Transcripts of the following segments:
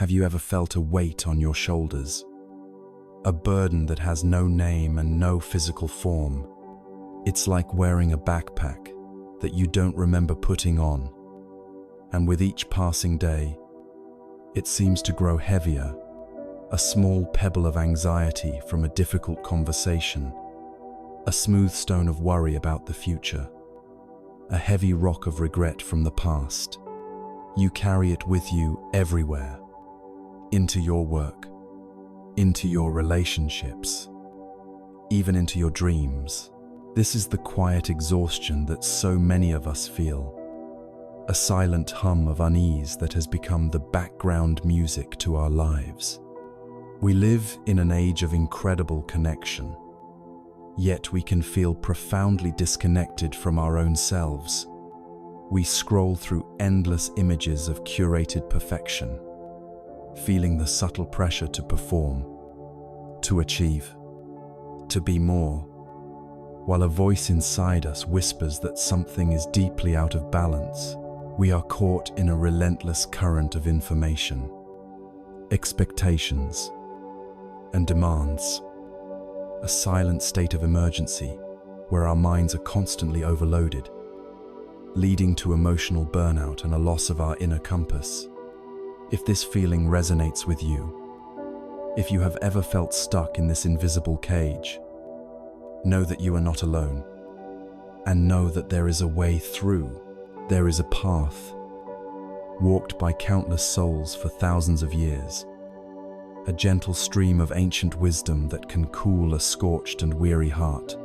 Have you ever felt a weight on your shoulders? A burden that has no name and no physical form. It's like wearing a backpack that you don't remember putting on. And with each passing day, it seems to grow heavier, a small pebble of anxiety from a difficult conversation, a smooth stone of worry about the future, a heavy rock of regret from the past. You carry it with you everywhere, into your work, into your relationships, even into your dreams. This is the quiet exhaustion that so many of us feel, a silent hum of unease that has become the background music to our lives. We live in an age of incredible connection, yet we can feel profoundly disconnected from our own selves. We scroll through endless images of curated perfection, feeling the subtle pressure to perform, to achieve, to be more, while a voice inside us whispers that something is deeply out of balance. We are caught in a relentless current of information, expectations, and demands, a silent state of emergency where our minds are constantly overloaded, leading to emotional burnout and a loss of our inner compass. If this feeling resonates with you, if you have ever felt stuck in this invisible cage, know that you are not alone, and know that there is a way through. There is a path, walked by countless souls for thousands of years, a gentle stream of ancient wisdom that can cool a scorched and weary heart.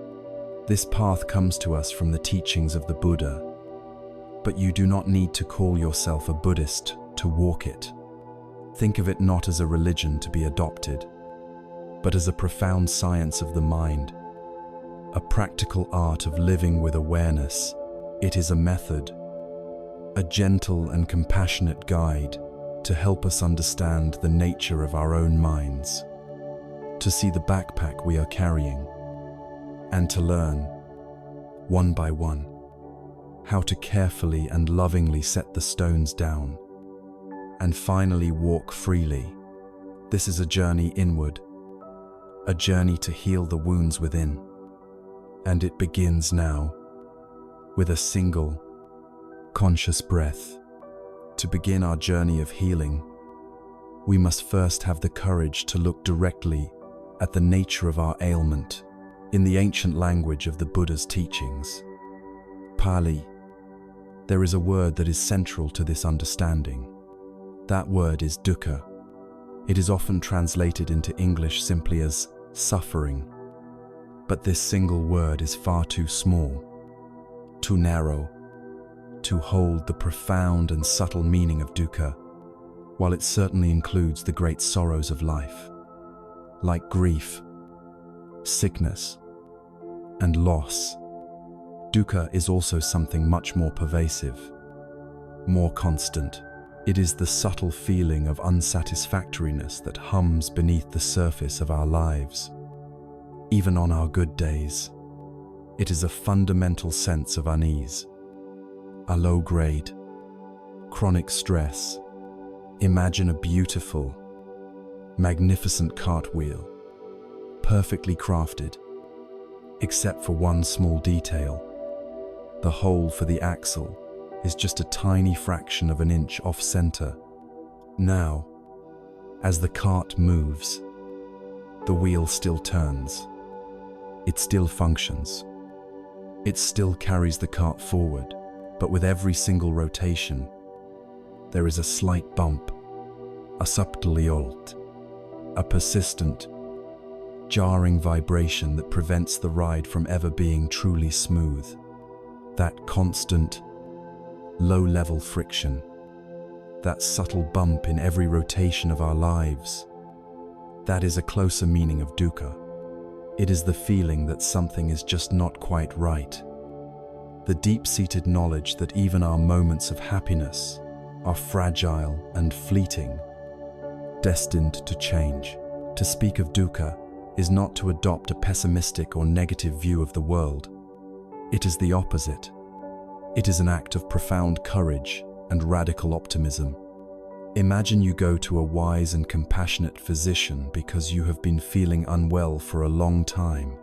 This path comes to us from the teachings of the Buddha, but you do not need to call yourself a Buddhist to walk it. Think of it not as a religion to be adopted, but as a profound science of the mind, a practical art of living with awareness. It is a method, a gentle and compassionate guide to help us understand the nature of our own minds, to see the backpack we are carrying, and to learn, one by one, how to carefully and lovingly set the stones down, and finally walk freely. This is a journey inward, a journey to heal the wounds within, and it begins now, with a single, conscious breath. To begin our journey of healing, we must first have the courage to look directly at the nature of our ailment. In the ancient language of the Buddha's teachings, Pali, there is a word that is central to this understanding. That word is dukkha. It is often translated into English simply as suffering, but this single word is far too small, too narrow, to hold the profound and subtle meaning of dukkha. While it certainly includes the great sorrows of life, like grief, sickness, and loss, dukkha is also something much more pervasive, more constant. It is the subtle feeling of unsatisfactoriness that hums beneath the surface of our lives. Even on our good days, it is a fundamental sense of unease, a low-grade, chronic stress. Imagine a beautiful, magnificent cartwheel, perfectly crafted, except for one small detail. The hole for the axle is just a tiny fraction of an inch off-center. Now, as the cart moves, the wheel still turns. It still functions. It still carries the cart forward. But with every single rotation, there is a slight bump, a subtle jolt, a persistent, jarring vibration that prevents the ride from ever being truly smooth. That constant, low-level friction, that subtle bump in every rotation of our lives, that is a closer meaning of dukkha. It is the feeling that something is just not quite right. The deep-seated knowledge that even our moments of happiness are fragile and fleeting, destined to change. To speak of dukkha is not to adopt a pessimistic or negative view of the world. It is the opposite. It is an act of profound courage and radical optimism. Imagine you go to a wise and compassionate physician because you have been feeling unwell for a long time.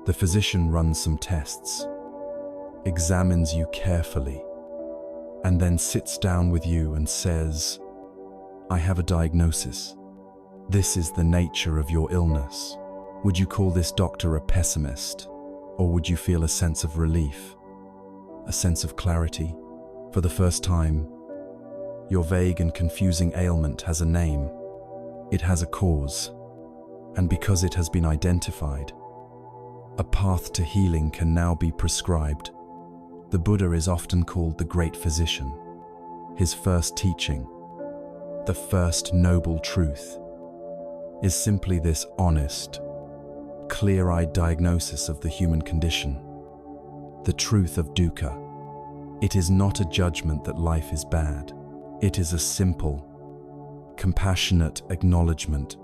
The physician runs some tests, examines you carefully, and then sits down with you and says, "I have a diagnosis. This is the nature of your illness." Would you call this doctor a pessimist, or would you feel a sense of relief, a sense of clarity? For the first time, your vague and confusing ailment has a name. It has a cause, and because it has been identified, a path to healing can now be prescribed. The Buddha is often called the great physician. His first teaching, the first noble truth, is simply this honest, clear-eyed diagnosis of the human condition, the truth of dukkha. It is not a judgment that life is bad. It is a simple, compassionate acknowledgement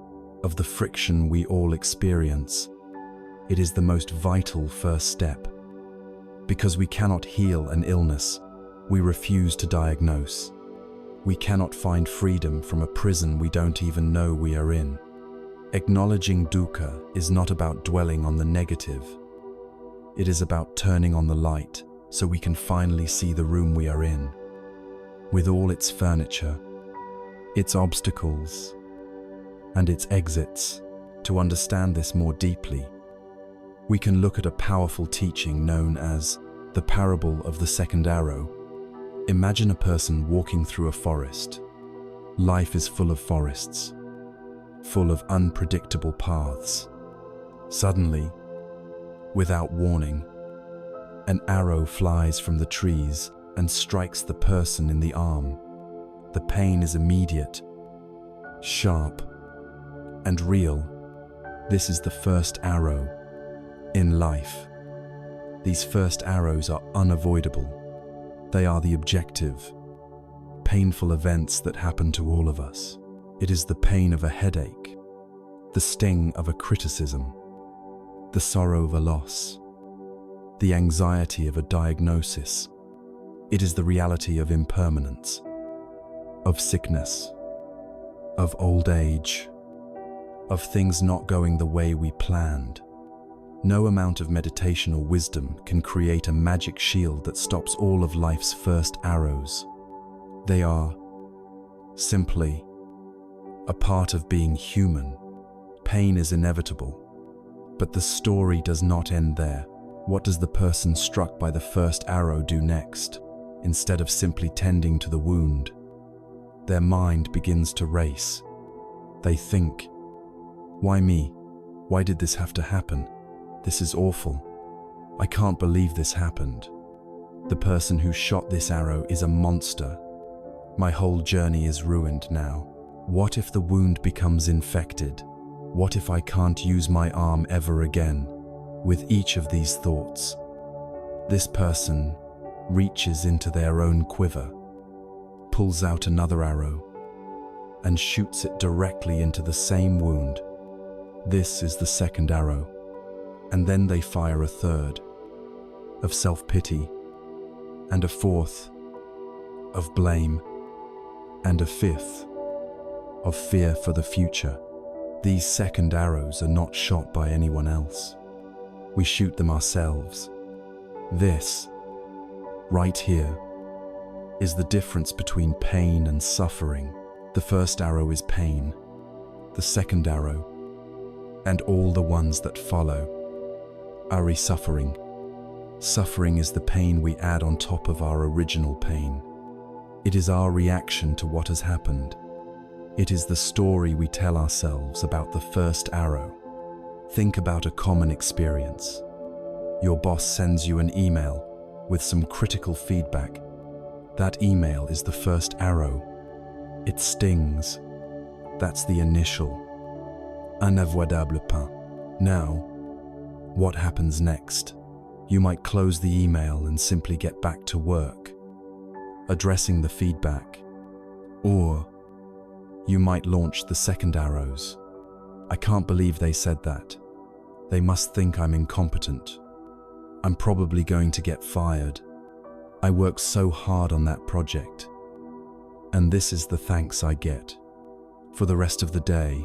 of the friction we all experience. It is the most vital first step. Because we cannot heal an illness, we refuse to diagnose. We cannot find freedom from a prison we don't even know we are in. Acknowledging dukkha is not about dwelling on the negative. It is about turning on the light so we can finally see the room we are in, with all its furniture, its obstacles, and its exits. To understand this more deeply, we can look at a powerful teaching known as the parable of the second arrow. Imagine a person walking through a forest. Life is full of forests, full of unpredictable paths. Suddenly, without warning, an arrow flies from the trees and strikes the person in the arm. The pain is immediate, sharp, and real. This is the first arrow in life. These first arrows are unavoidable. They are the objective, painful events that happen to all of us. It is the pain of a headache, the sting of a criticism, the sorrow of a loss, the anxiety of a diagnosis. It is the reality of impermanence, of sickness, of old age, of things not going the way we planned. No amount of meditation or wisdom can create a magic shield that stops all of life's first arrows. They are simply a part of being human. Pain is inevitable, but the story does not end there. What does the person struck by the first arrow do next? Instead of simply tending to the wound, their mind begins to race. They think, "Why me? Why did this have to happen? This is awful. I can't believe this happened. The person who shot this arrow is a monster. My whole journey is ruined now. What if the wound becomes infected? What if I can't use my arm ever again?" With each of these thoughts, this person reaches into their own quiver, pulls out another arrow, and shoots it directly into the same wound. This is the second arrow. And then they fire a third, of self-pity, and a fourth, of blame, and a fifth, of fear for the future. These second arrows are not shot by anyone else. We shoot them ourselves. This, right here, is the difference between pain and suffering. The first arrow is pain. The second arrow, and all the ones that follow, are suffering. Suffering is the pain we add on top of our original pain. It is our reaction to what has happened. It is the story we tell ourselves about the first arrow. Think about a common experience. Your boss sends you an email with some critical feedback. That email is the first arrow. It stings. That's the initial, unavoidable pain. Now, what happens next? You might close the email and simply get back to work, addressing the feedback. Or you might launch the second arrows. "I can't believe they said that. They must think I'm incompetent. I'm probably going to get fired. I worked so hard on that project. And this is the thanks I get. For the rest of the day,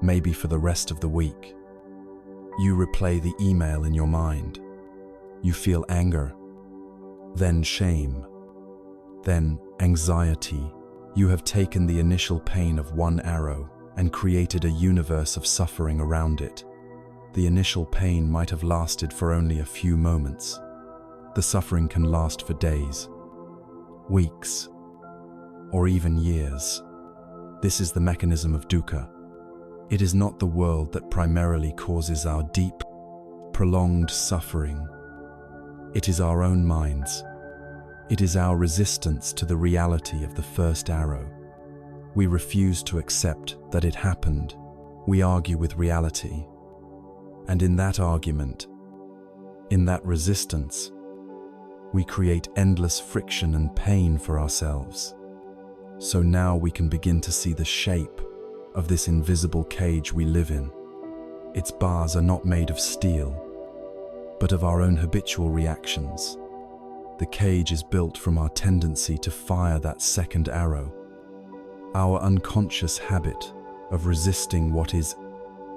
maybe for the rest of the week, you replay the email in your mind. You feel anger, then shame, then anxiety. You have taken the initial pain of one arrow and created a universe of suffering around it. The initial pain might have lasted for only a few moments. The suffering can last for days, weeks, or even years. This is the mechanism of dukkha. It is not the world that primarily causes our deep, prolonged suffering. It is our own minds. It is our resistance to the reality of the first arrow. We refuse to accept that it happened. We argue with reality. And in that argument, in that resistance, we create endless friction and pain for ourselves. So now we can begin to see the shape of this invisible cage we live in. Its bars are not made of steel, but of our own habitual reactions. The cage is built from our tendency to fire that second arrow, our unconscious habit of resisting what is.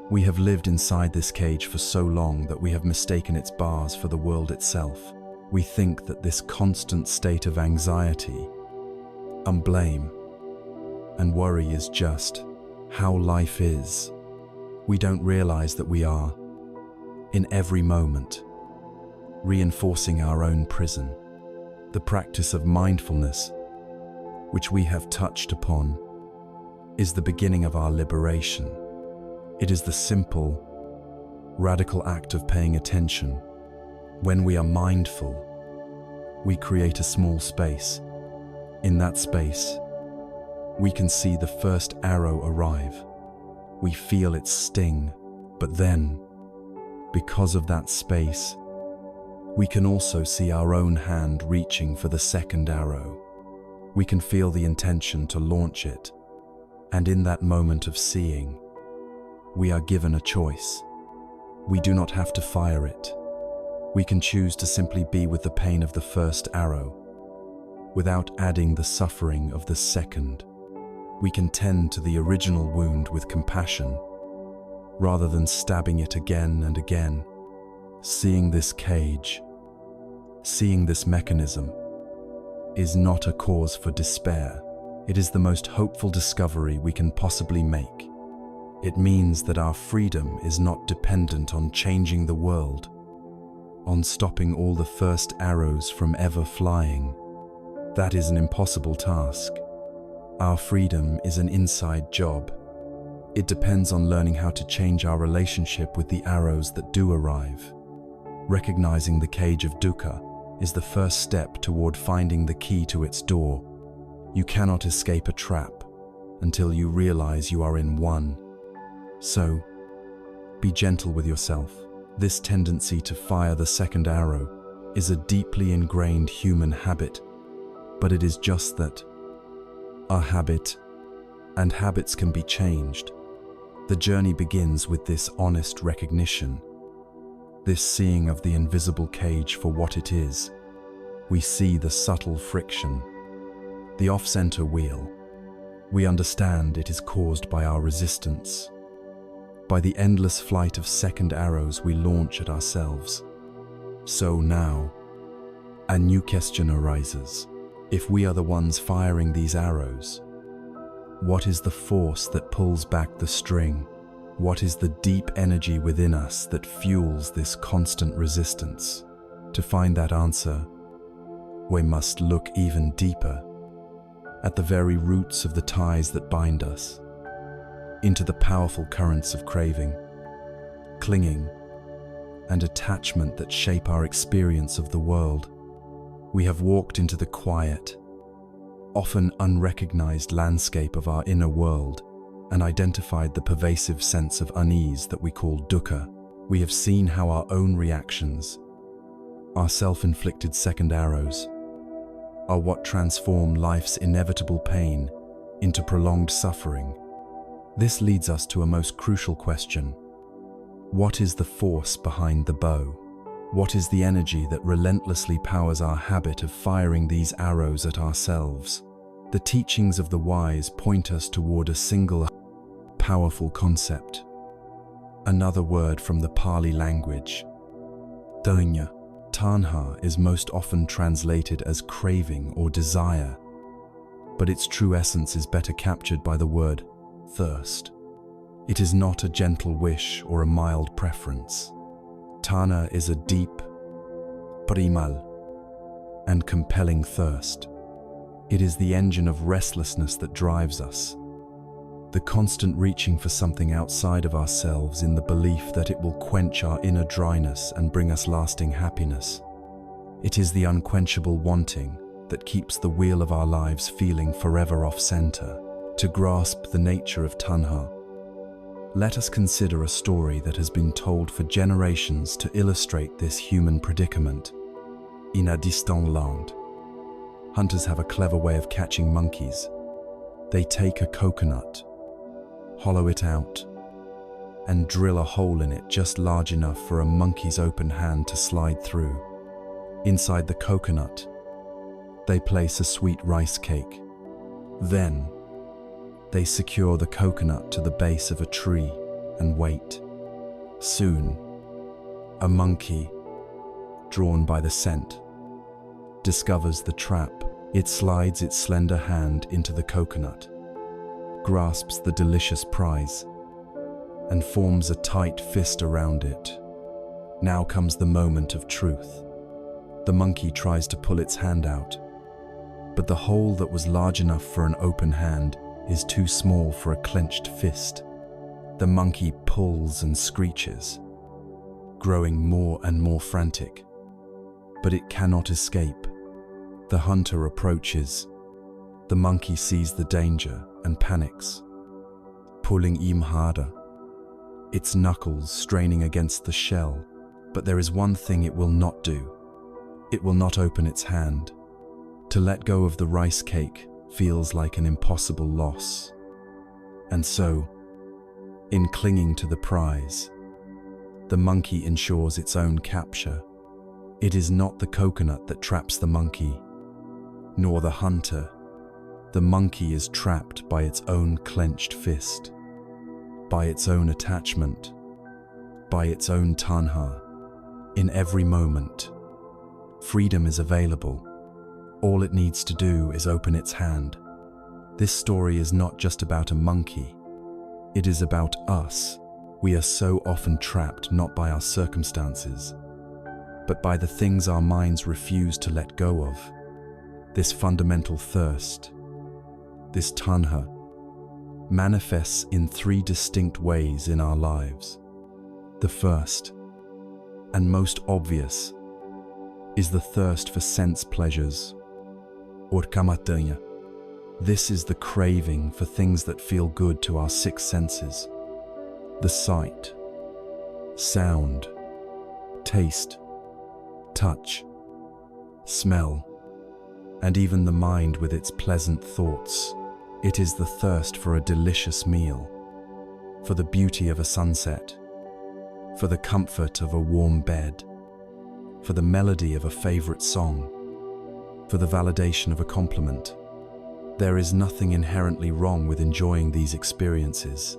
We have lived inside this cage for so long that we have mistaken its bars for the world itself. We think that this constant state of anxiety, blame, and worry is just how life is. We don't realize that we are, in every moment, reinforcing our own prison. The practice of mindfulness, which we have touched upon, is the beginning of our liberation. It is the simple, radical act of paying attention. When we are mindful, we create a small space. In that space, we can see the first arrow arrive. We feel its sting, but then, because of that space, we can also see our own hand reaching for the second arrow. We can feel the intention to launch it, and in that moment of seeing, we are given a choice. We do not have to fire it. We can choose to simply be with the pain of the first arrow, without adding the suffering of the second. We can tend to the original wound with compassion, rather than stabbing it again and again. Seeing this cage, seeing this mechanism, is not a cause for despair. It is the most hopeful discovery we can possibly make. It means that our freedom is not dependent on changing the world, on stopping all the first arrows from ever flying. That is an impossible task. Our freedom is an inside job. It depends on learning how to change our relationship with the arrows that do arrive. Recognizing the cage of dukkha is the first step toward finding the key to its door. You cannot escape a trap until you realize you are in one. So, be gentle with yourself. This tendency to fire the second arrow is a deeply ingrained human habit, but it is just that. A habit, and habits can be changed. The journey begins with this honest recognition, this seeing of the invisible cage for what it is. We see the subtle friction, the off-center wheel. We understand it is caused by our resistance, by the endless flight of second arrows we launch at ourselves. So now, a new question arises. If we are the ones firing these arrows, what is the force that pulls back the string? What is the deep energy within us that fuels this constant resistance? To find that answer, we must look even deeper, at the very roots of the ties that bind us, into the powerful currents of craving, clinging, and attachment that shape our experience of the world. We have walked into the quiet, often unrecognized landscape of our inner world and identified the pervasive sense of unease that we call dukkha. We have seen how our own reactions, our self-inflicted second arrows, are what transform life's inevitable pain into prolonged suffering. This leads us to a most crucial question. What is the force behind the bow? What is the energy that relentlessly powers our habit of firing these arrows at ourselves? The teachings of the wise point us toward a single, powerful concept. Another word from the Pali language, dunya. Tanha is most often translated as craving or desire, but its true essence is better captured by the word thirst. It is not a gentle wish or a mild preference. Tanha is a deep, primal, and compelling thirst. It is the engine of restlessness that drives us, the constant reaching for something outside of ourselves in the belief that it will quench our inner dryness and bring us lasting happiness. It is the unquenchable wanting that keeps the wheel of our lives feeling forever off-center. To grasp the nature of tanha, let us consider a story that has been told for generations to illustrate this human predicament. In a distant land, hunters have a clever way of catching monkeys. They take a coconut, hollow it out, and drill a hole in it just large enough for a monkey's open hand to slide through. Inside the coconut, they place a sweet rice cake. Then, they secure the coconut to the base of a tree and wait. Soon, a monkey, drawn by the scent, discovers the trap. It slides its slender hand into the coconut, grasps the delicious prize, and forms a tight fist around it. Now comes the moment of truth. The monkey tries to pull its hand out, but the hole that was large enough for an open hand is too small for a clenched fist. The monkey pulls and screeches, growing more and more frantic, but it cannot escape. The hunter approaches. The monkey sees the danger and panics, pulling even harder, its knuckles straining against the shell. But there is one thing it will not do. It will not open its hand. To let go of the rice cake feels like an impossible loss. And so, in clinging to the prize, the monkey ensures its own capture. It is not the coconut that traps the monkey, nor the hunter. The monkey is trapped by its own clenched fist, by its own attachment, by its own tanha. In every moment, freedom is available. All it needs to do is open its hand. This story is not just about a monkey. It is about us. We are so often trapped not by our circumstances, but by the things our minds refuse to let go of. This fundamental thirst, this tanha, manifests in three distinct ways in our lives. The first, and most obvious, is the thirst for sense pleasures, or kamatanya. This is the craving for things that feel good to our six senses. The sight, sound, taste, touch, smell, and even the mind with its pleasant thoughts. It is the thirst for a delicious meal, for the beauty of a sunset, for the comfort of a warm bed, for the melody of a favorite song, for the validation of a compliment. There is nothing inherently wrong with enjoying these experiences.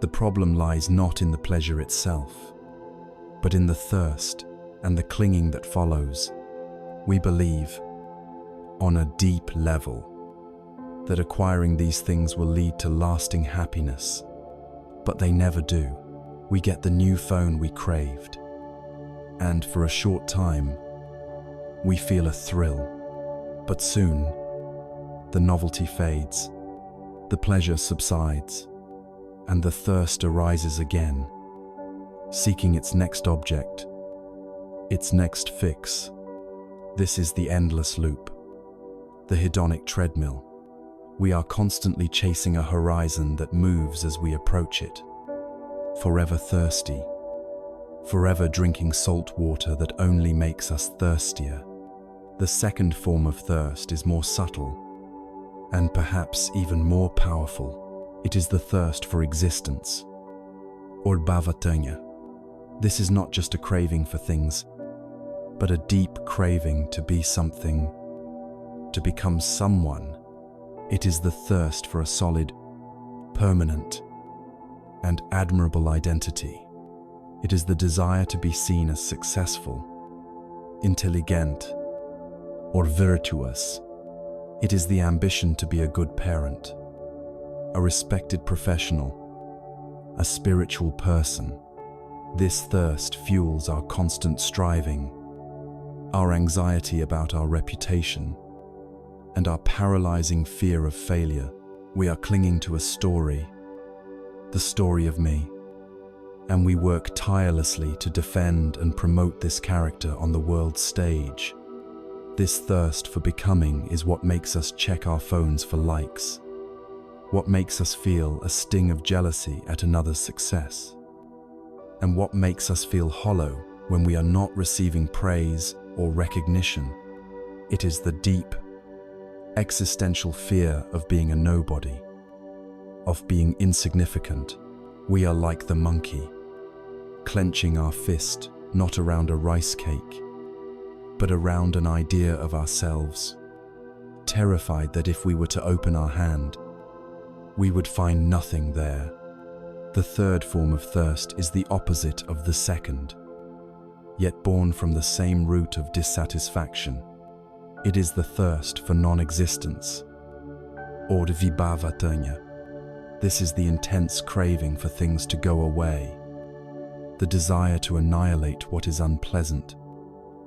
The problem lies not in the pleasure itself, but in the thirst and the clinging that follows. We believe, on a deep level, that acquiring these things will lead to lasting happiness, but they never do. We get the new phone we craved, and for a short time, we feel a thrill. But soon, the novelty fades, the pleasure subsides, and the thirst arises again, seeking its next object, its next fix. This is the endless loop, the hedonic treadmill. We are constantly chasing a horizon that moves as we approach it, forever thirsty, forever drinking salt water that only makes us thirstier. The second form of thirst is more subtle, and perhaps even more powerful. It is the thirst for existence, or bhavatanya. This is not just a craving for things, but a deep craving to be something, to become someone, It is the thirst for a solid, permanent, and admirable identity. It is the desire to be seen as successful, intelligent, or virtuous. It is the ambition to be a good parent, a respected professional, a spiritual person. This thirst fuels our constant striving, our anxiety about our reputation, and our paralyzing fear of failure. We are clinging to a story, the story of me, and we work tirelessly to defend and promote this character on the world stage. This thirst for becoming is what makes us check our phones for likes, what makes us feel a sting of jealousy at another's success, and what makes us feel hollow when we are not receiving praise or recognition. It is the deep, existential fear of being a nobody, of being insignificant. We are like the monkey, clenching our fist not around a rice cake, but around an idea of ourselves, terrified that if we were to open our hand, we would find nothing there. The third form of thirst is the opposite of the second, yet born from the same root of dissatisfaction. It is the thirst for non-existence, or vibhavatanya. This is the intense craving for things to go away, the desire to annihilate what is unpleasant.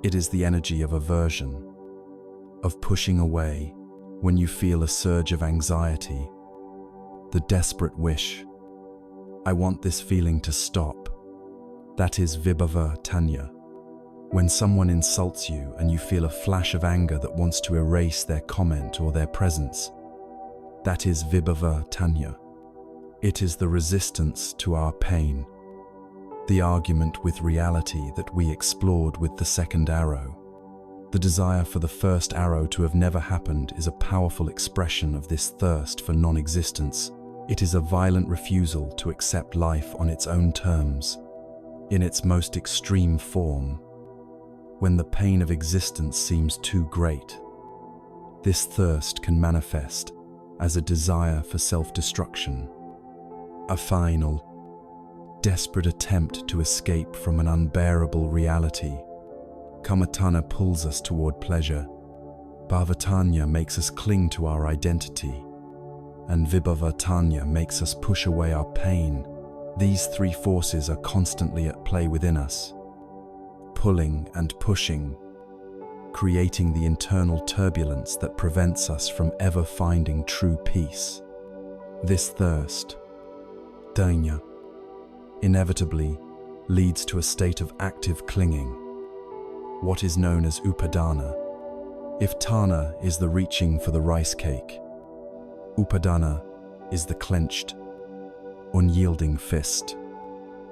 It is the energy of aversion, of pushing away when you feel a surge of anxiety, the desperate wish, I want this feeling to stop. That is vibhavatanya. When someone insults you and you feel a flash of anger that wants to erase their comment or their presence, that is vibhavatanya. It is the resistance to our pain, the argument with reality that we explored with the second arrow. The desire for the first arrow to have never happened is a powerful expression of this thirst for non-existence. It is a violent refusal to accept life on its own terms, in its most extreme form, when the pain of existence seems too great. This thirst can manifest as a desire for self-destruction, a final, desperate attempt to escape from an unbearable reality. Kamatana pulls us toward pleasure. Bhavatanya makes us cling to our identity, and vibhavatanya makes us push away our pain. These three forces are constantly at play within us, pulling and pushing, creating the internal turbulence that prevents us from ever finding true peace. This thirst, dainya, inevitably leads to a state of active clinging, what is known as upadana. If tana is the reaching for the rice cake, upadana is the clenched, unyielding fist.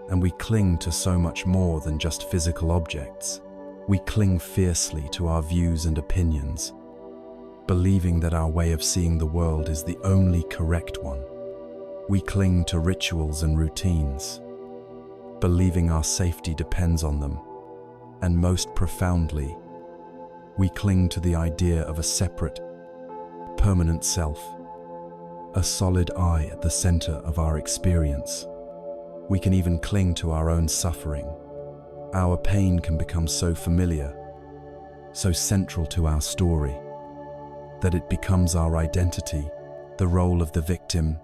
And we cling to so much more than just physical objects. We cling fiercely to our views and opinions, believing that our way of seeing the world is the only correct one. We cling to rituals and routines, believing our safety depends on them. And most profoundly, we cling to the idea of a separate, permanent self, a solid I at the center of our experience. We can even cling to our own suffering. Our pain can become so familiar, so central to our story, that it becomes our identity, the role of the victim,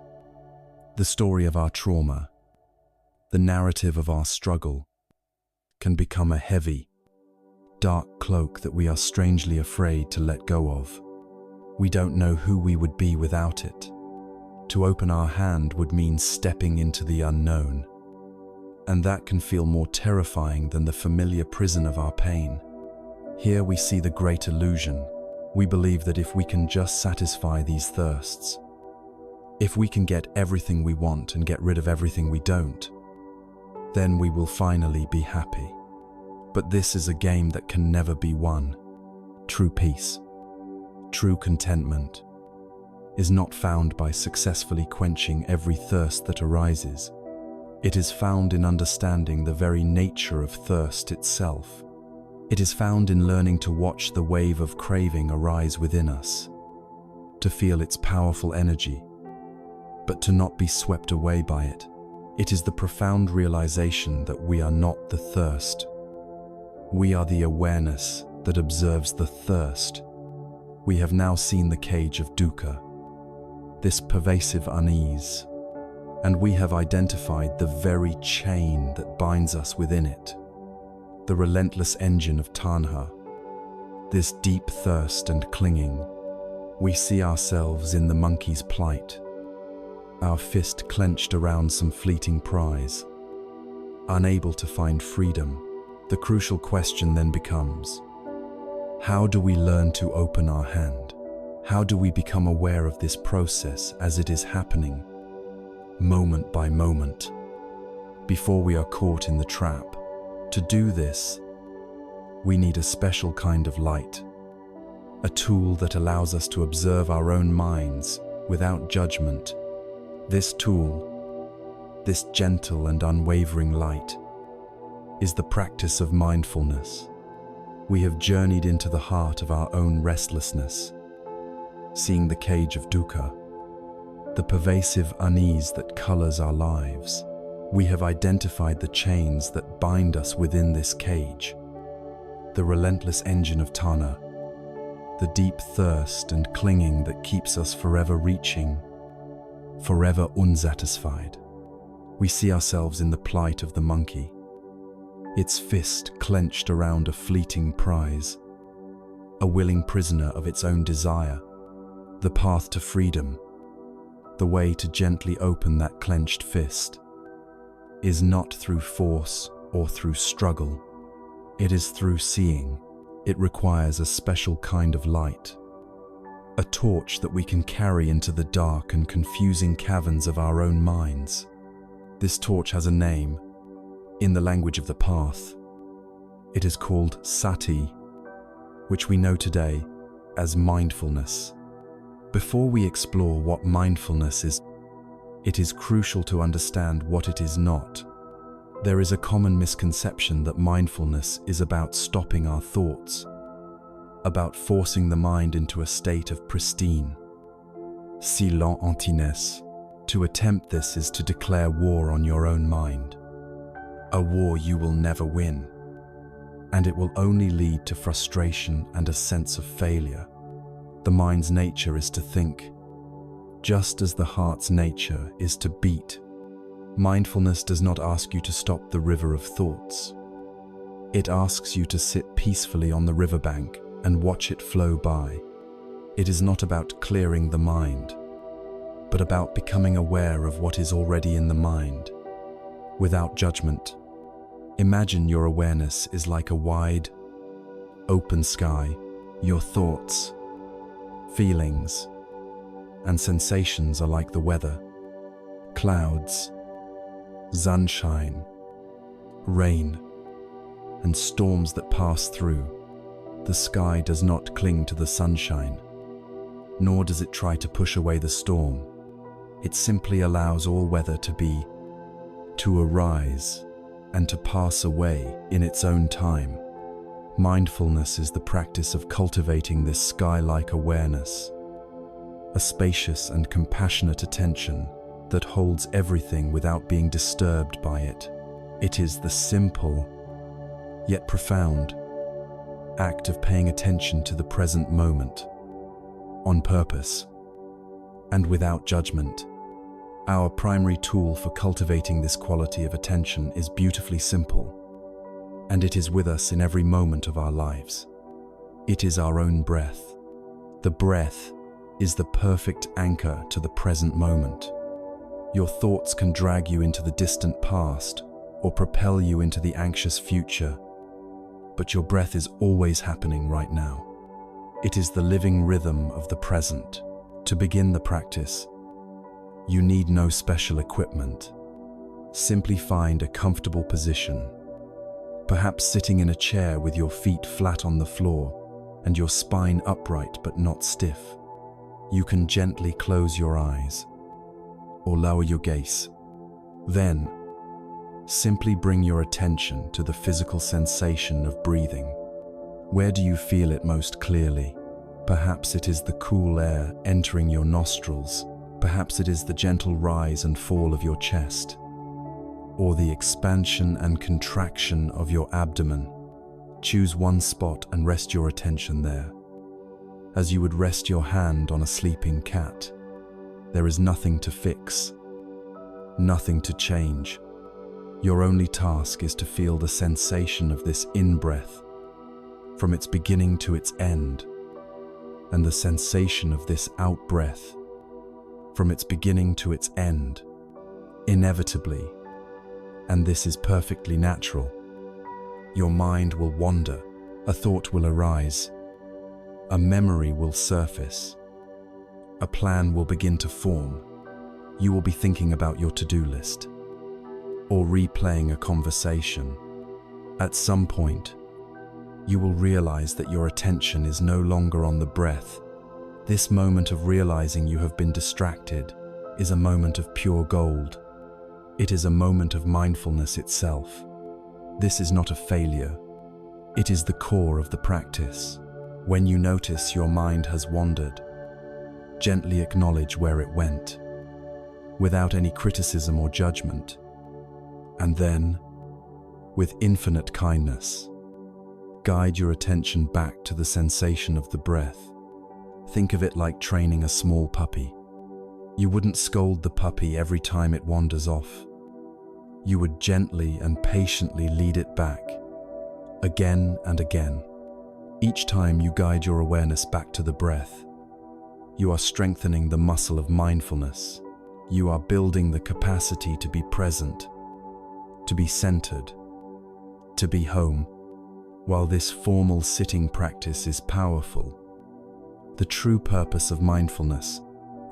the story of our trauma, the narrative of our struggle, can become a heavy, dark cloak that we are strangely afraid to let go of. We don't know who we would be without it. To open our hand would mean stepping into the unknown, and that can feel more terrifying than the familiar prison of our pain. Here we see the great illusion. We believe that if we can just satisfy these thirsts, if we can get everything we want and get rid of everything we don't, then we will finally be happy. But this is a game that can never be won. True peace, true contentment, is not found by successfully quenching every thirst that arises. It is found in understanding the very nature of thirst itself. It is found in learning to watch the wave of craving arise within us, to feel its powerful energy, but to not be swept away by it. It is the profound realization that we are not the thirst. We are the awareness that observes the thirst. We have now seen the cage of Dukkha, this pervasive unease, and we have identified the very chain that binds us within it, the relentless engine of tanha, this deep thirst and clinging. We see ourselves in the monkey's plight, our fist clenched around some fleeting prize. Unable to find freedom, the crucial question then becomes, how do we learn to open our hand? How do we become aware of this process as it is happening, moment by moment, before we are caught in the trap? To do this, we need a special kind of light, a tool that allows us to observe our own minds without judgment. This tool, this gentle and unwavering light, is the practice of mindfulness. We have journeyed into the heart of our own restlessness, seeing the cage of Dukkha, the pervasive unease that colors our lives. We have identified the chains that bind us within this cage, the relentless engine of tanha, the deep thirst and clinging that keeps us forever reaching, forever unsatisfied. We see ourselves in the plight of the monkey, its fist clenched around a fleeting prize, a willing prisoner of its own desire. The path to freedom, the way to gently open that clenched fist, is not through force or through struggle. It is through seeing. It requires a special kind of light, a torch that we can carry into the dark and confusing caverns of our own minds. This torch has a name. In the language of the path, it is called sati, which we know today as mindfulness. Before we explore what mindfulness is, it is crucial to understand what it is not. There is a common misconception that mindfulness is about stopping our thoughts, about forcing the mind into a state of pristine, silence. To attempt this is to declare war on your own mind, a war you will never win, and it will only lead to frustration and a sense of failure. The mind's nature is to think, just as the heart's nature is to beat. Mindfulness does not ask you to stop the river of thoughts. It asks you to sit peacefully on the riverbank and watch it flow by. It is not about clearing the mind, but about becoming aware of what is already in the mind, without judgment. Imagine your awareness is like a wide, open sky. Your thoughts, feelings, and sensations are like the weather, clouds, sunshine, rain, and storms that pass through. The sky does not cling to the sunshine, nor does it try to push away the storm. It simply allows all weather to be, to arise, and to pass away in its own time. Mindfulness is the practice of cultivating this sky-like awareness, a spacious and compassionate attention that holds everything without being disturbed by it. It is the simple, yet profound, act of paying attention to the present moment, on purpose, and without judgment. Our primary tool for cultivating this quality of attention is beautifully simple, and it is with us in every moment of our lives. It is our own breath. The breath is the perfect anchor to the present moment. Your thoughts can drag you into the distant past or propel you into the anxious future, but your breath is always happening right now. It is the living rhythm of the present. To begin the practice, you need no special equipment. Simply find a comfortable position, perhaps sitting in a chair with your feet flat on the floor and your spine upright but not stiff. You can gently close your eyes or lower your gaze. Then, simply bring your attention to the physical sensation of breathing. Where do you feel it most clearly? Perhaps it is the cool air entering your nostrils. Perhaps it is the gentle rise and fall of your chest, or the expansion and contraction of your abdomen. Choose one spot and rest your attention there, as you would rest your hand on a sleeping cat. There is nothing to fix, nothing to change. Your only task is to feel the sensation of this in-breath, from its beginning to its end, and the sensation of this out-breath, from its beginning to its end, inevitably. And this is perfectly natural. Your mind will wander, a thought will arise, a memory will surface, a plan will begin to form. You will be thinking about your to-do list, or replaying a conversation. At some point, you will realize that your attention is no longer on the breath. This moment of realizing you have been distracted is a moment of pure gold. It is a moment of mindfulness itself. This is not a failure. It is the core of the practice. When you notice your mind has wandered, gently acknowledge where it went, without any criticism or judgment. And then, with infinite kindness, guide your attention back to the sensation of the breath. Think of it like training a small puppy. You wouldn't scold the puppy every time it wanders off. You would gently and patiently lead it back, again and again. Each time you guide your awareness back to the breath, you are strengthening the muscle of mindfulness. You are building the capacity to be present, to be centered, to be home. While this formal sitting practice is powerful, the true purpose of mindfulness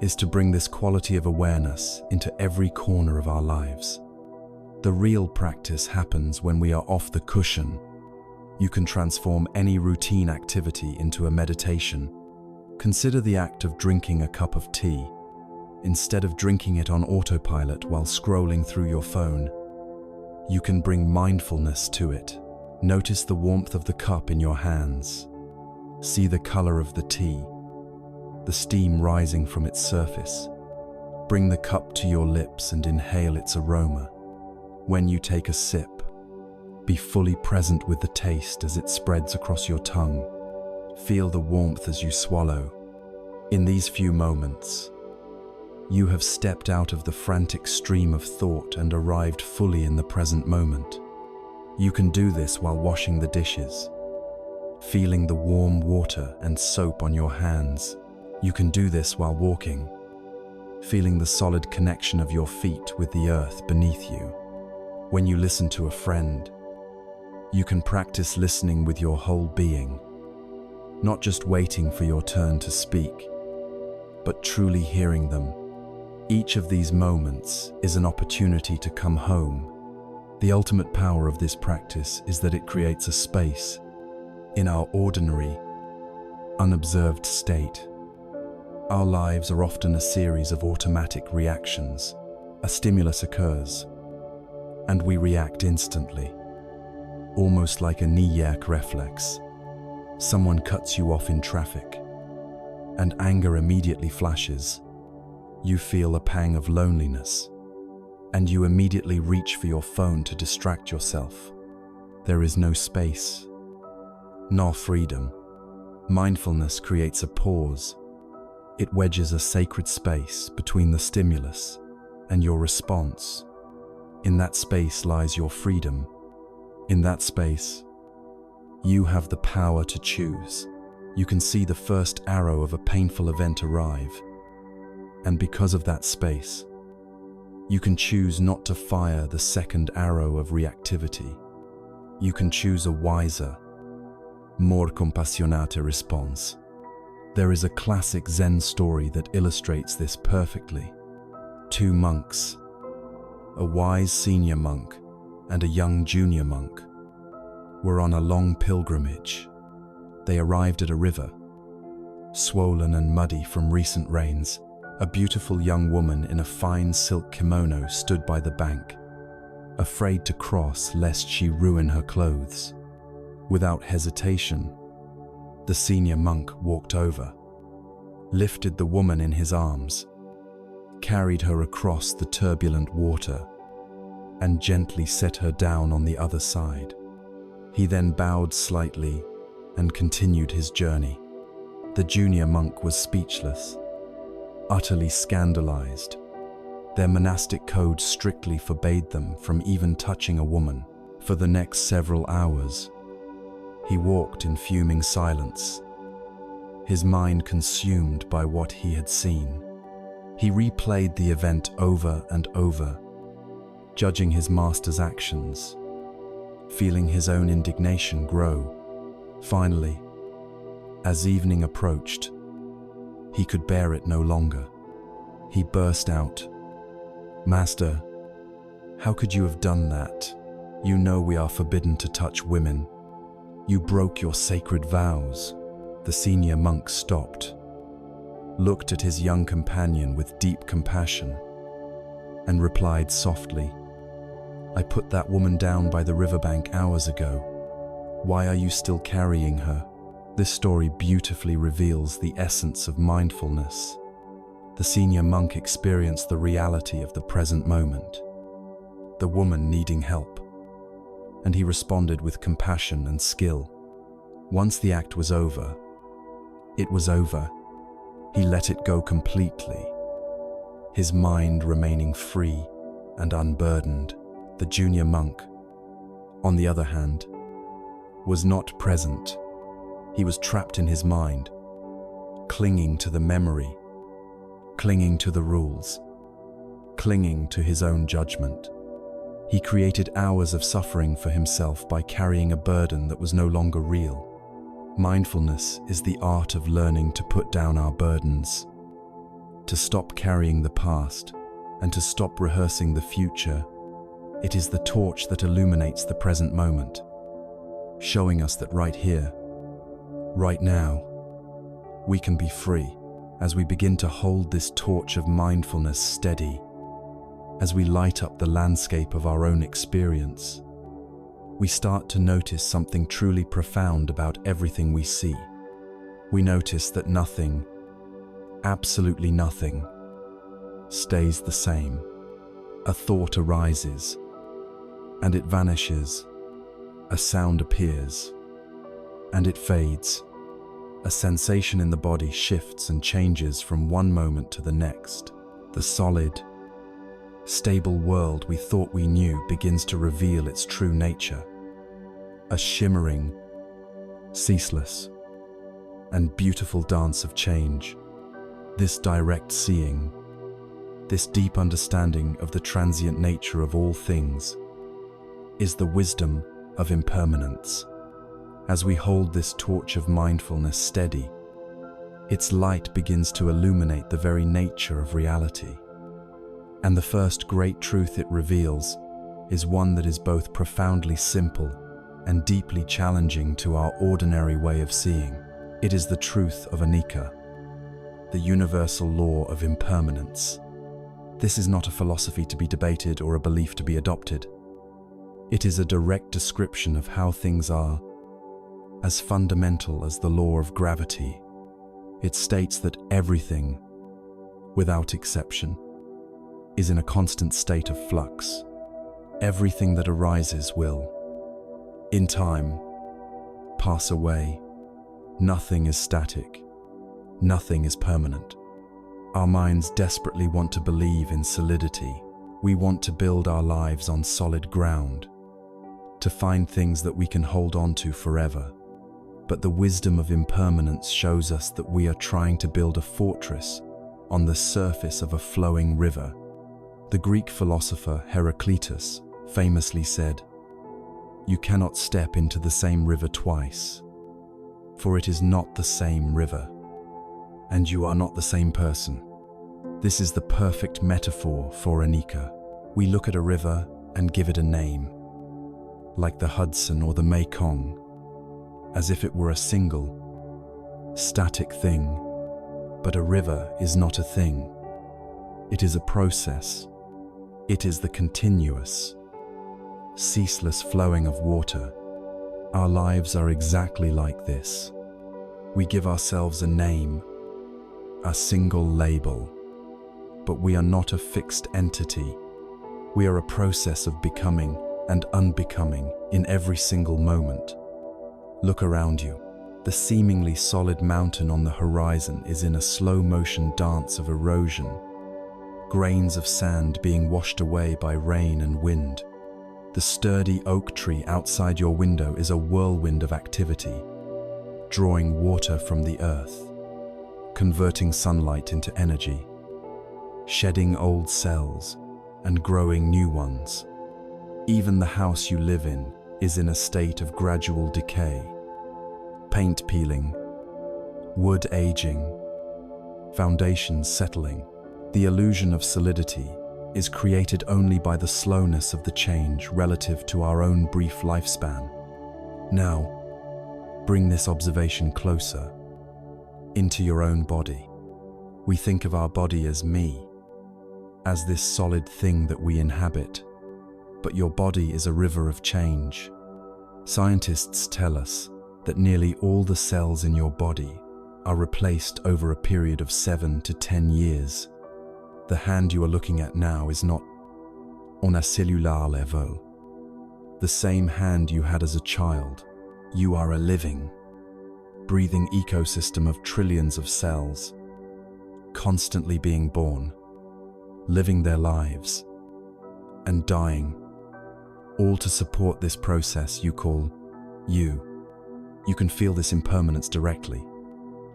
is to bring this quality of awareness into every corner of our lives. The real practice happens when we are off the cushion. You can transform any routine activity into a meditation. Consider the act of drinking a cup of tea. Instead of drinking it on autopilot while scrolling through your phone, you can bring mindfulness to it. Notice the warmth of the cup in your hands. See the color of the tea, the steam rising from its surface. Bring the cup to your lips and inhale its aroma. When you take a sip, be fully present with the taste as it spreads across your tongue. Feel the warmth as you swallow. In these few moments, you have stepped out of the frantic stream of thought and arrived fully in the present moment. You can do this while washing the dishes, feeling the warm water and soap on your hands. You can do this while walking, feeling the solid connection of your feet with the earth beneath you. When you listen to a friend, you can practice listening with your whole being, not just waiting for your turn to speak, but truly hearing them. Each of these moments is an opportunity to come home. The ultimate power of this practice is that it creates a space in our ordinary, unobserved state. Our lives are often a series of automatic reactions. A stimulus occurs, and we react instantly, almost like a knee-jerk reflex. Someone cuts you off in traffic, and anger immediately flashes. You feel a pang of loneliness, and you immediately reach for your phone to distract yourself. There is no space, nor freedom. Mindfulness creates a pause. It wedges a sacred space between the stimulus and your response. In that space lies your freedom. In that space, you have the power to choose. You can see the first arrow of a painful event arrive, and because of that space, you can choose not to fire the second arrow of reactivity. You can choose a wiser, more compassionate response. There is a classic Zen story that illustrates this perfectly. Two monks, a wise senior monk and a young junior monk, were on a long pilgrimage. They arrived at a river, swollen and muddy from recent rains. A beautiful young woman in a fine silk kimono stood by the bank, afraid to cross lest she ruin her clothes. Without hesitation, The senior monk walked over, lifted the woman in his arms, carried her across the turbulent water, and gently set her down on the other side. He then bowed slightly and continued his journey. The junior monk was speechless, utterly scandalized. Their monastic code strictly forbade them from even touching a woman. For the next several hours, he walked in fuming silence, his mind consumed by what he had seen. He replayed the event over and over, judging his master's actions, feeling his own indignation grow. Finally, as evening approached, he could bear it no longer. He burst out, "Master, how could you have done that? You know we are forbidden to touch women. You broke your sacred vows." The senior monk stopped, looked at his young companion with deep compassion, and replied softly, "I put that woman down by the riverbank hours ago. Why are you still carrying her?" This story beautifully reveals the essence of mindfulness. The senior monk experienced the reality of the present moment, the woman needing help, and he responded with compassion and skill. Once the act was over, it was over. He let it go completely, his mind remaining free and unburdened. The junior monk, on the other hand, was not present. He was trapped in his mind, clinging to the memory, clinging to the rules, clinging to his own judgment. He created hours of suffering for himself by carrying a burden that was no longer real. Mindfulness is the art of learning to put down our burdens, to stop carrying the past, and to stop rehearsing the future. It is the torch that illuminates the present moment, showing us that right here, right now, we can be free. As we begin to hold this torch of mindfulness steady, as we light up the landscape of our own experience, we start to notice something truly profound about everything we see. We notice that nothing, absolutely nothing, stays the same. A thought arises, and it vanishes. A sound appears, and it fades. A sensation in the body shifts and changes from one moment to the next. The solid, stable world we thought we knew begins to reveal its true nature. A shimmering, ceaseless, and beautiful dance of change. This direct seeing, this deep understanding of the transient nature of all things, is the wisdom of impermanence. As we hold this torch of mindfulness steady, its light begins to illuminate the very nature of reality. And the first great truth it reveals is one that is both profoundly simple and deeply challenging to our ordinary way of seeing. It is the truth of anicca, the universal law of impermanence. This is not a philosophy to be debated or a belief to be adopted. It is a direct description of how things are, as fundamental as the law of gravity. It states that everything, without exception, is in a constant state of flux. Everything that arises will, in time, pass away. Nothing is static. Nothing is permanent. Our minds desperately want to believe in solidity. We want to build our lives on solid ground, to find things that we can hold on to forever. But the wisdom of impermanence shows us that we are trying to build a fortress on the surface of a flowing river. The Greek philosopher Heraclitus famously said, "You cannot step into the same river twice, for it is not the same river, and you are not the same person." This is the perfect metaphor for anicca. We look at a river and give it a name, like the Hudson or the Mekong, as if it were a single, static thing. But a river is not a thing. It is a process. It is the continuous, ceaseless flowing of water. Our lives are exactly like this. We give ourselves a name, a single label, but we are not a fixed entity. We are a process of becoming and unbecoming in every single moment. Look around you. The seemingly solid mountain on the horizon is in a slow-motion dance of erosion, grains of sand being washed away by rain and wind. The sturdy oak tree outside your window is a whirlwind of activity, drawing water from the earth, converting sunlight into energy, shedding old cells and growing new ones. Even the house you live in is in a state of gradual decay. Paint peeling, wood aging, foundations settling. The illusion of solidity is created only by the slowness of the change relative to our own brief lifespan. Now, bring this observation closer, into your own body. We think of our body as me, as this solid thing that we inhabit, but your body is a river of change. Scientists tell us that nearly all the cells in your body are replaced over a period of 7 to 10 years. The hand you are looking at now is not on a cellular level the same hand you had as a child. You are a living, breathing ecosystem of trillions of cells, constantly being born, living their lives, and dying, all to support this process you call you. You can feel this impermanence directly.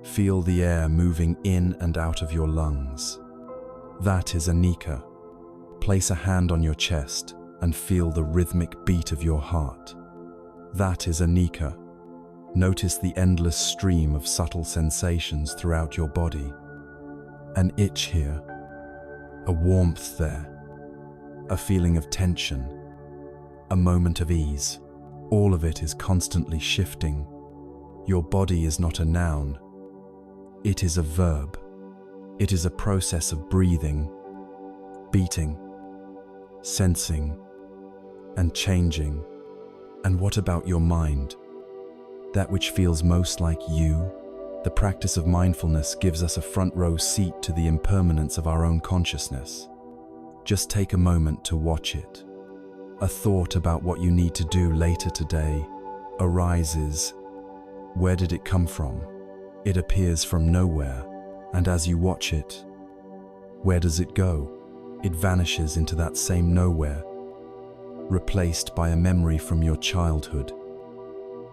Feel the air moving in and out of your lungs. That is anicca. Place a hand on your chest and feel the rhythmic beat of your heart. That is anicca. Notice the endless stream of subtle sensations throughout your body. An itch here, a warmth there, a feeling of tension, a moment of ease. All of it is constantly shifting. Your body is not a noun. It is a verb. It is a process of breathing, beating, sensing, and changing. And what about your mind? That which feels most like you? The practice of mindfulness gives us a front row seat to the impermanence of our own consciousness. Just take a moment to watch it. A thought about what you need to do later today arises. Where did it come from? It appears from nowhere, and as you watch it, where does it go? It vanishes into that same nowhere, replaced by a memory from your childhood,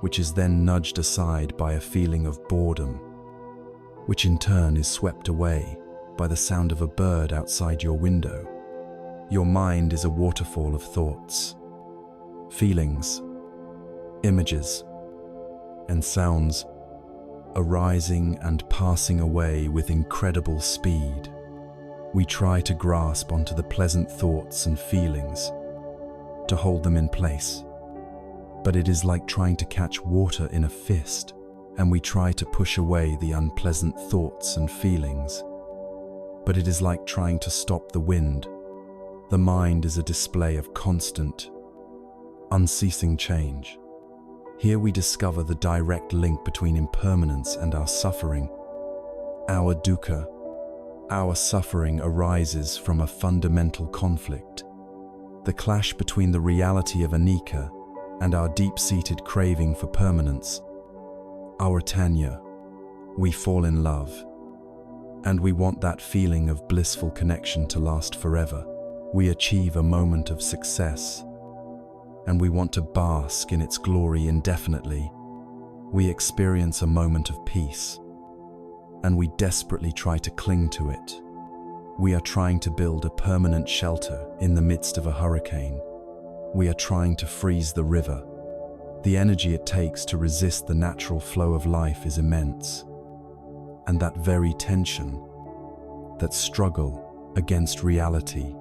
which is then nudged aside by a feeling of boredom, which in turn is swept away by the sound of a bird outside your window. Your mind is a waterfall of thoughts, feelings, images, and sounds arising and passing away with incredible speed. We try to grasp onto the pleasant thoughts and feelings, to hold them in place. But it is like trying to catch water in a fist, and we try to push away the unpleasant thoughts and feelings. But it is like trying to stop the wind. The mind is a display of constant, unceasing change. Here we discover the direct link between impermanence and our suffering. Our dukkha, our suffering, arises from a fundamental conflict, the clash between the reality of anicca and our deep-seated craving for permanence. Our tanya, we fall in love, and we want that feeling of blissful connection to last forever. We achieve a moment of success, and we want to bask in its glory indefinitely. We experience a moment of peace, and we desperately try to cling to it. We are trying to build a permanent shelter in the midst of a hurricane. We are trying to freeze the river. The energy it takes to resist the natural flow of life is immense. And that very tension, that struggle against reality,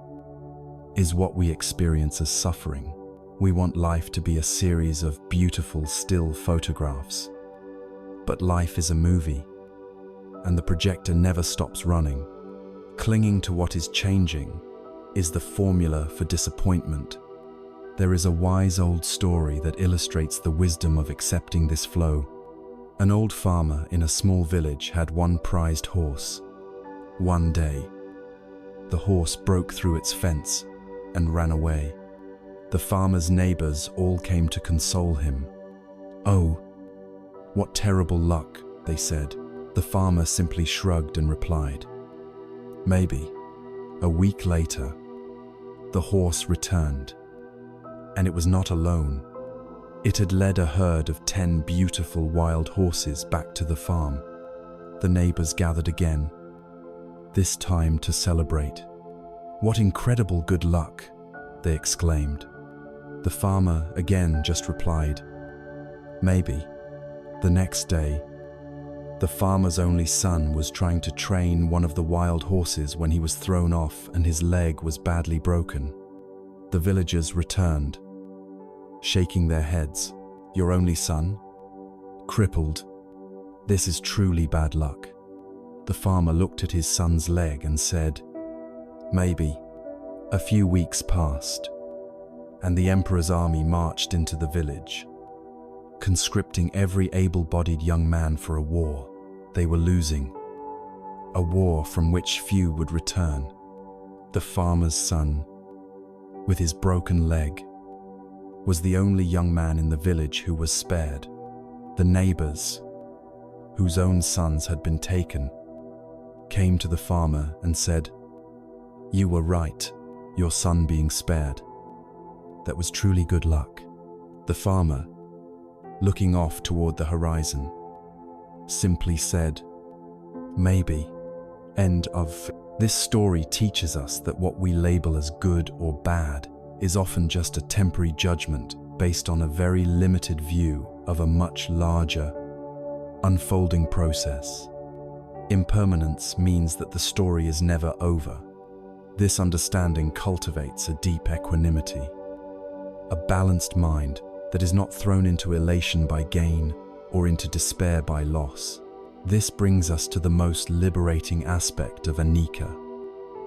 is what we experience as suffering. We want life to be a series of beautiful still photographs. But life is a movie, and the projector never stops running. Clinging to what is changing is the formula for disappointment. There is a wise old story that illustrates the wisdom of accepting this flow. An old farmer in a small village had one prized horse. One day, the horse broke through its fence and ran away. The farmer's neighbors all came to console him. "Oh, what terrible luck," they said. The farmer simply shrugged and replied, "Maybe." A week later, the horse returned, and it was not alone. It had led a herd of 10 beautiful wild horses back to the farm. The neighbors gathered again, this time to celebrate. "What incredible good luck," they exclaimed. The farmer again just replied, "Maybe." The next day, the farmer's only son was trying to train one of the wild horses when he was thrown off and his leg was badly broken. The villagers returned, shaking their heads. "Your only son? Crippled? This is truly bad luck." The farmer looked at his son's leg and said, "Maybe." A few weeks passed, and the emperor's army marched into the village, conscripting every able-bodied young man for a war. They were losing, a war from which few would return. The farmer's son, with his broken leg, was the only young man in the village who was spared. The neighbors, whose own sons had been taken, came to the farmer and said, "You were right, your son being spared. That was truly good luck." The farmer, looking off toward the horizon, simply said, "Maybe." End of. This story teaches us that what we label as good or bad is often just a temporary judgment based on a very limited view of a much larger, unfolding process. Impermanence means that the story is never over. This understanding cultivates a deep equanimity, a balanced mind that is not thrown into elation by gain or into despair by loss. This brings us to the most liberating aspect of anicca.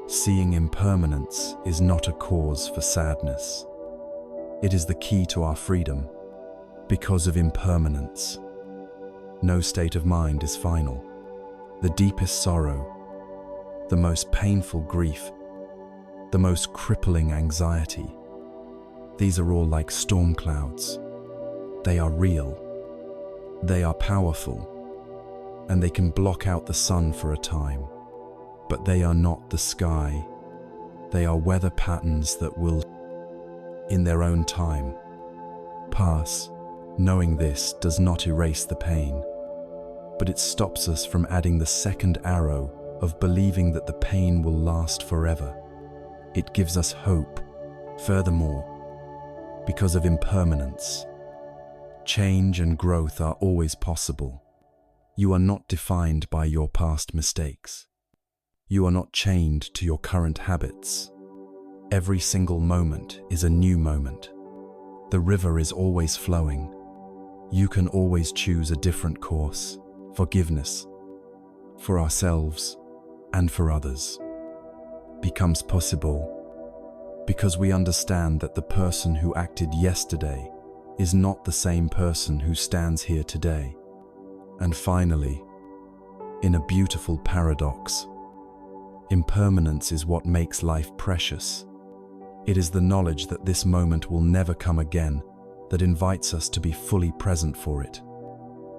Seeing impermanence is not a cause for sadness. It is the key to our freedom. Because of impermanence, no state of mind is final. The deepest sorrow, the most painful grief, the most crippling anxiety, these are all like storm clouds. They are real, they are powerful, and they can block out the sun for a time. But they are not the sky. They are weather patterns that will, in their own time, pass. Knowing this does not erase the pain, but it stops us from adding the second arrow of believing that the pain will last forever. It gives us hope. Furthermore, because of impermanence, change and growth are always possible. You are not defined by your past mistakes. You are not chained to your current habits. Every single moment is a new moment. The river is always flowing. You can always choose a different course. Forgiveness, for ourselves and for others, becomes possible because we understand that the person who acted yesterday is not the same person who stands here today. And finally, in a beautiful paradox, impermanence is what makes life precious. It is the knowledge that this moment will never come again that invites us to be fully present for it.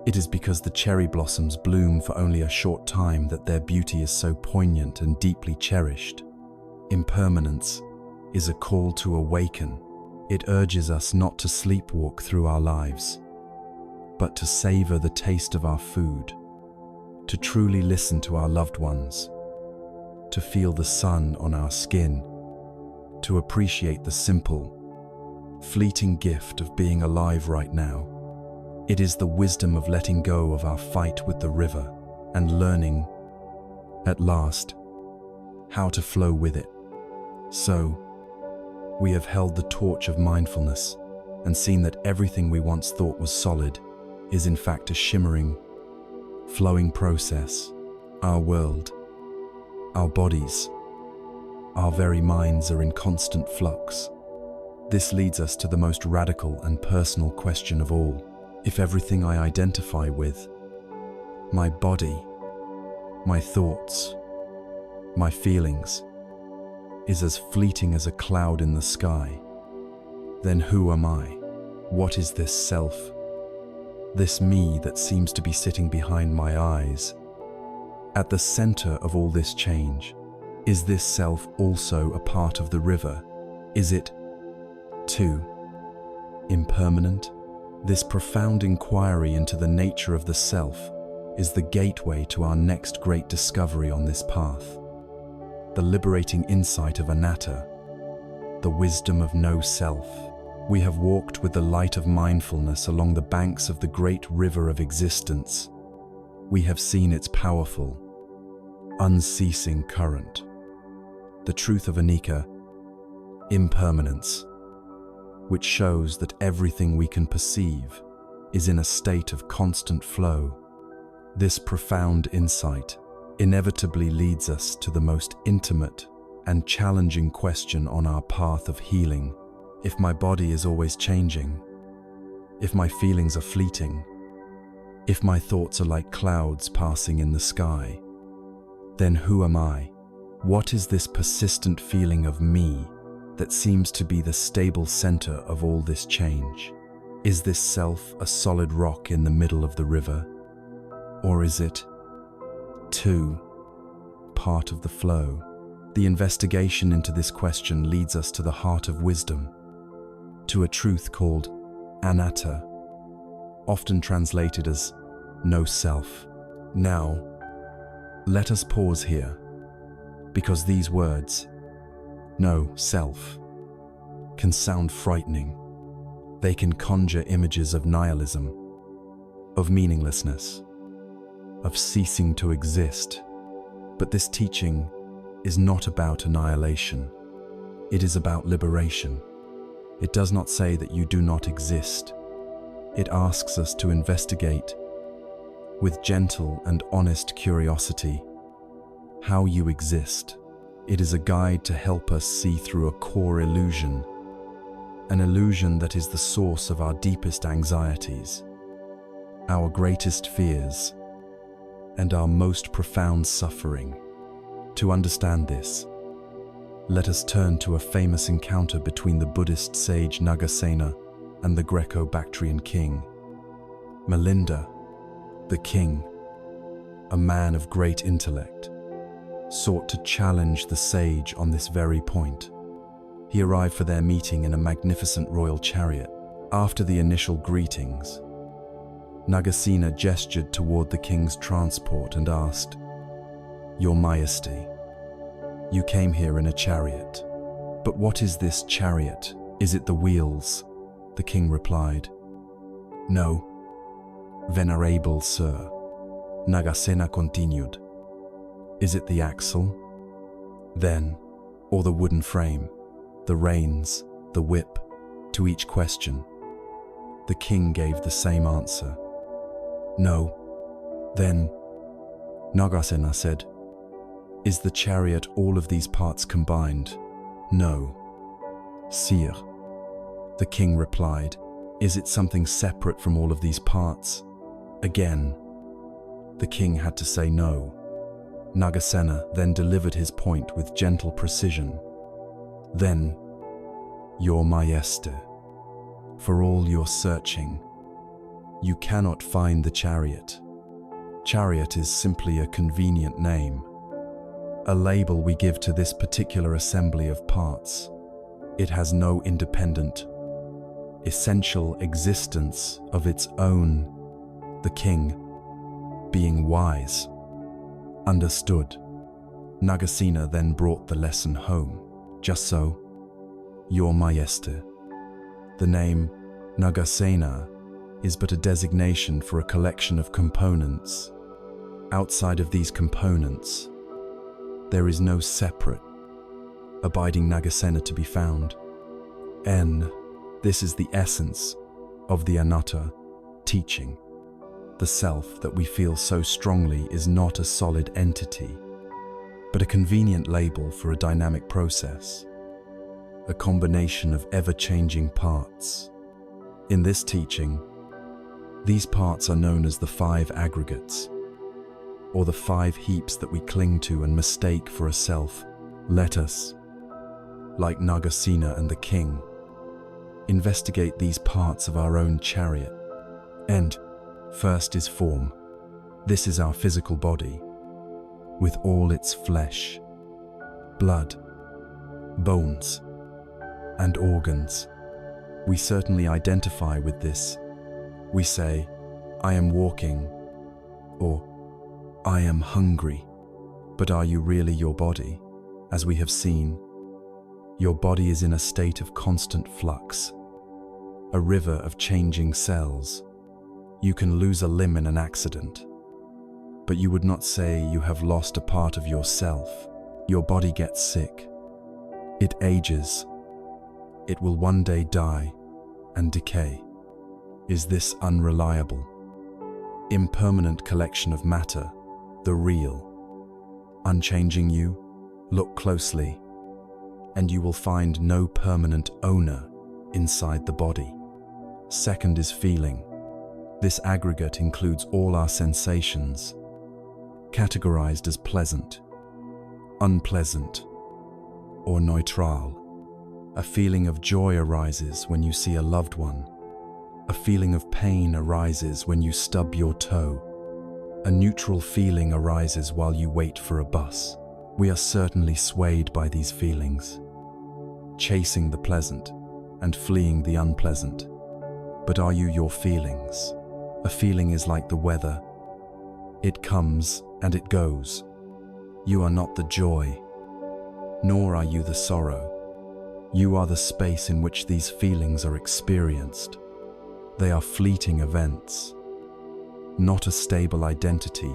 It is because the cherry blossoms bloom for only a short time that their beauty is so poignant and deeply cherished. Impermanence is a call to awaken. It urges us not to sleepwalk through our lives, but to savor the taste of our food, to truly listen to our loved ones, to feel the sun on our skin, to appreciate the simple, fleeting gift of being alive right now. It is the wisdom of letting go of our fight with the river and learning, at last, how to flow with it. So, we have held the torch of mindfulness and seen that everything we once thought was solid is in fact a shimmering, flowing process. Our world, our bodies, our very minds are in constant flux. This leads us to the most radical and personal question of all. If everything I identify with My body, my thoughts, my feelings is as fleeting as a cloud in the sky. Then who am I? What is this self? This me that seems to be sitting behind my eyes? At the center of all this change, is this self also a part of the river? Is it, too, impermanent? This profound inquiry into the nature of the self is the gateway to our next great discovery on this path. The liberating insight of anatta, the wisdom of no self. We have walked with the light of mindfulness along the banks of the great river of existence. We have seen its powerful, unceasing current. The truth of anicca, impermanence, which shows that everything we can perceive is in a state of constant flow. This profound insight inevitably leads us to the most intimate and challenging question on our path of healing. If my body is always changing, if my feelings are fleeting, if my thoughts are like clouds passing in the sky, then who am I? What is this persistent feeling of me that seems to be the stable center of all this change? Is this self a solid rock in the middle of the river? Or is it, too, part of the flow? The investigation into this question leads us to the heart of wisdom, to a truth called anatta, often translated as no self. Now, let us pause here, because these words, no self, can sound frightening. They can conjure images of nihilism, of meaninglessness, of ceasing to exist. But this teaching is not about annihilation. It is about liberation. It does not say that you do not exist. It asks us to investigate, with gentle and honest curiosity, how you exist. It is a guide to help us see through a core illusion, an illusion that is the source of our deepest anxieties, our greatest fears, and our most profound suffering. To understand this, let us turn to a famous encounter between the Buddhist sage Nagasena and the Greco-Bactrian king. Milinda, the king, a man of great intellect, sought to challenge the sage on this very point. He arrived for their meeting in a magnificent royal chariot. After the initial greetings, Nagasena gestured toward the king's transport and asked, "Your Majesty, you came here in a chariot. But what is this chariot? Is it the wheels?" The king replied, "No, venerable sir." Nagasena continued, "Is it the axle? Then, or the wooden frame, the reins, the whip?" To each question, the king gave the same answer. "No." Then, Nagasena said, "Is the chariot all of these parts combined?" "No." "Sire," the king replied, "is it something separate from all of these parts?" Again, the king had to say no. Nagasena then delivered his point with gentle precision. "Then, Your Majesty, for all your searching, you cannot find the chariot. Chariot is simply a convenient name, a label we give to this particular assembly of parts. It has no independent, essential existence of its own." The king, being wise, understood. Nagasena then brought the lesson home. "Just so, Your Majesty, the name Nagasena is but a designation for a collection of components. Outside of these components, there is no separate, abiding Nagasena to be found. This is the essence of the anatta teaching. The self that we feel so strongly is not a solid entity, but a convenient label for a dynamic process, a combination of ever-changing parts. In this teaching, these parts are known as the 5 aggregates, or the 5 heaps that we cling to and mistake for a self. Let us, like Nagasena and the king, investigate these parts of our own chariot. And first is form. This is our physical body, with all its flesh, blood, bones, and organs. We certainly identify with this. We say, I am walking, or I am hungry. But are you really your body? As we have seen, your body is in a state of constant flux, a river of changing cells. You can lose a limb in an accident, but you would not say you have lost a part of yourself. Your body gets sick. It ages. It will one day die and decay. Is this unreliable, impermanent collection of matter the real, unchanging you? Look closely, and you will find no permanent owner inside the body. Second is feeling. This aggregate includes all our sensations, categorized as pleasant, unpleasant, or neutral. A feeling of joy arises when you see a loved one. A feeling of pain arises when you stub your toe. A neutral feeling arises while you wait for a bus. We are certainly swayed by these feelings, chasing the pleasant and fleeing the unpleasant. But are you your feelings? A feeling is like the weather. It comes and it goes. You are not the joy, nor are you the sorrow. You are the space in which these feelings are experienced. They are fleeting events, not a stable identity.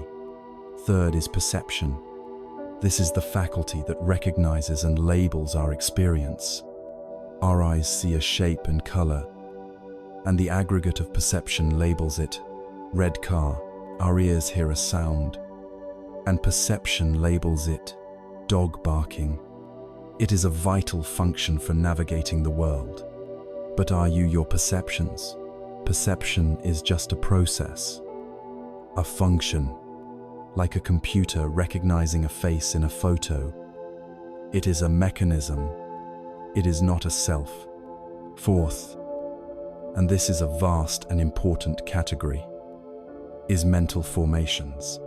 Third is perception. This is the faculty that recognizes and labels our experience. Our eyes see a shape and color, and the aggregate of perception labels it. Red car. Our ears hear a sound, and perception labels it. Dog barking. It is a vital function for navigating the world. But are you your perceptions? Perception is just a process, a function, like a computer recognizing a face in a photo. It is a mechanism. It is not a self. Fourth, and this is a vast and important category, is mental formations.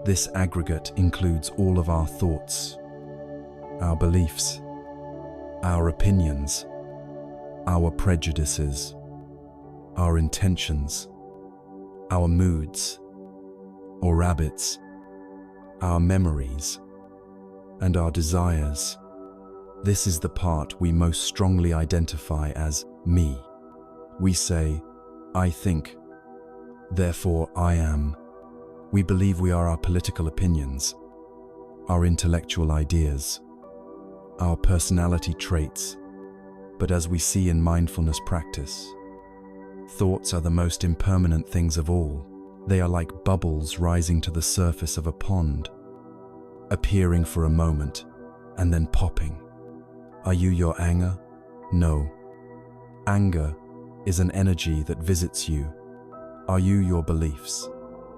This aggregate includes all of our thoughts, our beliefs, our opinions, our prejudices, our intentions, our moods or habits, our memories, and our desires. This is the part we most strongly identify as me. We say, I think, therefore I am. We believe we are our political opinions, our intellectual ideas, our personality traits. But as we see in mindfulness practice, thoughts are the most impermanent things of all. They are like bubbles rising to the surface of a pond, appearing for a moment and then popping. Are you your anger? No. Anger is an energy that visits you. Are you your beliefs?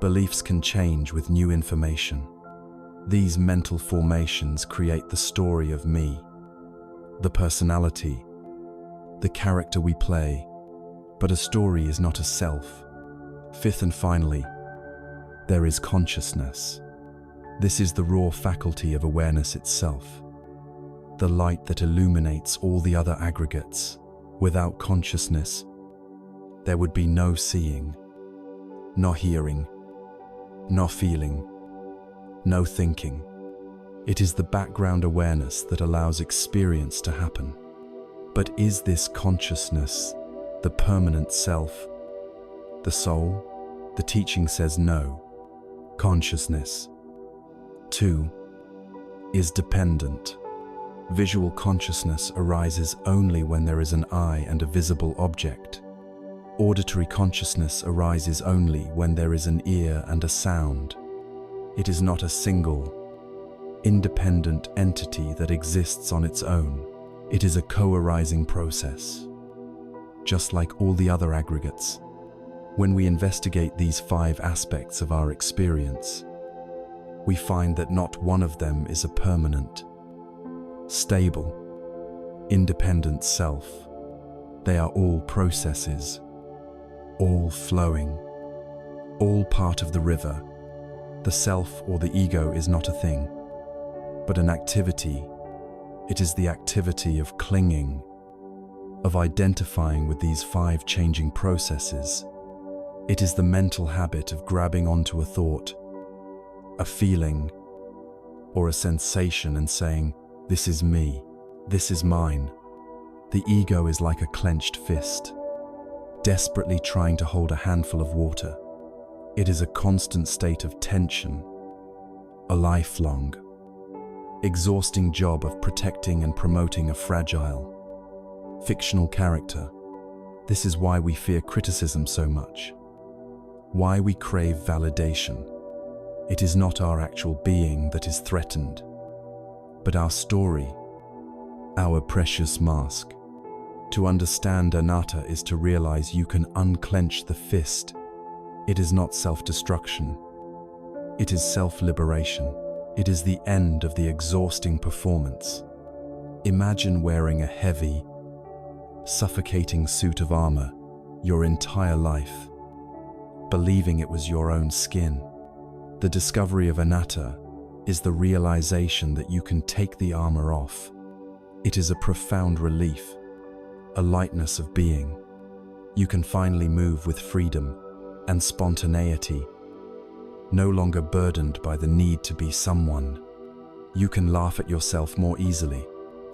Beliefs can change with new information. These mental formations create the story of me, the personality, the character we play. But a story is not a self. Fifth and finally, there is consciousness. This is the raw faculty of awareness itself, the light that illuminates all the other aggregates. Without consciousness, there would be no seeing, no hearing, no feeling, no thinking. It is the background awareness that allows experience to happen. But is this consciousness the permanent self, the soul? The teaching says no. Consciousness, too, is dependent. Visual consciousness arises only when there is an eye and a visible object. Auditory consciousness arises only when there is an ear and a sound. It is not a single, independent entity that exists on its own. It is a co-arising process, just like all the other aggregates. When we investigate these 5 aspects of our experience, we find that not one of them is a permanent, stable, independent self. They are all processes, all flowing, all part of the river. The self or the ego is not a thing, but an activity. It is the activity of clinging, of identifying with these 5 changing processes. It is the mental habit of grabbing onto a thought, a feeling, or a sensation and saying, "This is me, this is mine." The ego is like a clenched fist, desperately trying to hold a handful of water. It is a constant state of tension, a lifelong, exhausting job of protecting and promoting a fragile, fictional character. This is why we fear criticism so much, why we crave validation. It is not our actual being that is threatened, but our story, our precious mask. To understand anatta is to realize you can unclench the fist. It is not self-destruction. It is self-liberation. It is the end of the exhausting performance. Imagine wearing a heavy, suffocating suit of armor your entire life, believing it was your own skin. The discovery of anatta is the realization that you can take the armor off. It is a profound relief, a lightness of being. You can finally move with freedom and spontaneity, no longer burdened by the need to be someone. You can laugh at yourself more easily.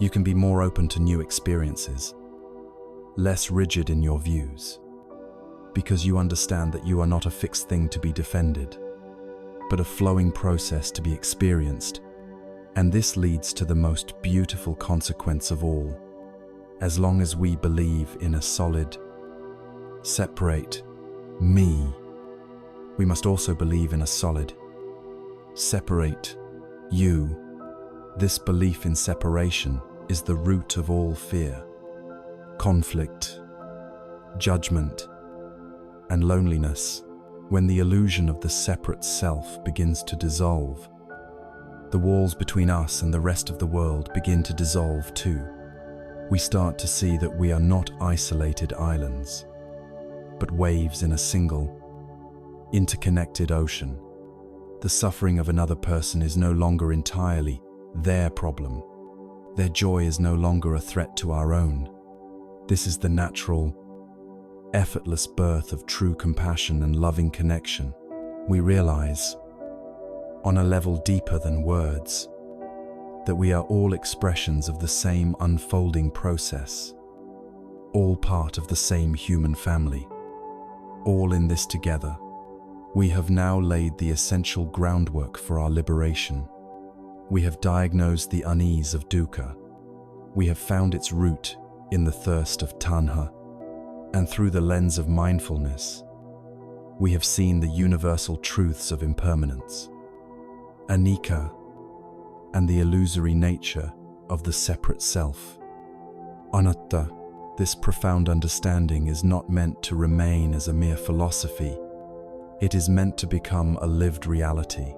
You can be more open to new experiences, less rigid in your views, because you understand that you are not a fixed thing to be defended, but a flowing process to be experienced. And this leads to the most beautiful consequence of all. As long as we believe in a solid, separate me, we must also believe in a solid, separate you. This belief in separation is the root of all fear, conflict, judgment, and loneliness. When the illusion of the separate self begins to dissolve, the walls between us and the rest of the world begin to dissolve too. We start to see that we are not isolated islands, but waves in a single, interconnected ocean. The suffering of another person is no longer entirely their problem. Their joy is no longer a threat to our own. This is the natural, effortless birth of true compassion and loving connection. We realize, on a level deeper than words, that we are all expressions of the same unfolding process, all part of the same human family, all in this together. We have now laid the essential groundwork for our liberation. We have diagnosed the unease of dukkha. We have found its root in the thirst of tanha. And through the lens of mindfulness, we have seen the universal truths of impermanence, anicca, and the illusory nature of the separate self. Anatta, this profound understanding is not meant to remain as a mere philosophy. It is meant to become a lived reality.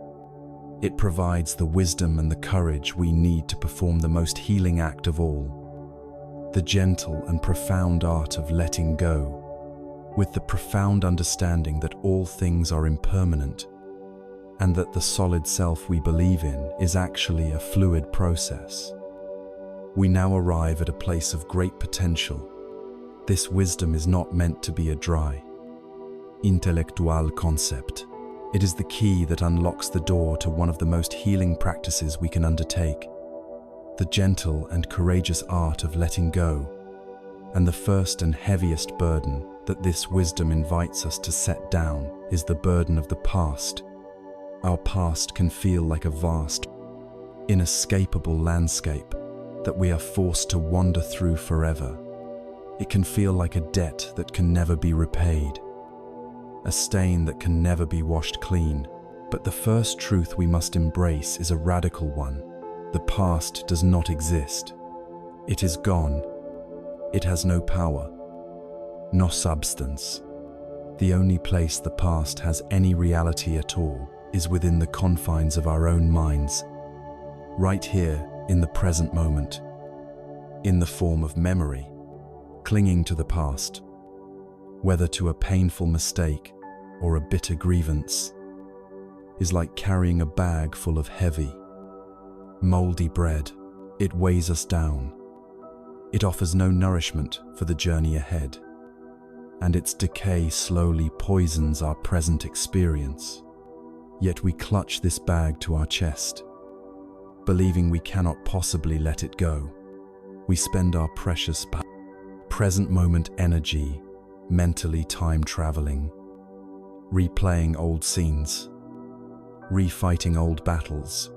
It provides the wisdom and the courage we need to perform the most healing act of all, the gentle and profound art of letting go, with the profound understanding that all things are impermanent and that the solid self we believe in is actually a fluid process. We now arrive at a place of great potential. This wisdom is not meant to be a dry, intellectual concept. It is the key that unlocks the door to one of the most healing practices we can undertake, the gentle and courageous art of letting go. And the first and heaviest burden that this wisdom invites us to set down is the burden of the past. Our past can feel like a vast, inescapable landscape that we are forced to wander through forever. It can feel like a debt that can never be repaid, a stain that can never be washed clean. But the first truth we must embrace is a radical one. The past does not exist. It is gone. It has no power, no substance. The only place the past has any reality at all is within the confines of our own minds, right here in the present moment, in the form of memory. Clinging to the past, whether to a painful mistake or a bitter grievance, is like carrying a bag full of heavy, moldy bread. It weighs us down. It offers no nourishment for the journey ahead, and its decay slowly poisons our present experience. Yet we clutch this bag to our chest, believing we cannot possibly let it go. We spend our precious present moment energy mentally time traveling, replaying old scenes, refighting old battles,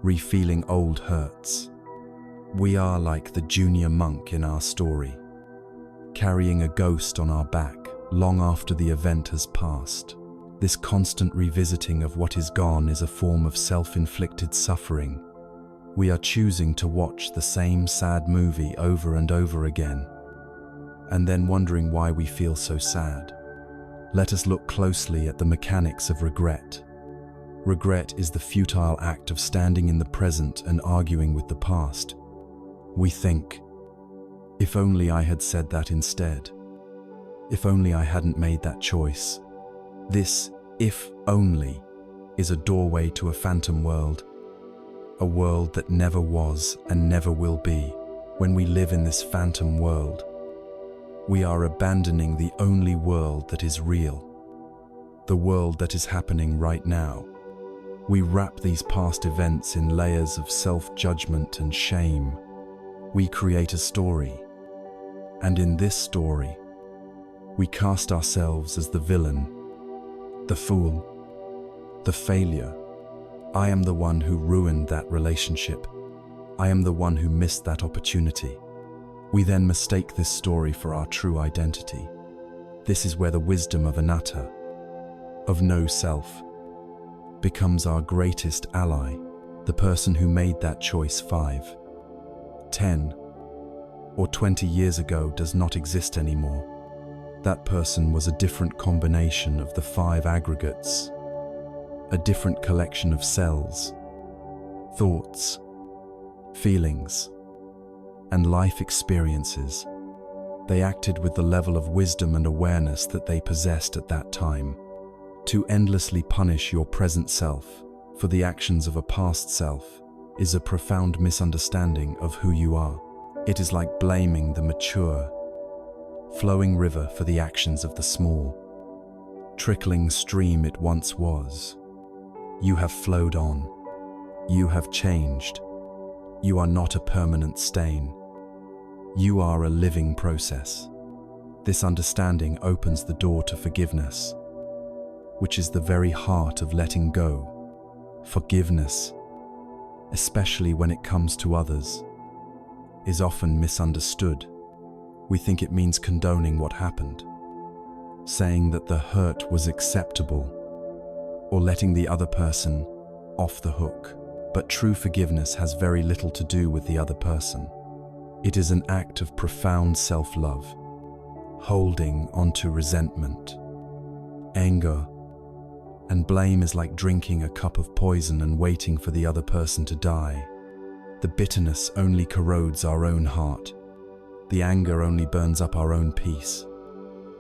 refeeling old hurts. We are like the junior monk in our story, carrying a ghost on our back long after the event has passed. This constant revisiting of what is gone is a form of self-inflicted suffering. We are choosing to watch the same sad movie over and over again, and then wondering why we feel so sad. Let us look closely at the mechanics of regret. Regret is the futile act of standing in the present and arguing with the past. We think, if only I had said that instead. If only I hadn't made that choice. This "if only" is a doorway to a phantom world, a world that never was and never will be. When we live in this phantom world, we are abandoning the only world that is real, the world that is happening right now. We wrap these past events in layers of self-judgment and shame. We create a story, and in this story, we cast ourselves as the villain, the fool, the failure. I am the one who ruined that relationship. I am the one who missed that opportunity. We then mistake this story for our true identity. This is where the wisdom of anatta, of no self, becomes our greatest ally. The person who made that choice 5, 10, or 20 years ago does not exist anymore. That person was a different combination of the 5 aggregates, a different collection of cells, thoughts, feelings, and life experiences. They acted with the level of wisdom and awareness that they possessed at that time. To endlessly punish your present self for the actions of a past self is a profound misunderstanding of who you are. It is like blaming the mature, flowing river for the actions of the small, trickling stream it once was. You have flowed on. You have changed. You are not a permanent stain. You are a living process. This understanding opens the door to forgiveness, which is the very heart of letting go. Forgiveness, especially when it comes to others, is often misunderstood. We think it means condoning what happened, saying that the hurt was acceptable, or letting the other person off the hook. But true forgiveness has very little to do with the other person. It is an act of profound self-love. Holding onto resentment, anger, and blame is like drinking a cup of poison and waiting for the other person to die. The bitterness only corrodes our own heart. The anger only burns up our own peace.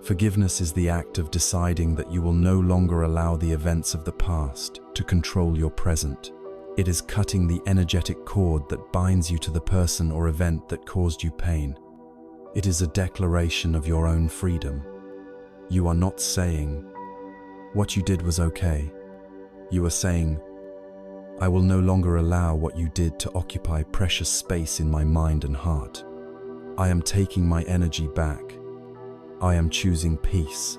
Forgiveness is the act of deciding that you will no longer allow the events of the past to control your present. It is cutting the energetic cord that binds you to the person or event that caused you pain. It is a declaration of your own freedom. You are not saying, "What you did was okay." You are saying, "I will no longer allow what you did to occupy precious space in my mind and heart. I am taking my energy back. I am choosing peace."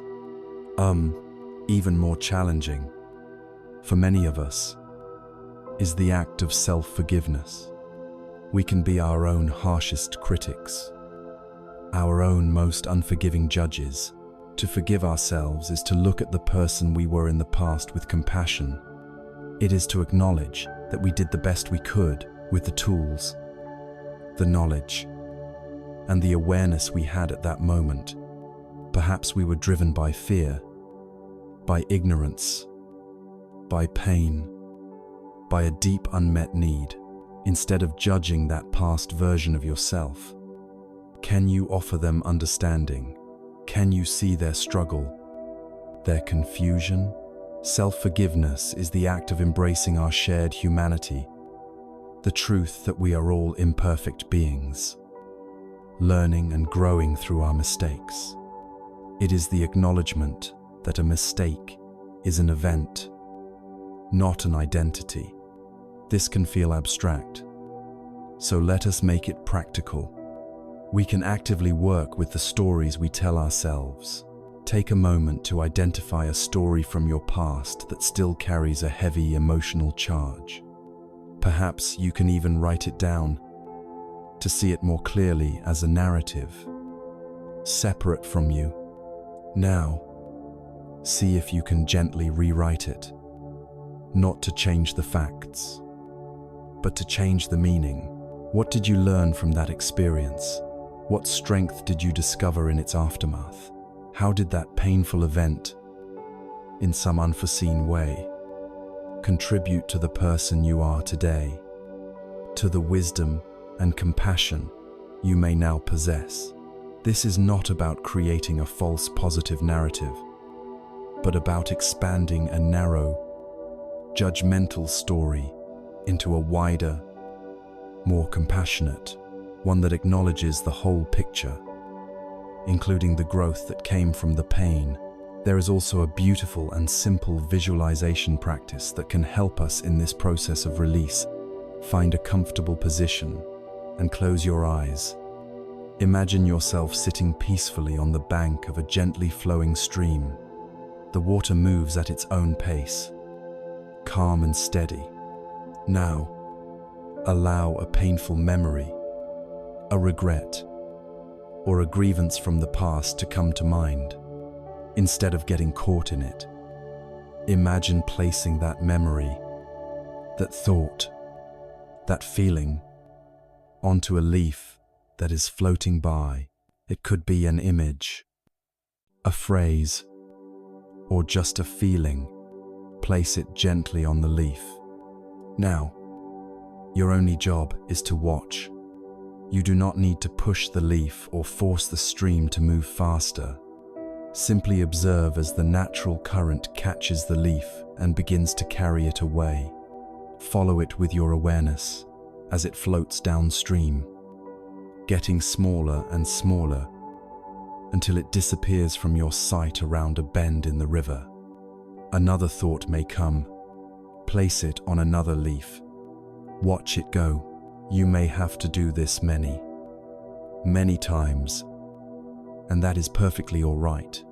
Even more challenging, for many of us, is the act of self-forgiveness. We can be our own harshest critics, our own most unforgiving judges. To forgive ourselves is to look at the person we were in the past with compassion. It is to acknowledge that we did the best we could with the tools, the knowledge, and the awareness we had at that moment. Perhaps we were driven by fear, by ignorance, by pain, by a deep unmet need. Instead of judging that past version of yourself, can you offer them understanding? Can you see their struggle, their confusion? Self-forgiveness is the act of embracing our shared humanity, the truth that we are all imperfect beings, learning and growing through our mistakes. It is the acknowledgement that a mistake is an event, not an identity. This can feel abstract, so let us make it practical. We can actively work with the stories we tell ourselves. Take a moment to identify a story from your past that still carries a heavy emotional charge. Perhaps you can even write it down to see it more clearly as a narrative, separate from you. Now, see if you can gently rewrite it, not to change the facts, but to change the meaning. What did you learn from that experience? What strength did you discover in its aftermath? How did that painful event, in some unforeseen way, contribute to the person you are today, to the wisdom and compassion you may now possess? This is not about creating a false positive narrative, but about expanding a narrow, judgmental story into a wider, more compassionate, one that acknowledges the whole picture, including the growth that came from the pain. There is also a beautiful and simple visualization practice that can help us in this process of release. Find a comfortable position and close your eyes. Imagine yourself sitting peacefully on the bank of a gently flowing stream. The water moves at its own pace, calm and steady. Now, allow a painful memory, a regret, or a grievance from the past to come to mind. Instead of getting caught in it, imagine placing that memory, that thought, that feeling onto a leaf that is floating by. It could be an image, a phrase, or just a feeling. Place it gently on the leaf. Now, your only job is to watch. You do not need to push the leaf or force the stream to move faster. Simply observe as the natural current catches the leaf and begins to carry it away. Follow it with your awareness as it floats downstream, getting smaller and smaller until it disappears from your sight around a bend in the river. Another thought may come. Place it on another leaf. Watch it go. You may have to do this many times, and that is perfectly all right.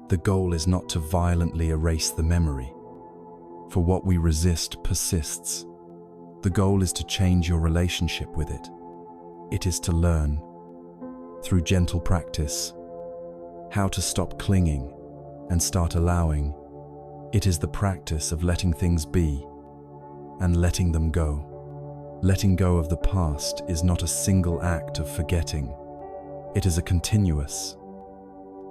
The goal is not to violently erase the memory, for what we resist persists. The goal is to change your relationship with it. It is to learn, through gentle practice, how to stop clinging and start allowing. It is the practice of letting things be and letting them go. Letting go of the past is not a single act of forgetting. It is a continuous,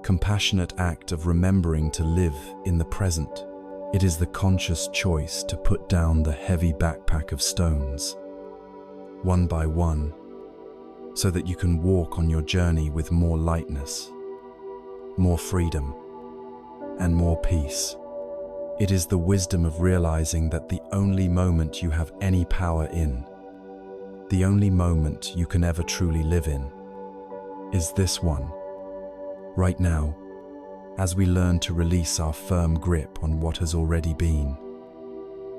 compassionate act of remembering to live in the present. It is the conscious choice to put down the heavy backpack of stones, one by one, so that you can walk on your journey with more lightness, more freedom, and more peace. It is the wisdom of realizing that the only moment you have any power in, the only moment you can ever truly live in, is this one, right now, as we learn to release our firm grip on what has already been.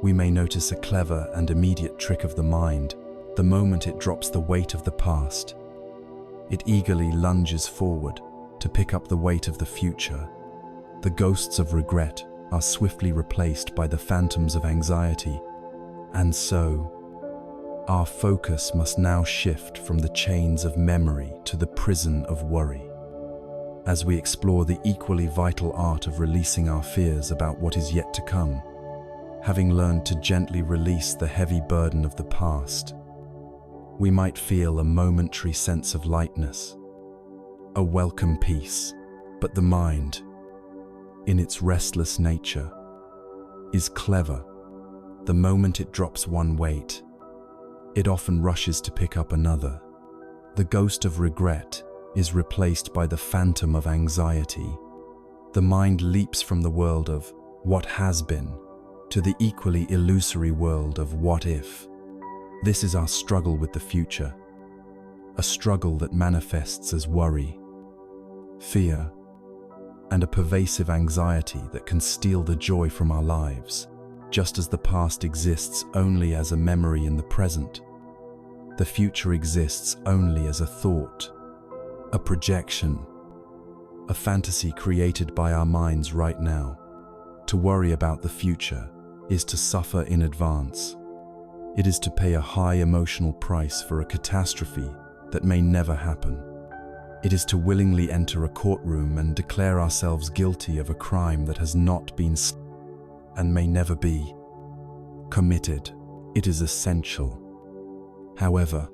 We may notice a clever and immediate trick of the mind. The moment it drops the weight of the past, it eagerly lunges forward to pick up the weight of the future. The ghosts of regret are swiftly replaced by the phantoms of anxiety, and so, our focus must now shift from the chains of memory to the prison of worry. As we explore the equally vital art of releasing our fears about what is yet to come, having learned to gently release the heavy burden of the past, we might feel a momentary sense of lightness, a welcome peace. But the mind, in its restless nature, is clever. The moment it drops one weight, it often rushes to pick up another. The ghost of regret is replaced by the phantom of anxiety. The mind leaps from the world of what has been to the equally illusory world of what if. This is our struggle with the future, a struggle that manifests as worry, fear, and a pervasive anxiety that can steal the joy from our lives. Just as the past exists only as a memory in the present, the future exists only as a thought, a projection, a fantasy created by our minds right now. To worry about the future is to suffer in advance. It is to pay a high emotional price for a catastrophe that may never happen. It is to willingly enter a courtroom and declare ourselves guilty of a crime that has not been and may never be committed. It is essential, however,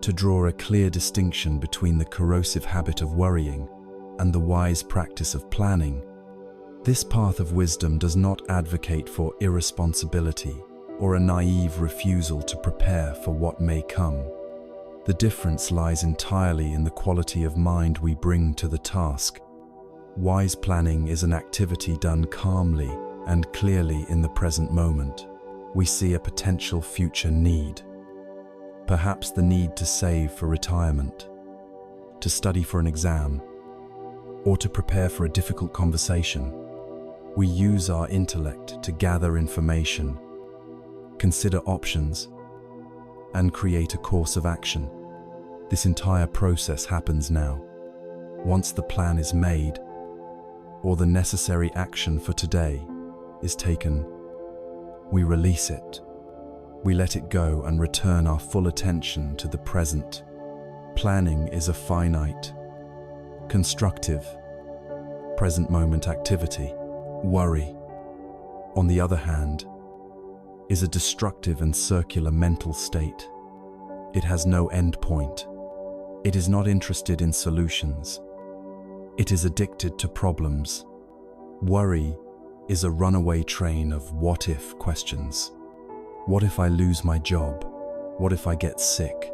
to draw a clear distinction between the corrosive habit of worrying and the wise practice of planning. This path of wisdom does not advocate for irresponsibility or a naive refusal to prepare for what may come. The difference lies entirely in the quality of mind we bring to the task. Wise planning is an activity done calmly and clearly in the present moment. We see a potential future need. Perhaps the need to save for retirement, to study for an exam, or to prepare for a difficult conversation. We use our intellect to gather information, consider options, and create a course of action. This entire process happens now. Once the plan is made, or the necessary action for today is taken, we release it. We let it go and return our full attention to the present. Planning is a finite, constructive, present moment activity. Worry, on the other hand, is a destructive and circular mental state. It has no end point. It is not interested in solutions. It is addicted to problems. Worry is a runaway train of what-if questions. What if I lose my job? What if I get sick?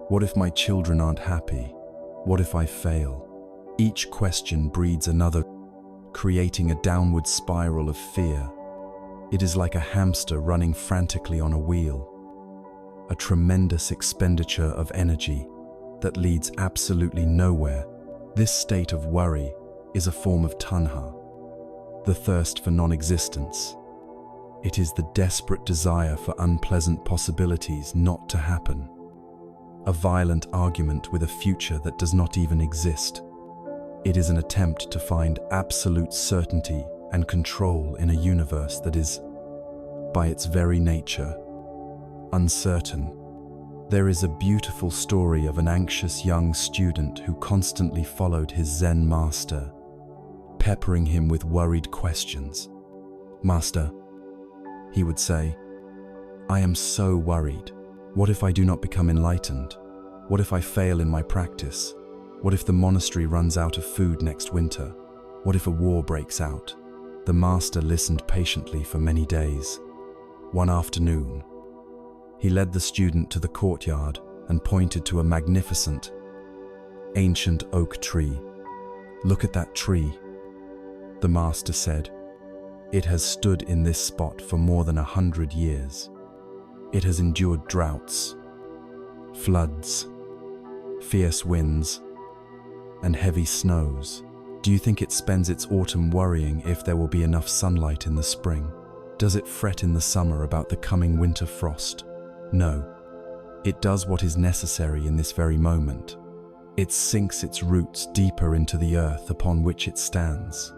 What if my children aren't happy? What if I fail? Each question breeds another, creating a downward spiral of fear. It is like a hamster running frantically on a wheel, a tremendous expenditure of energy that leads absolutely nowhere. This state of worry is a form of tanha, the thirst for non-existence. It is the desperate desire for unpleasant possibilities not to happen, a violent argument with a future that does not even exist. It is an attempt to find absolute certainty and control in a universe that is, by its very nature, uncertain. There is a beautiful story of an anxious young student who constantly followed his Zen master, peppering him with worried questions. "Master," he would say, "I am so worried. What if I do not become enlightened? What if I fail in my practice? What if the monastery runs out of food next winter? What if a war breaks out?" The master listened patiently for many days. One afternoon, he led the student to the courtyard and pointed to a magnificent, ancient oak tree. "Look at that tree," the master said. "It has stood in this spot for more than 100 years. It has endured droughts, floods, fierce winds, and heavy snows. Do you think it spends its autumn worrying if there will be enough sunlight in the spring? Does it fret in the summer about the coming winter frost? No. It does what is necessary in this very moment. It sinks its roots deeper into the earth upon which it stands.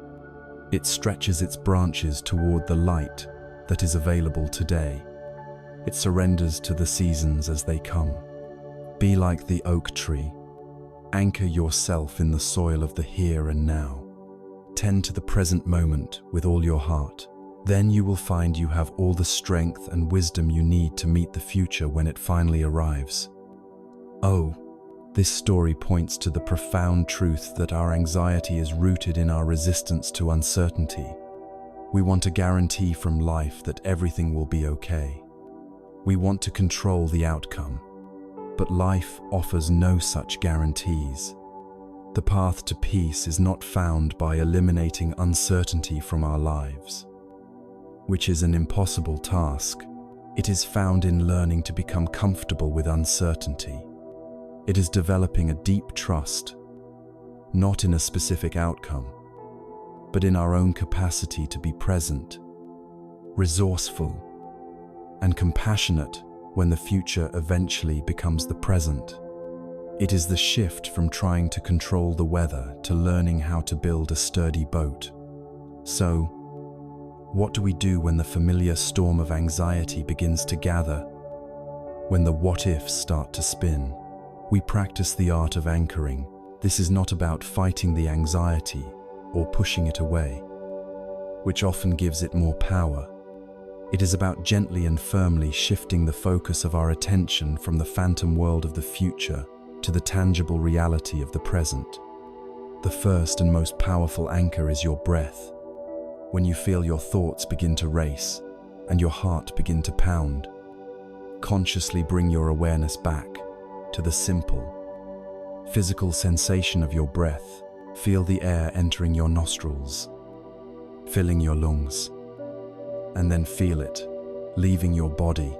It stretches its branches toward the light that is available today. It surrenders to the seasons as they come. Be like the oak tree. Anchor yourself in the soil of the here and now. Tend to the present moment with all your heart. Then you will find you have all the strength and wisdom you need to meet the future when it finally arrives." Oh, this story points to the profound truth that our anxiety is rooted in our resistance to uncertainty. We want a guarantee from life that everything will be okay. We want to control the outcome, but life offers no such guarantees. The path to peace is not found by eliminating uncertainty from our lives, which is an impossible task. It is found in learning to become comfortable with uncertainty. It is developing a deep trust, not in a specific outcome, but in our own capacity to be present, resourceful, and compassionate when the future eventually becomes the present. It is the shift from trying to control the weather to learning how to build a sturdy boat. So, what do we do when the familiar storm of anxiety begins to gather? When the what-ifs start to spin? We practice the art of anchoring. This is not about fighting the anxiety or pushing it away, which often gives it more power. It is about gently and firmly shifting the focus of our attention from the phantom world of the future to the tangible reality of the present. The first and most powerful anchor is your breath. When you feel your thoughts begin to race and your heart begin to pound, consciously bring your awareness back to the simple, physical sensation of your breath. Feel the air entering your nostrils, filling your lungs, and then feel it leaving your body.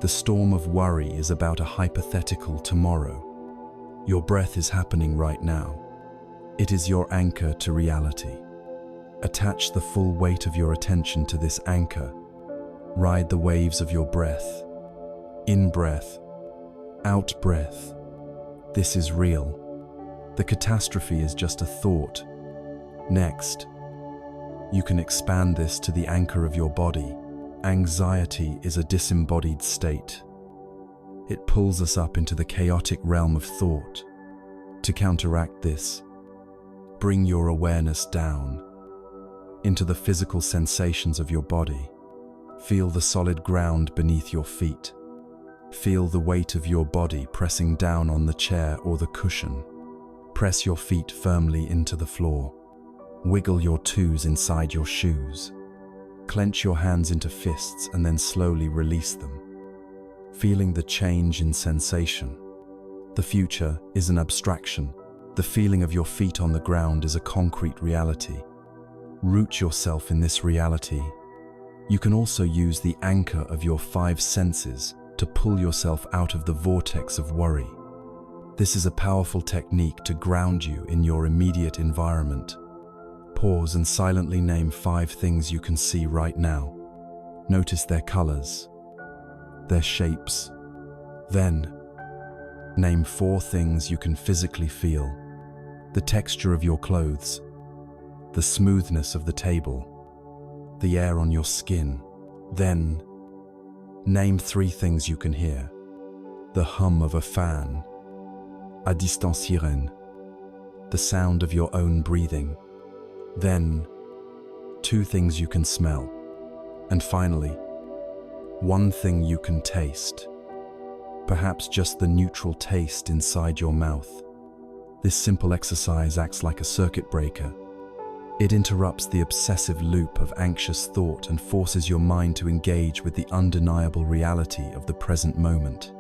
The storm of worry is about a hypothetical tomorrow. Your breath is happening right now. It is your anchor to reality. Attach the full weight of your attention to this anchor. Ride the waves of your breath. In breath, out breath. This is real. The catastrophe is just a thought. Next, you can expand this to the anchor of your body. Anxiety is a disembodied state. It pulls us up into the chaotic realm of thought. To counteract this, bring your awareness down into the physical sensations of your body. Feel the solid ground beneath your feet. Feel the weight of your body pressing down on the chair or the cushion. Press your feet firmly into the floor. Wiggle your toes inside your shoes. Clench your hands into fists and then slowly release them. Feeling the change in sensation. The future is an abstraction. The feeling of your feet on the ground is a concrete reality. Root yourself in this reality. You can also use the anchor of your 5 senses to pull yourself out of the vortex of worry. This is a powerful technique to ground you in your immediate environment. Pause and silently name 5 things you can see right now. Notice their colors, their shapes. Then, name 4 things you can physically feel. The texture of your clothes, the smoothness of the table, the air on your skin. Then, name 3 things you can hear. The hum of a fan, à distancieren, the sound of your own breathing. Then, 2 things you can smell. And finally, 1 thing you can taste. Perhaps just the neutral taste inside your mouth. This simple exercise acts like a circuit breaker. It interrupts the obsessive loop of anxious thought and forces your mind to engage with the undeniable reality of the present moment.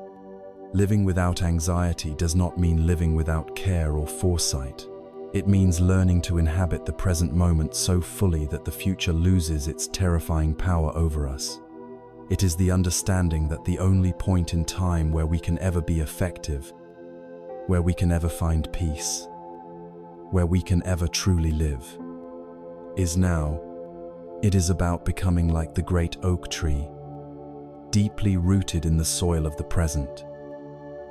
Living without anxiety does not mean living without care or foresight. It means learning to inhabit the present moment so fully that the future loses its terrifying power over us. It is the understanding that the only point in time where we can ever be effective, where we can ever find peace, where we can ever truly live, is now. It is about becoming like the great oak tree, deeply rooted in the soil of the present,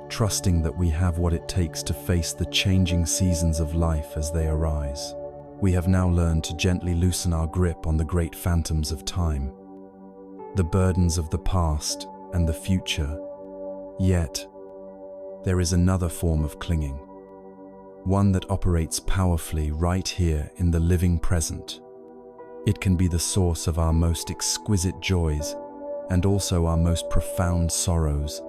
trusting that we have what it takes to face the changing seasons of life as they arise. We have now learned to gently loosen our grip on the great phantoms of time, the burdens of the past and the future. Yet, there is another form of clinging, one that operates powerfully right here in the living present. It can be the source of our most exquisite joys and also our most profound sorrows.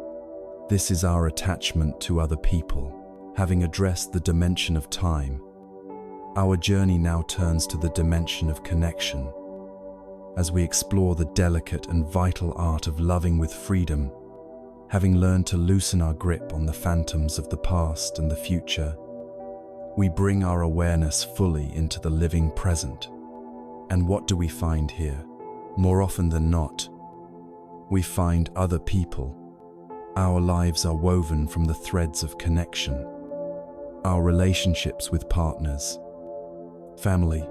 This is our attachment to other people. Having addressed the dimension of time, our journey now turns to the dimension of connection. as we explore the delicate and vital art of loving with freedom, having learned to loosen our grip on the phantoms of the past and the future. We bring our awareness fully into the living present. And what do we find here? More often than not, we find other people. Our lives are woven from the threads of connection. Our relationships with partners, family,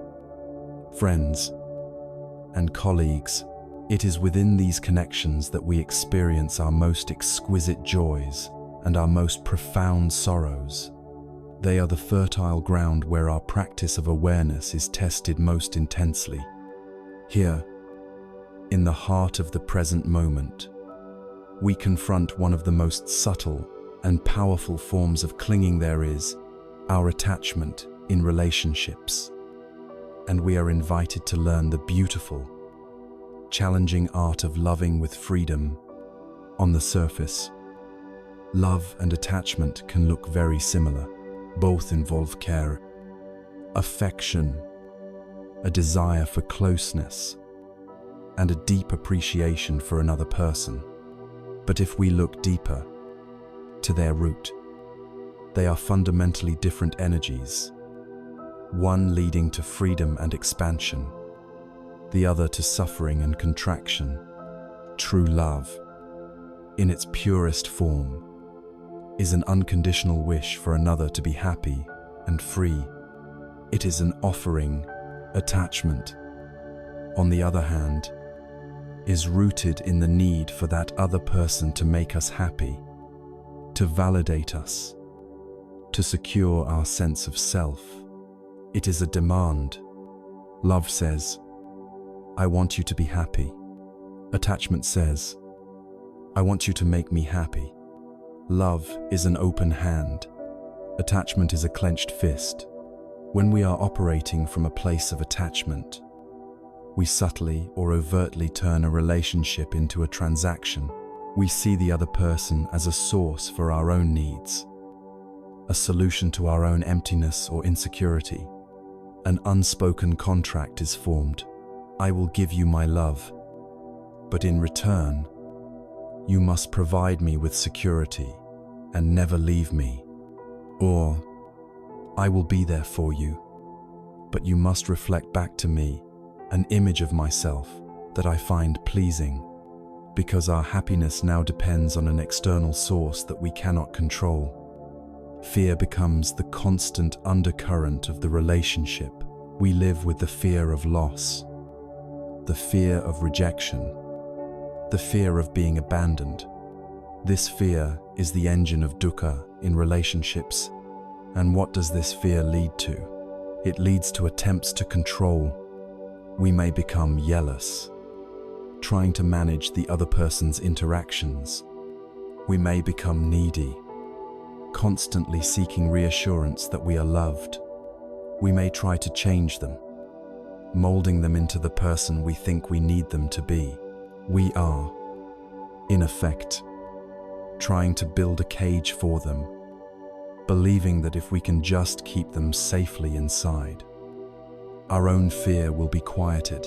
friends, and colleagues. It is within these connections that we experience our most exquisite joys and our most profound sorrows. They are the fertile ground where our practice of awareness is tested most intensely. Here, in the heart of the present moment, we confront one of the most subtle and powerful forms of clinging there is, our attachment in relationships. And we are invited to learn the beautiful, challenging art of loving with freedom. On the surface, love and attachment can look very similar. Both involve care, affection, a desire for closeness, and a deep appreciation for another person. But if we look deeper, to their root, they are fundamentally different energies, one leading to freedom and expansion, the other to suffering and contraction. True love, in its purest form, is an unconditional wish for another to be happy and free. It is an offering. Attachment, on the other hand, is rooted in the need for that other person to make us happy, to validate us, to secure our sense of self. It is a demand. Love says, I want you to be happy. Attachment says, I want you to make me happy. Love is an open hand. Attachment is a clenched fist. When we are operating from a place of attachment, we subtly or overtly turn a relationship into a transaction. We see the other person as a source for our own needs, a solution to our own emptiness or insecurity. An unspoken contract is formed. I will give you my love, but in return, you must provide me with security and never leave me. Or, I will be there for you, but you must reflect back to me an image of myself that I find pleasing, because our happiness now depends on an external source that we cannot control. Fear becomes the constant undercurrent of the relationship. We live with the fear of loss, the fear of rejection, the fear of being abandoned. This fear is the engine of dukkha in relationships. And what does this fear lead to? It leads to attempts to control. We may become jealous, trying to manage the other person's interactions. We may become needy, constantly seeking reassurance that we are loved. We may try to change them, molding them into the person we think we need them to be. We are, in effect, trying to build a cage for them, believing that if we can just keep them safely inside, our own fear will be quieted.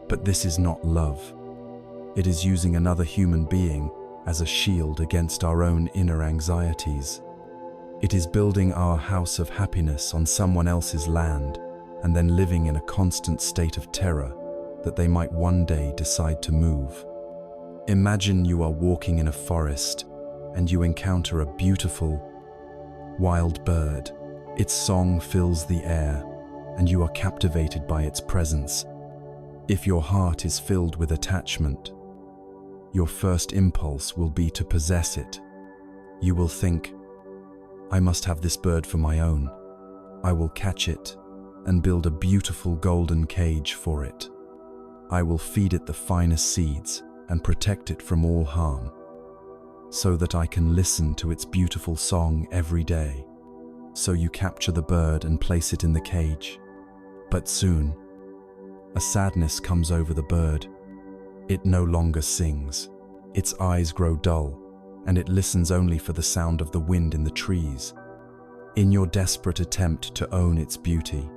But this is not love. It is using another human being as a shield against our own inner anxieties. It is building our house of happiness on someone else's land and then living in a constant state of terror that they might one day decide to move. Imagine you are walking in a forest and you encounter a beautiful, wild bird. Its song fills the air, and you are captivated by its presence. If your heart is filled with attachment, your first impulse will be to possess it. You will think, I must have this bird for my own. I will catch it and build a beautiful golden cage for it. I will feed it the finest seeds and protect it from all harm, so that I can listen to its beautiful song every day. So you capture the bird and place it in the cage. But soon, a sadness comes over the bird. It no longer sings. Its eyes grow dull, and it listens only for the sound of the wind in the trees. In your desperate attempt to own its beauty,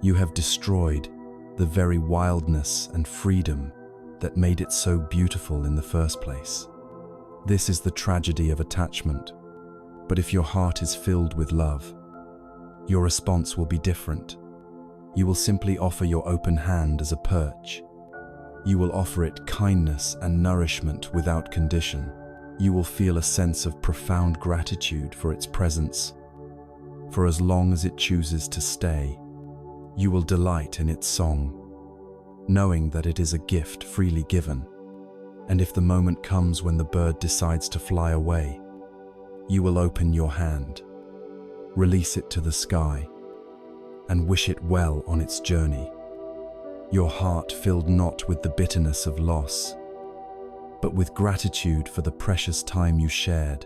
you have destroyed the very wildness and freedom that made it so beautiful in the first place. This is the tragedy of attachment. But if your heart is filled with love, your response will be different. You will simply offer your open hand as a perch. You will offer it kindness and nourishment without condition. You will feel a sense of profound gratitude for its presence. For as long as it chooses to stay, you will delight in its song, knowing that it is a gift freely given. And if the moment comes when the bird decides to fly away, you will open your hand, release it to the sky, and wish it well on its journey. Your heart filled not with the bitterness of loss, but with gratitude for the precious time you shared.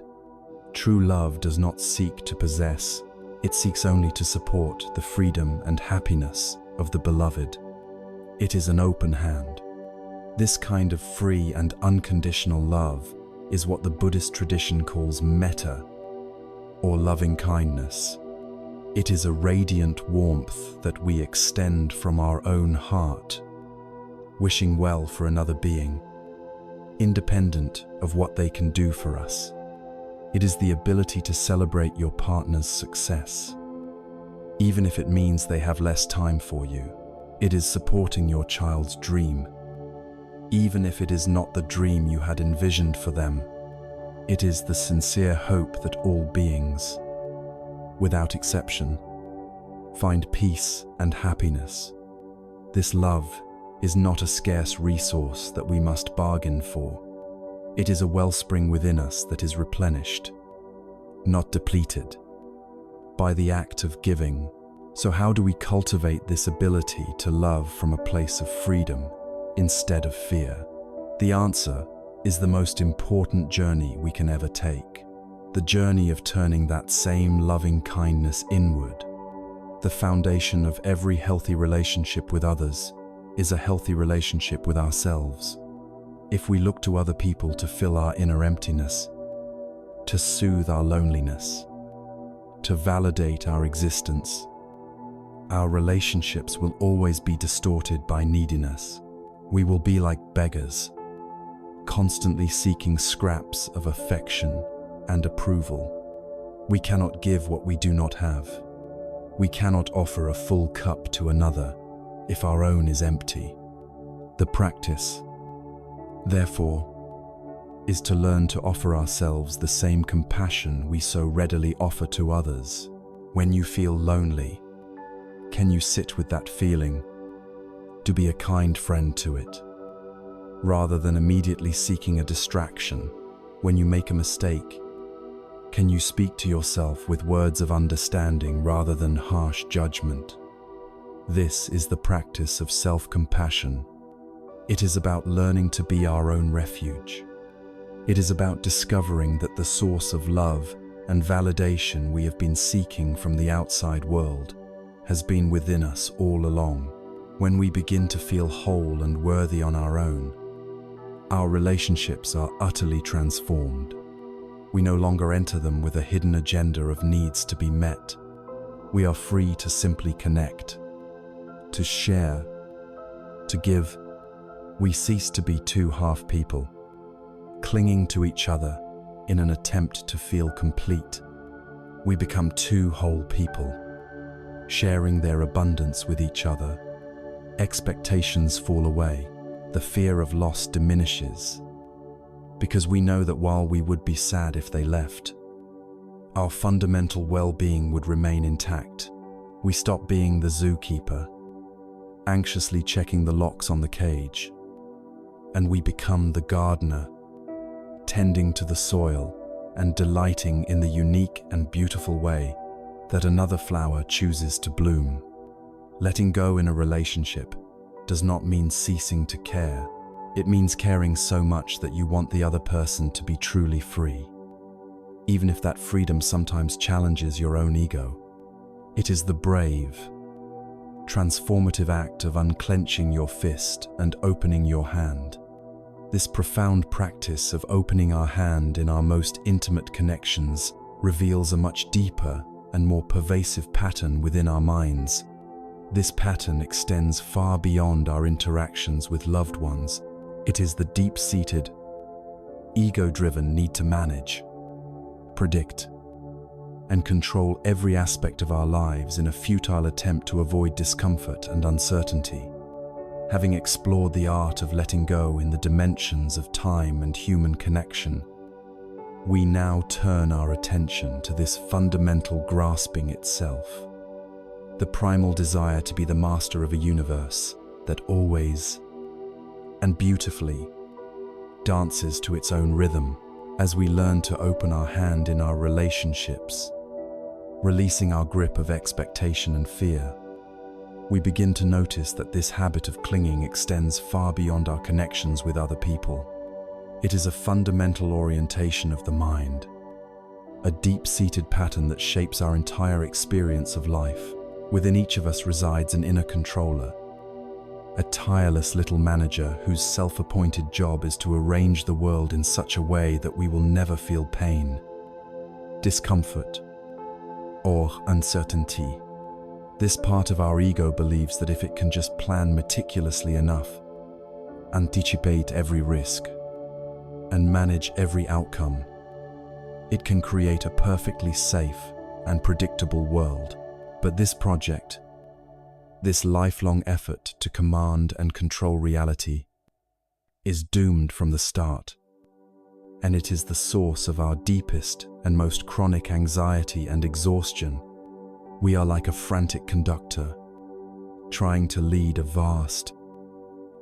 True love does not seek to possess, it seeks only to support the freedom and happiness of the beloved. It is an open hand. This kind of free and unconditional love is what the Buddhist tradition calls metta, or loving kindness. It is a radiant warmth that we extend from our own heart, wishing well for another being, independent of what they can do for us. It is the ability to celebrate your partner's success, even if it means they have less time for you. It is supporting your child's dream, even if it is not the dream you had envisioned for them. It is the sincere hope that all beings, without exception, find peace and happiness. This love is not a scarce resource that we must bargain for. It is a wellspring within us that is replenished, not depleted, by the act of giving. So how do we cultivate this ability to love from a place of freedom instead of fear? The answer is the most important journey we can ever take. The journey of turning that same loving kindness inward. The foundation of every healthy relationship with others is a healthy relationship with ourselves. If we look to other people to fill our inner emptiness, to soothe our loneliness, to validate our existence, our relationships will always be distorted by neediness. We will be like beggars, constantly seeking scraps of affection and approval. We cannot give what we do not have. We cannot offer a full cup to another if our own is empty. The practice, therefore, is to learn to offer ourselves the same compassion we so readily offer to others. When you feel lonely, can you sit with that feeling, to be a kind friend to it, rather than immediately seeking a distraction? When you make a mistake, can you speak to yourself with words of understanding rather than harsh judgment? This is the practice of self-compassion. It is about learning to be our own refuge. It is about discovering that the source of love and validation we have been seeking from the outside world has been within us all along. When we begin to feel whole and worthy on our own, our relationships are utterly transformed. We no longer enter them with a hidden agenda of needs to be met. We are free to simply connect, to share, to give. We cease to be two half people, clinging to each other in an attempt to feel complete. We become two whole people, sharing their abundance with each other. Expectations fall away. The fear of loss diminishes, because we know that while we would be sad if they left, our fundamental well-being would remain intact. We stop being the zookeeper, anxiously checking the locks on the cage, and we become the gardener, tending to the soil and delighting in the unique and beautiful way that another flower chooses to bloom. Letting go in a relationship does not mean ceasing to care. It means caring so much that you want the other person to be truly free, even if that freedom sometimes challenges your own ego. It is the brave, transformative act of unclenching your fist and opening your hand. This profound practice of opening our hand in our most intimate connections reveals a much deeper and more pervasive pattern within our minds. This pattern extends far beyond our interactions with loved ones. It is the deep-seated, ego-driven need to manage, predict, and control every aspect of our lives in a futile attempt to avoid discomfort and uncertainty. Having explored the art of letting go in the dimensions of time and human connection, we now turn our attention to this fundamental grasping itself, the primal desire to be the master of a universe that always and beautifully dances to its own rhythm. As we learn to open our hand in our relationships, releasing our grip of expectation and fear, we begin to notice that this habit of clinging extends far beyond our connections with other people. It is a fundamental orientation of the mind, a deep-seated pattern that shapes our entire experience of life. Within each of us resides an inner controller, a tireless little manager whose self-appointed job is to arrange the world in such a way that we will never feel pain, discomfort, or uncertainty. This part of our ego believes that if it can just plan meticulously enough, anticipate every risk, and manage every outcome, it can create a perfectly safe and predictable world. But this project, this lifelong effort to command and control reality, is doomed from the start, and it is the source of our deepest and most chronic anxiety and exhaustion. We are like a frantic conductor, trying to lead a vast,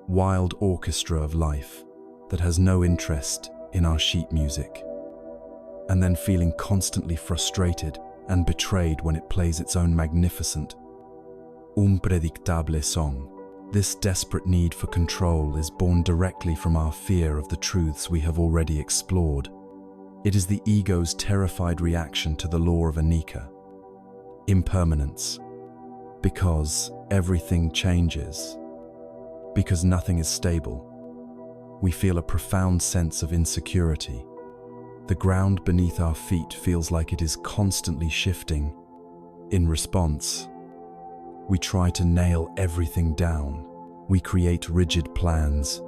wild orchestra of life that has no interest in our sheet music, and then feeling constantly frustrated and betrayed when it plays its own magnificent, unpredictable song. This desperate need for control is born directly from our fear of the truths we have already explored. It is the ego's terrified reaction to the law of anicca, impermanence, because everything changes, because nothing is stable. We feel a profound sense of insecurity. The ground beneath our feet feels like it is constantly shifting. In response, we try to nail everything down. We create rigid plans,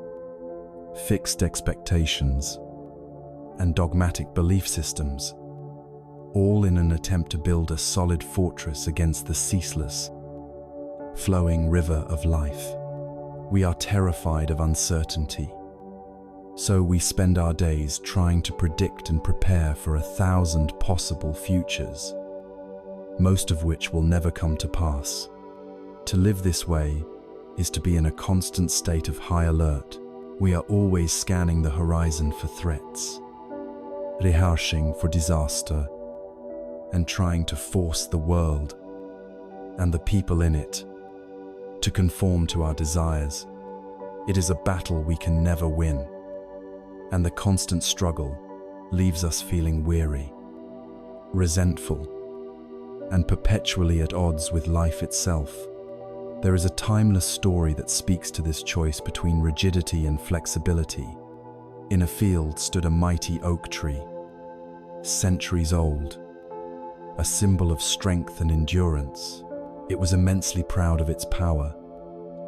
fixed expectations, and dogmatic belief systems, all in an attempt to build a solid fortress against the ceaseless, flowing river of life. We are terrified of uncertainty, so we spend our days trying to predict and prepare for 1,000 possible futures, most of which will never come to pass. To live this way is to be in a constant state of high alert. We are always scanning the horizon for threats, rehearsing for disaster, and trying to force the world and the people in it to conform to our desires. It is a battle we can never win, and the constant struggle leaves us feeling weary, resentful, and perpetually at odds with life itself. There is a timeless story that speaks to this choice between rigidity and flexibility. In a field stood a mighty oak tree, centuries old, a symbol of strength and endurance. It was immensely proud of its power.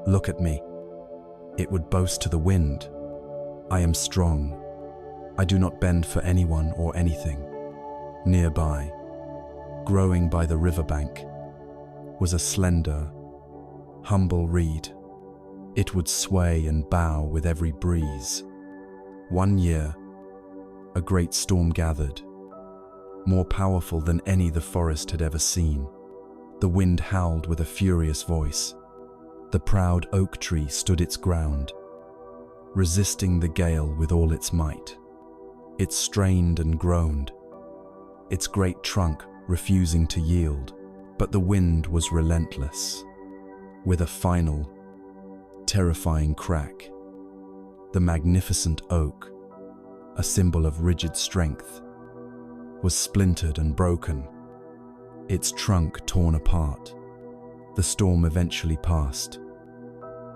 "Look at me," it would boast to the wind. "I am strong. I do not bend for anyone or anything." Nearby, growing by the riverbank, was a slender, humble reed. It would sway and bow with every breeze. One year, a great storm gathered, more powerful than any the forest had ever seen. The wind howled with a furious voice. The proud oak tree stood its ground, resisting the gale with all its might. It strained and groaned, its great trunk refusing to yield, but the wind was relentless. With a final, terrifying crack, the magnificent oak, a symbol of rigid strength, was splintered and broken, its trunk torn apart. The storm eventually passed,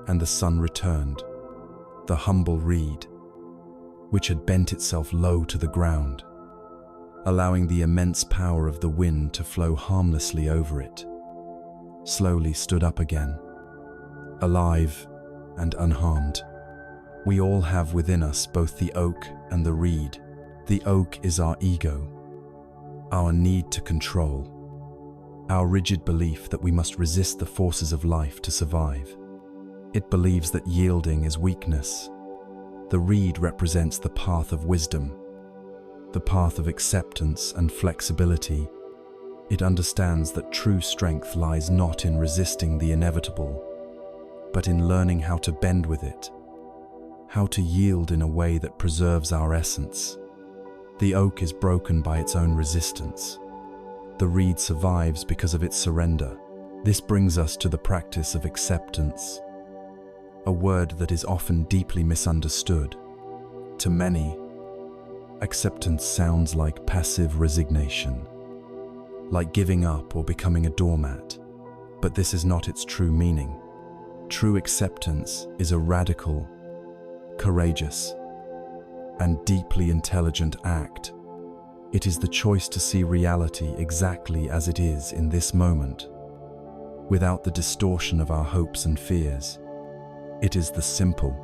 and the sun returned. The humble reed, which had bent itself low to the ground, allowing the immense power of the wind to flow harmlessly over it, slowly stood up again, alive and unharmed. We all have within us both the oak and the reed. The oak is our ego, our need to control, our rigid belief that we must resist the forces of life to survive. It believes that yielding is weakness. The reed represents the path of wisdom, the path of acceptance and flexibility. It understands that true strength lies not in resisting the inevitable, but in learning how to bend with it, how to yield in a way that preserves our essence. The oak is broken by its own resistance. The reed survives because of its surrender. This brings us to the practice of acceptance, a word that is often deeply misunderstood. To many, acceptance sounds like passive resignation, like giving up or becoming a doormat, but this is not its true meaning. True acceptance is a radical, courageous, and deeply intelligent act. It is the choice to see reality exactly as it is in this moment, without the distortion of our hopes and fears. It is the simple,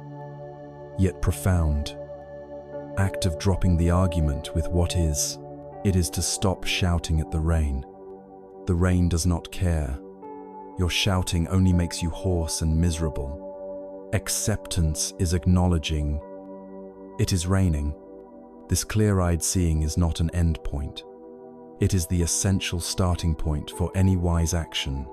yet profound, act of dropping the argument with what is. It is to stop shouting at the rain. The rain does not care. Your shouting only makes you hoarse and miserable. Acceptance is acknowledging it is raining. This clear-eyed seeing is not an end point. It is the essential starting point for any wise action.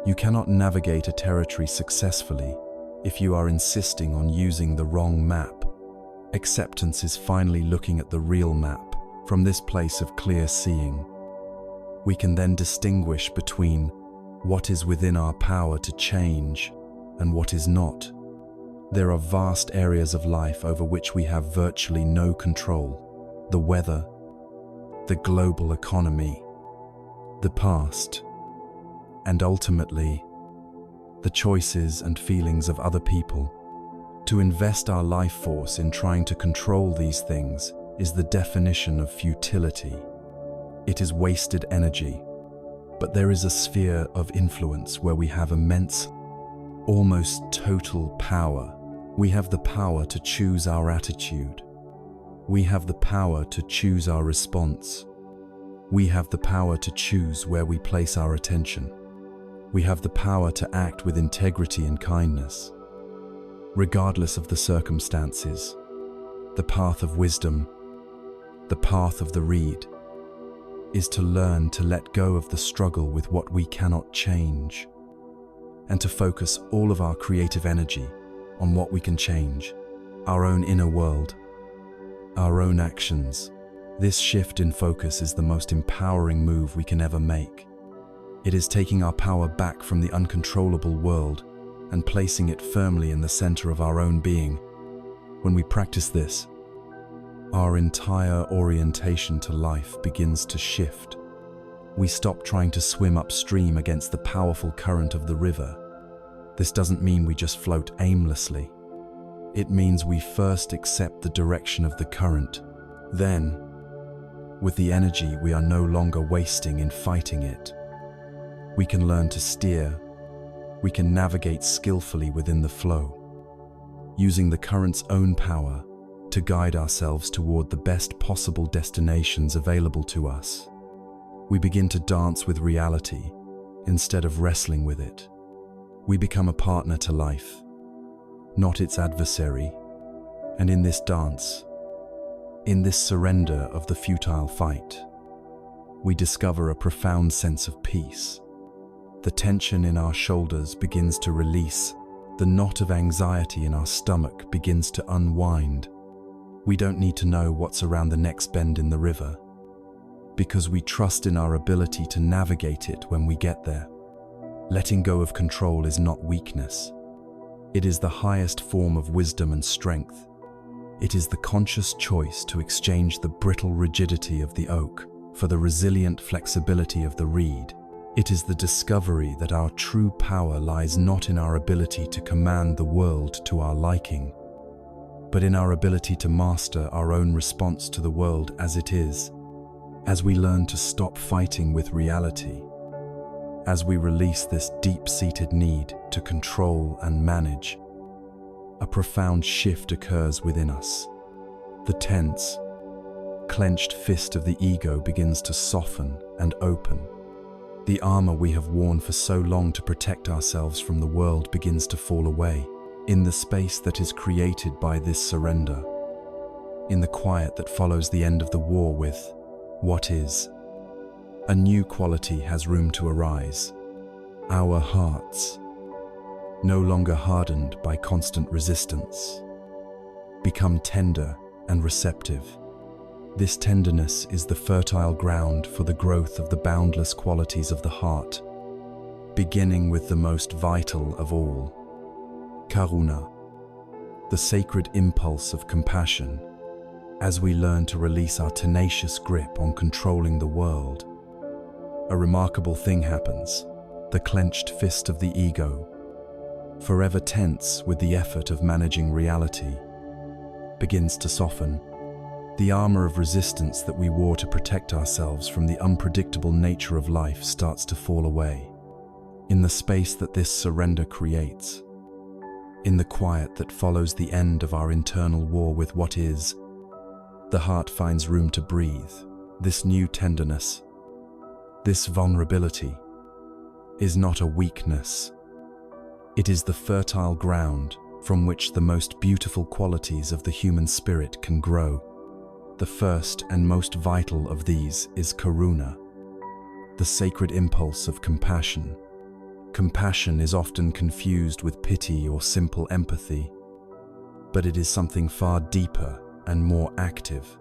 You cannot navigate a territory successfully if you are insisting on using the wrong map. Acceptance is finally looking at the real map from this place of clear seeing. We can then distinguish between what is within our power to change and what is not. There are vast areas of life over which we have virtually no control. The weather, the global economy, the past, and ultimately, the choices and feelings of other people. To invest our life force in trying to control these things is the definition of futility. It is wasted energy. But there is a sphere of influence where we have immense, almost total power. We have the power to choose our attitude. We have the power to choose our response. We have the power to choose where we place our attention. We have the power to act with integrity and kindness. Regardless of the circumstances, the path of wisdom, the path of the reed, is to learn to let go of the struggle with what we cannot change, and to focus all of our creative energy on what we can change, our own inner world, our own actions. This shift in focus is the most empowering move we can ever make. It is taking our power back from the uncontrollable world and placing it firmly in the center of our own being. When we practice this, our entire orientation to life begins to shift. We stop trying to swim upstream against the powerful current of the river. This doesn't mean we just float aimlessly. It means we first accept the direction of the current. Then, with the energy we are no longer wasting in fighting it, we can learn to steer. We can navigate skillfully within the flow, using the current's own power to guide ourselves toward the best possible destinations available to us. We begin to dance with reality instead of wrestling with it. We become a partner to life, not its adversary. And in this dance, in this surrender of the futile fight, we discover a profound sense of peace. The tension in our shoulders begins to release. The knot of anxiety in our stomach begins to unwind. We don't need to know what's around the next bend in the river, because we trust in our ability to navigate it when we get there. Letting go of control is not weakness. It is the highest form of wisdom and strength. It is the conscious choice to exchange the brittle rigidity of the oak for the resilient flexibility of the reed. It is the discovery that our true power lies not in our ability to command the world to our liking, but in our ability to master our own response to the world as it is. As we learn to stop fighting with reality, As we release this deep-seated need to control and manage, a profound shift occurs within us. The tense, clenched fist of the ego begins to soften and open. The armor we have worn for so long to protect ourselves from the world begins to fall away. In the space that is created by this surrender, in the quiet that follows the end of the war with what is, a new quality has room to arise. Our hearts, no longer hardened by constant resistance, become tender and receptive. This tenderness is the fertile ground for the growth of the boundless qualities of the heart, beginning with the most vital of all, karuna, the sacred impulse of compassion. As we learn to release our tenacious grip on controlling the world, a remarkable thing happens. The clenched fist of the ego, forever tense with the effort of managing reality, begins to soften. The armor of resistance that we wore to protect ourselves from the unpredictable nature of life starts to fall away. In the space that this surrender creates, in the quiet that follows the end of our internal war with what is, the heart finds room to breathe. This new tenderness, this vulnerability, is not a weakness. It is the fertile ground from which the most beautiful qualities of the human spirit can grow. The first and most vital of these is karuna, the sacred impulse of compassion. Compassion is often confused with pity or simple empathy, but it is something far deeper and more active.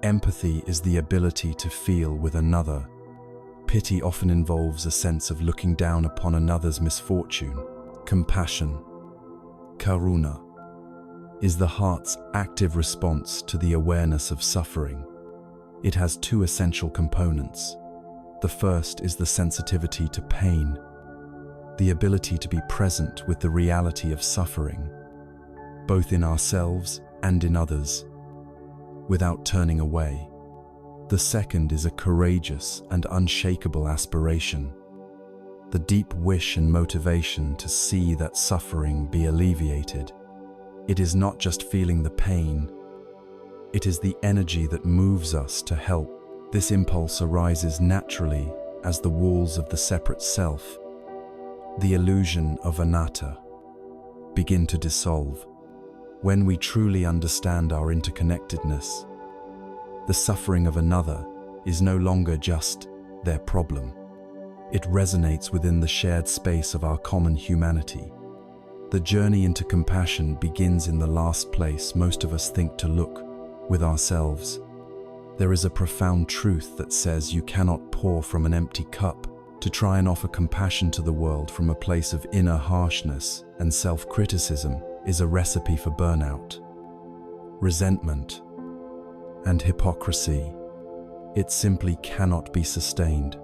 Empathy is the ability to feel with another. Pity often involves a sense of looking down upon another's misfortune. Compassion, karuna, is the heart's active response to the awareness of suffering. It has two essential components. The first is the sensitivity to pain, the ability to be present with the reality of suffering, both in ourselves and in others, without turning away. The second is a courageous and unshakable aspiration, the deep wish and motivation to see that suffering be alleviated. It is not just feeling the pain, it is the energy that moves us to help. This impulse arises naturally as the walls of the separate self, the illusion of anatta, begin to dissolve. When we truly understand our interconnectedness, the suffering of another is no longer just their problem. It resonates within the shared space of our common humanity. The journey into compassion begins in the last place most of us think to look, with ourselves. There is a profound truth that says you cannot pour from an empty cup. To try and offer compassion to the world from a place of inner harshness and self-criticism is a recipe for burnout, resentment, and hypocrisy. It simply cannot be sustained.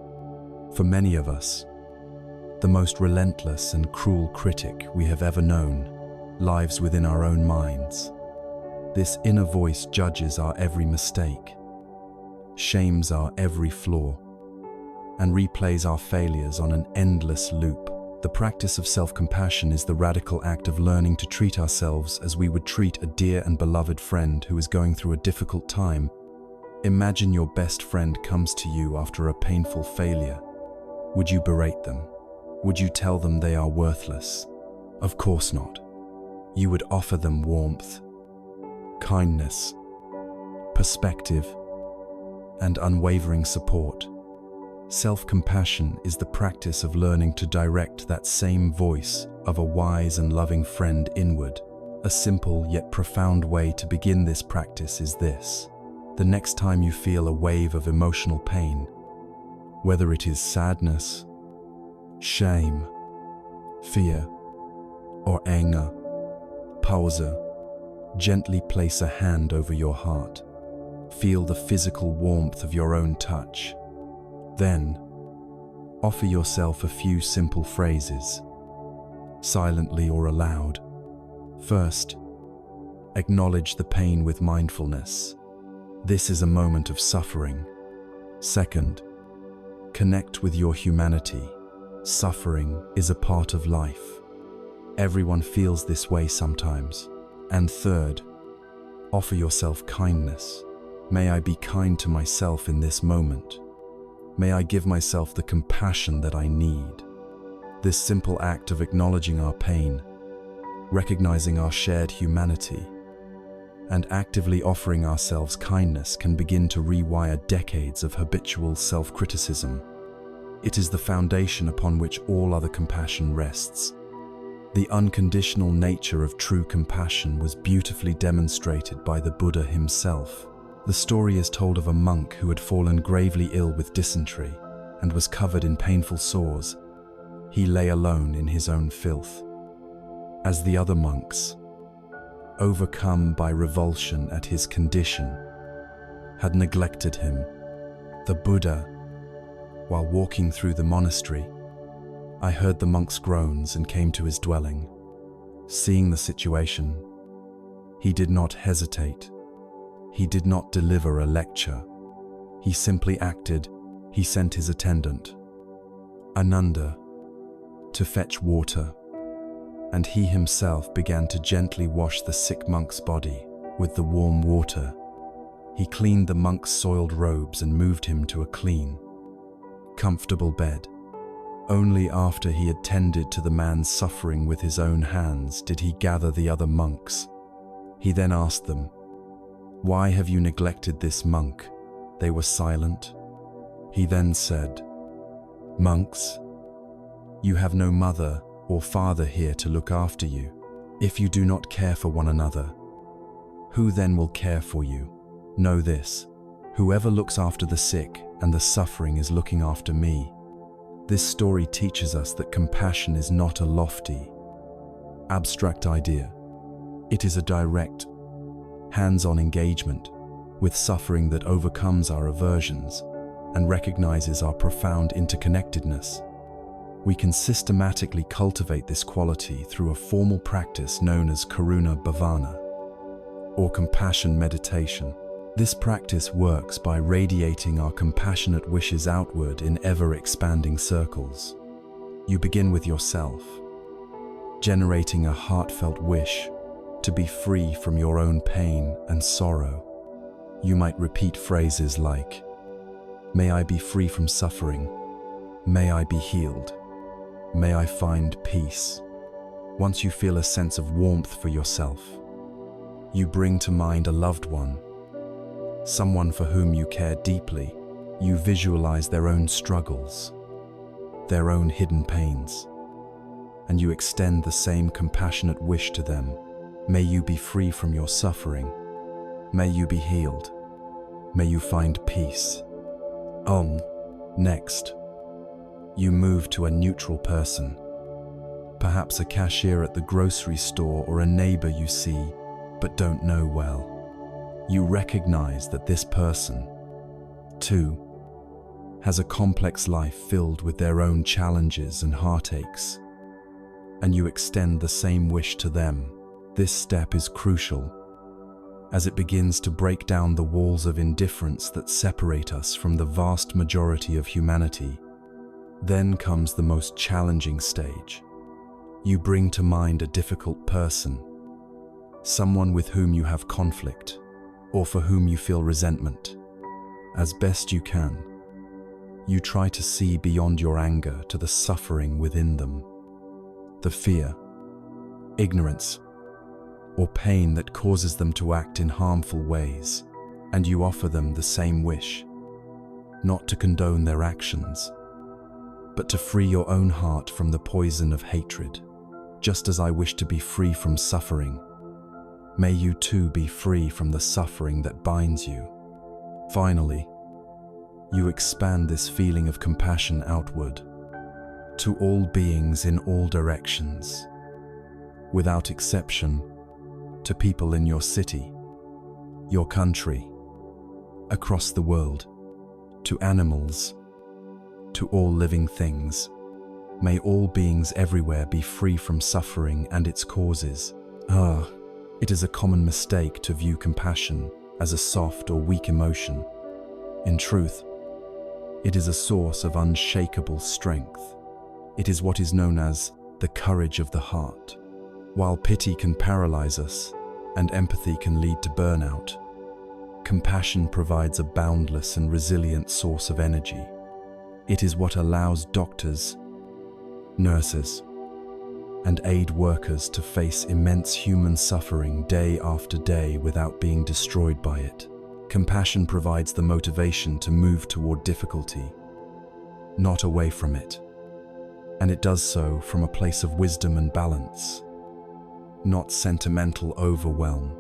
For many of us, the most relentless and cruel critic we have ever known lives within our own minds. This inner voice judges our every mistake, shames our every flaw, and replays our failures on an endless loop. The practice of self-compassion is the radical act of learning to treat ourselves as we would treat a dear and beloved friend who is going through a difficult time. Imagine your best friend comes to you after a painful failure. Would you berate them? Would you tell them they are worthless? Of course not. You would offer them warmth, kindness, perspective, and unwavering support. Self-compassion is the practice of learning to direct that same voice of a wise and loving friend inward. A simple yet profound way to begin this practice is this. The next time you feel a wave of emotional pain, whether it is sadness, shame, fear, or anger, pause, gently place a hand over your heart. Feel the physical warmth of your own touch. Then, offer yourself a few simple phrases, silently or aloud. First, acknowledge the pain with mindfulness. This is a moment of suffering. Second, connect with your humanity. Suffering is a part of life. Everyone feels this way sometimes. And third, offer yourself kindness. May I be kind to myself in this moment. May I give myself the compassion that I need. This simple act of acknowledging our pain, recognizing our shared humanity, and actively offering ourselves kindness can begin to rewire decades of habitual self-criticism. It is the foundation upon which all other compassion rests. The unconditional nature of true compassion was beautifully demonstrated by the Buddha himself. The story is told of a monk who had fallen gravely ill with dysentery and was covered in painful sores. He lay alone in his own filth. As the other monks, overcome by revulsion at his condition, had neglected him, the Buddha, while walking through the monastery, I heard the monk's groans and came to his dwelling. Seeing the situation, he did not hesitate. He did not deliver a lecture. He simply acted. He sent his attendant, Ananda, to fetch water, and he himself began to gently wash the sick monk's body with the warm water. He cleaned the monk's soiled robes and moved him to a clean, comfortable bed. Only after he had tended to the man's suffering with his own hands did he gather the other monks. He then asked them, "Why have you neglected this monk?" They were silent. He then said, "Monks, you have no mother or father here to look after you. If you do not care for one another, who then will care for you? Know this, whoever looks after the sick and the suffering is looking after me." This story teaches us that compassion is not a lofty, abstract idea. It is a direct, hands-on engagement with suffering that overcomes our aversions and recognizes our profound interconnectedness. We can systematically cultivate this quality through a formal practice known as karuna bhavana, or compassion meditation. This practice works by radiating our compassionate wishes outward in ever-expanding circles. You begin with yourself, generating a heartfelt wish to be free from your own pain and sorrow. You might repeat phrases like, "May I be free from suffering. May I be healed. May I find peace." Once you feel a sense of warmth for yourself, you bring to mind a loved one, someone for whom you care deeply. You visualize their own struggles, their own hidden pains, and you extend the same compassionate wish to them. May you be free from your suffering. May you be healed. May you find peace. Next, you move to a neutral person, perhaps a cashier at the grocery store or a neighbor you see but don't know well. You recognize that this person, too, has a complex life filled with their own challenges and heartaches, and you extend the same wish to them. This step is crucial, as it begins to break down the walls of indifference that separate us from the vast majority of humanity. Then comes the most challenging stage. You bring to mind a difficult person, someone with whom you have conflict, or for whom you feel resentment. As best you can, you try to see beyond your anger to the suffering within them, the fear, ignorance, or pain that causes them to act in harmful ways, and you offer them the same wish, not to condone their actions, but to free your own heart from the poison of hatred. Just as I wish to be free from suffering, may you too be free from the suffering that binds you. Finally, you expand this feeling of compassion outward, to all beings in all directions, without exception, to people in your city, your country, across the world, to animals, to all living things. May all beings everywhere be free from suffering and its causes. It is a common mistake to view compassion as a soft or weak emotion. In truth, it is a source of unshakable strength. It is what is known as the courage of the heart. While pity can paralyze us and empathy can lead to burnout, compassion provides a boundless and resilient source of energy. It is what allows doctors, nurses, and aid workers to face immense human suffering day after day without being destroyed by it. Compassion provides the motivation to move toward difficulty, not away from it. And it does so from a place of wisdom and balance, not sentimental overwhelm.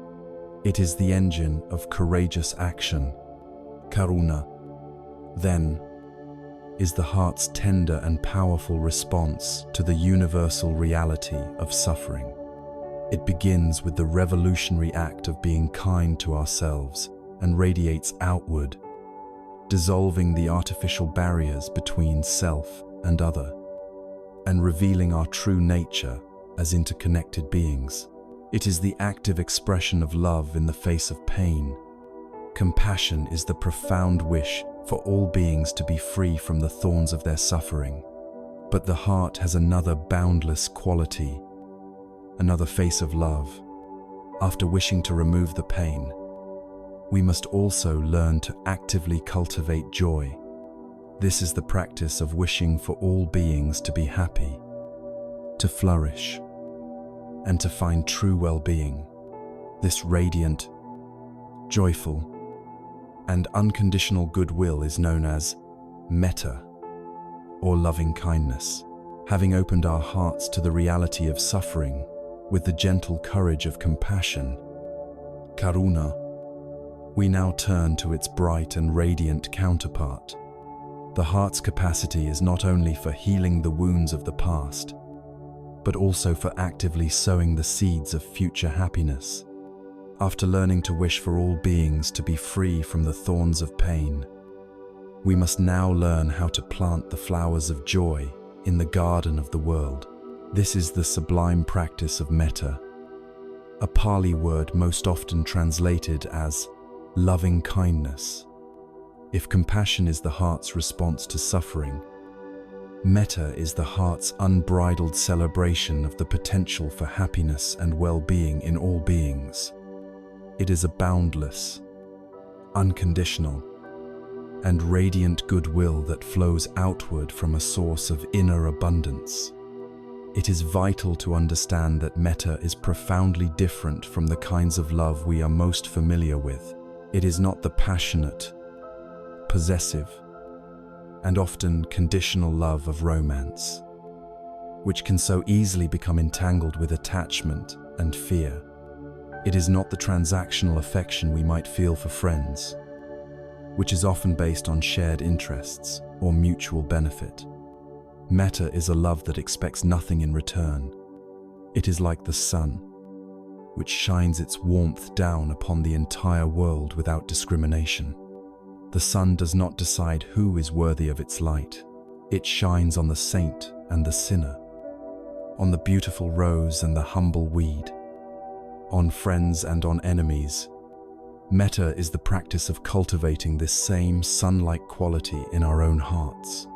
It is the engine of courageous action. Karuna, then, is the heart's tender and powerful response to the universal reality of suffering. It begins with the revolutionary act of being kind to ourselves and radiates outward, dissolving the artificial barriers between self and other, and revealing our true nature as interconnected beings. It is the active expression of love in the face of pain. Compassion is the profound wish for all beings to be free from the thorns of their suffering. But the heart has another boundless quality, another face of love. After wishing to remove the pain, we must also learn to actively cultivate joy. This is the practice of wishing for all beings to be happy, to flourish, and to find true well-being. This radiant, joyful, and unconditional goodwill is known as metta, or loving kindness. Having opened our hearts to the reality of suffering with the gentle courage of compassion, karuna, we now turn to its bright and radiant counterpart. The heart's capacity is not only for healing the wounds of the past, but also for actively sowing the seeds of future happiness. After learning to wish for all beings to be free from the thorns of pain, we must now learn how to plant the flowers of joy in the garden of the world. This is the sublime practice of metta, a Pali word most often translated as loving kindness. If compassion is the heart's response to suffering, metta is the heart's unbridled celebration of the potential for happiness and well-being in all beings. It is a boundless, unconditional, and radiant goodwill that flows outward from a source of inner abundance. It is vital to understand that metta is profoundly different from the kinds of love we are most familiar with. It is not the passionate, possessive, and often conditional love of romance, which can so easily become entangled with attachment and fear. It is not the transactional affection we might feel for friends, which is often based on shared interests or mutual benefit. Metta is a love that expects nothing in return. It is like the sun, which shines its warmth down upon the entire world without discrimination. The sun does not decide who is worthy of its light. It shines on the saint and the sinner, on the beautiful rose and the humble weed, on friends and on enemies. Metta is the practice of cultivating this same sun-like quality in our own hearts,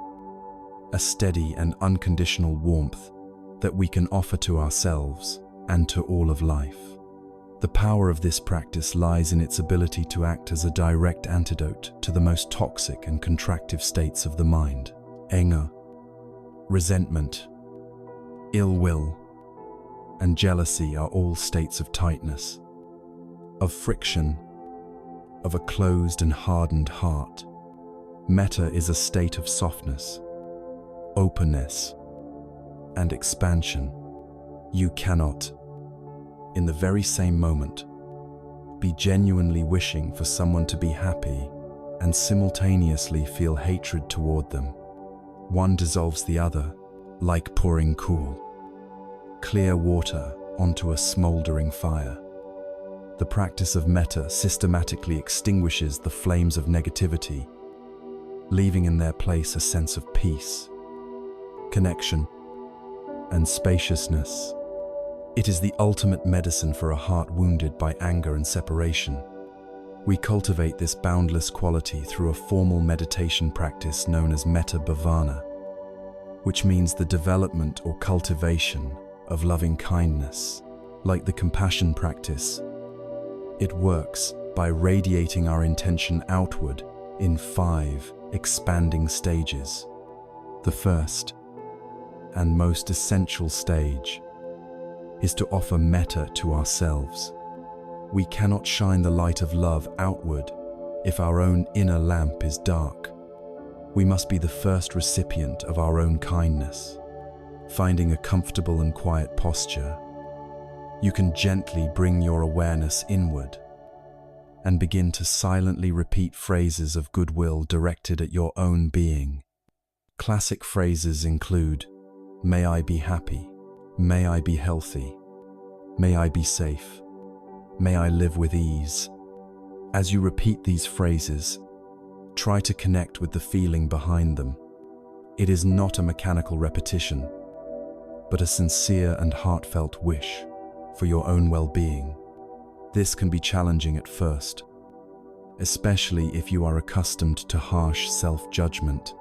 a steady and unconditional warmth that we can offer to ourselves and to all of life. The power of this practice lies in its ability to act as a direct antidote to the most toxic and contractive states of the mind. Anger, resentment, ill will, and jealousy are all states of tightness, of friction, of a closed and hardened heart. Metta is a state of softness, openness, and expansion. You cannot, in the very same moment, be genuinely wishing for someone to be happy and simultaneously feel hatred toward them. One dissolves the other, like pouring clear water onto a smoldering fire. The practice of metta systematically extinguishes the flames of negativity, leaving in their place a sense of peace, connection, and spaciousness. It is the ultimate medicine for a heart wounded by anger and separation. We cultivate this boundless quality through a formal meditation practice known as metta bhavana. which means the development or cultivation of loving kindness. Like the compassion practice, it works by radiating our intention outward in 5 expanding stages. The first and most essential stage is to offer metta to ourselves. We cannot shine the light of love outward if our own inner lamp is dark. We must be the first recipient of our own kindness. Finding a comfortable and quiet posture, you can gently bring your awareness inward and begin to silently repeat phrases of goodwill directed at your own being. Classic phrases include, "May I be happy," "May I be healthy," "May I be safe," "May I live with ease." As you repeat these phrases, try to connect with the feeling behind them. It is not a mechanical repetition, but a sincere and heartfelt wish for your own well-being. This can be challenging at first, especially if you are accustomed to harsh self-judgment.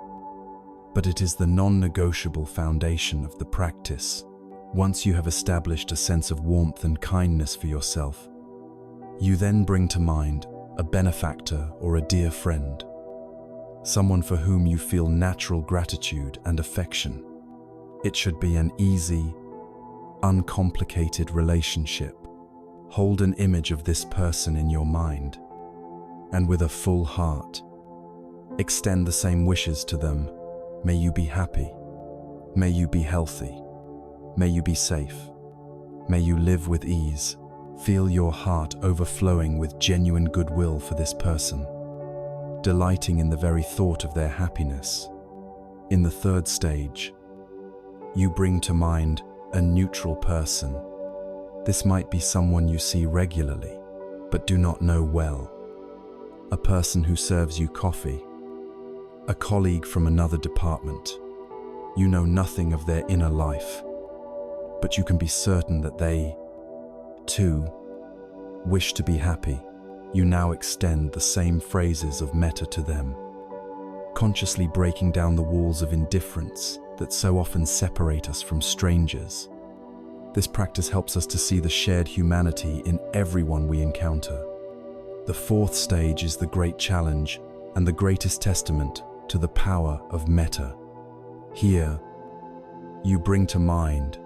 But it is the non-negotiable foundation of the practice. Once you have established a sense of warmth and kindness for yourself, you then bring to mind a benefactor or a dear friend, someone for whom you feel natural gratitude and affection. It should be an easy, uncomplicated relationship. Hold an image of this person in your mind, and with a full heart, extend the same wishes to them. May you be happy. May you be healthy. May you be safe. May you live with ease. Feel your heart overflowing with genuine goodwill for this person, delighting in the very thought of their happiness. In the third stage, you bring to mind a neutral person. This might be someone you see regularly, but do not know well. A person who serves you coffee, a colleague from another department. You know nothing of their inner life, but you can be certain that they, too, wish to be happy. You now extend the same phrases of metta to them, consciously breaking down the walls of indifference that so often separate us from strangers. This practice helps us to see the shared humanity in everyone we encounter. The fourth stage is the great challenge and the greatest testament to the power of metta. Here, you bring to mind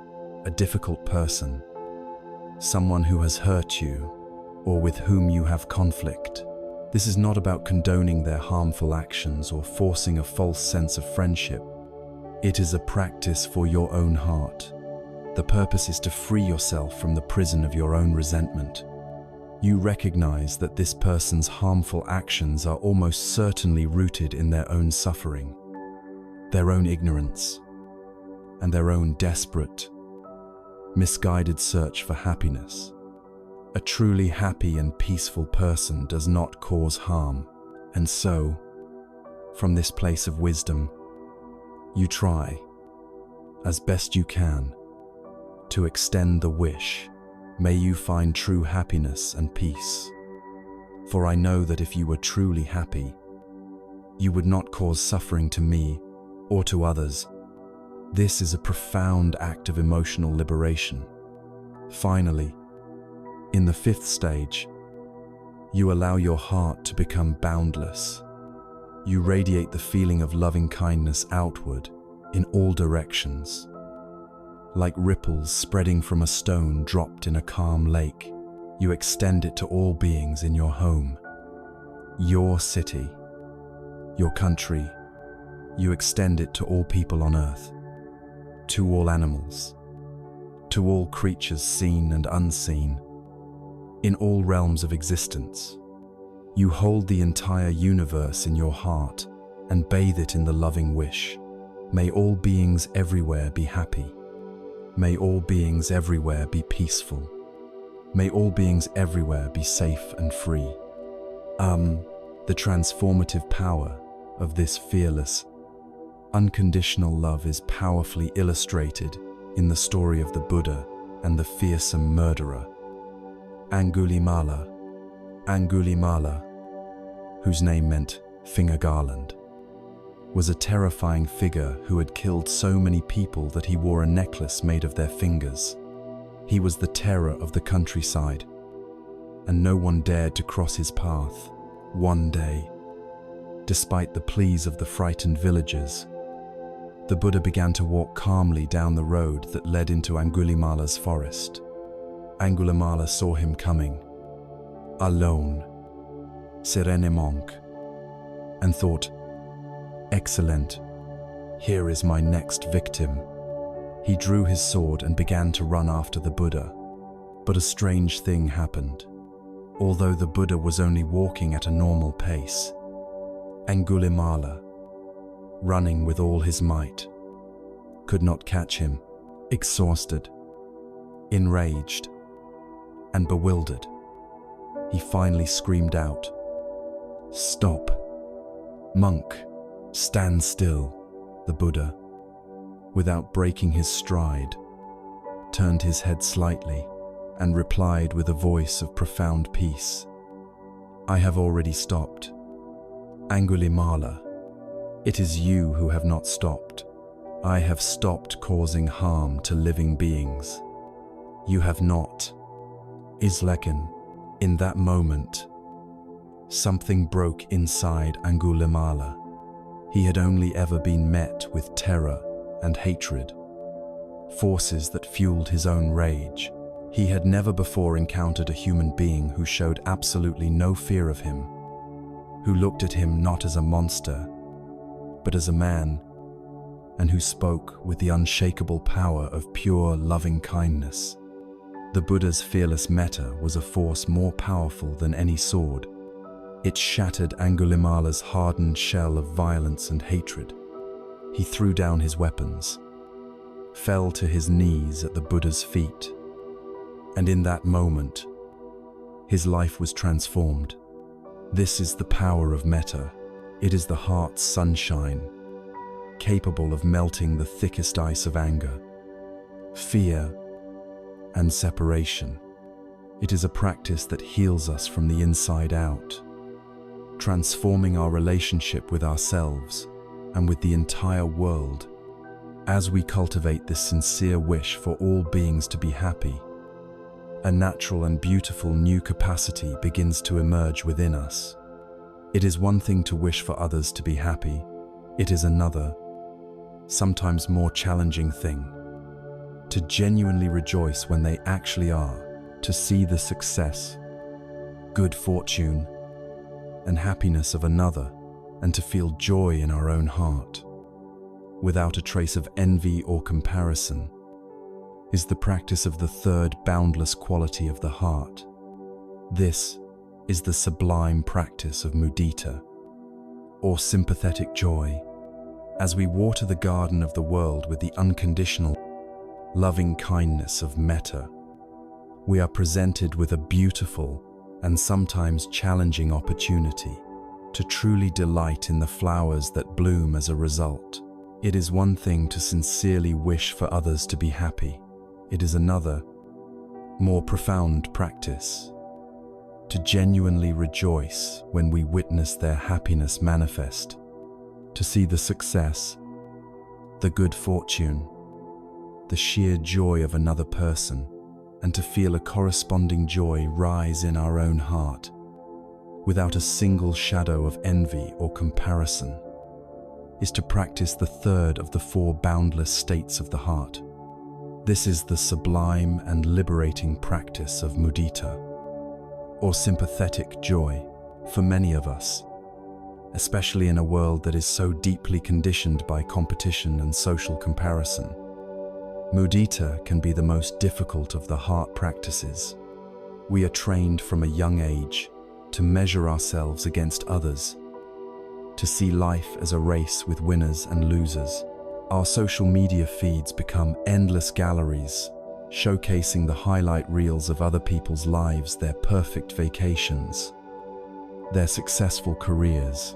a difficult person, someone who has hurt you or with whom you have conflict. This is not about condoning their harmful actions or forcing a false sense of friendship. It is a practice for your own heart. The purpose is to free yourself from the prison of your own resentment. You recognize that this person's harmful actions are almost certainly rooted in their own suffering, their own ignorance, and their own desperate, misguided search for happiness. A truly happy and peaceful person does not cause harm, and so, from this place of wisdom, you try, as best you can, to extend the wish, "May you find true happiness and peace. For I know that if you were truly happy, you would not cause suffering to me or to others." This is a profound act of emotional liberation. Finally, in the fifth stage, you allow your heart to become boundless. You radiate the feeling of loving kindness outward in all directions. Like ripples spreading from a stone dropped in a calm lake, you extend it to all beings in your home, your city, your country. You extend it to all people on earth, to all animals, to all creatures seen and unseen, in all realms of existence. You hold the entire universe in your heart and bathe it in the loving wish. May all beings everywhere be happy. May all beings everywhere be peaceful. May all beings everywhere be safe and free. The transformative power of this fearless, unconditional love is powerfully illustrated in the story of the Buddha and the fearsome murderer, Angulimala, whose name meant finger garland. was a terrifying figure who had killed so many people that he wore a necklace made of their fingers. He was the terror of the countryside, and no one dared to cross his path. One day, despite the pleas of the frightened villagers, the Buddha began to walk calmly down the road that led into Angulimala's forest. Angulimala saw him coming, alone, serenement, and thought, "Excellent, here is my next victim." He drew his sword and began to run after the Buddha. But a strange thing happened. Although the Buddha was only walking at a normal pace, Angulimala, running with all his might, could not catch him. Exhausted, enraged, and bewildered, he finally screamed out, "Stop! Monk, stand still!" The Buddha, without breaking his stride, turned his head slightly and replied with a voice of profound peace, "I have already stopped. Angulimala, it is you who have not stopped. I have stopped causing harm to living beings. You have not." Islekin, in that moment, something broke inside Angulimala. He had only ever been met with terror and hatred, forces that fueled his own rage. He had never before encountered a human being who showed absolutely no fear of him, who looked at him not as a monster, but as a man, and who spoke with the unshakable power of pure, loving kindness. The Buddha's fearless metta was a force more powerful than any sword. It shattered Angulimala's hardened shell of violence and hatred. He threw down his weapons, fell to his knees at the Buddha's feet, and in that moment, his life was transformed. This is the power of metta. It is the heart's sunshine, capable of melting the thickest ice of anger, fear, and separation. It is a practice that heals us from the inside out, transforming our relationship with ourselves and with the entire world. As we cultivate this sincere wish for all beings to be happy, a natural and beautiful new capacity begins to emerge within us. It is one thing to wish for others to be happy. It is another, sometimes more challenging thing, to genuinely rejoice when they actually are, to see the success, good fortune, and happiness of another, and to feel joy in our own heart, without a trace of envy or comparison, is the practice of the third boundless quality of the heart. This is the sublime practice of mudita, or sympathetic joy. As we water the garden of the world with the unconditional, loving kindness of metta, we are presented with a beautiful and sometimes challenging opportunity to truly delight in the flowers that bloom as a result. It is one thing to sincerely wish for others to be happy. It is another, more profound practice to genuinely rejoice when we witness their happiness manifest, to see the success, the good fortune, the sheer joy of another person, and to feel a corresponding joy rise in our own heart, without a single shadow of envy or comparison, is to practice the third of the four boundless states of the heart. This is the sublime and liberating practice of mudita, or sympathetic joy, for many of us, especially in a world that is so deeply conditioned by competition and social comparison. Mudita can be the most difficult of the heart practices. We are trained from a young age to measure ourselves against others, to see life as a race with winners and losers. Our social media feeds become endless galleries, showcasing the highlight reels of other people's lives, their perfect vacations, their successful careers,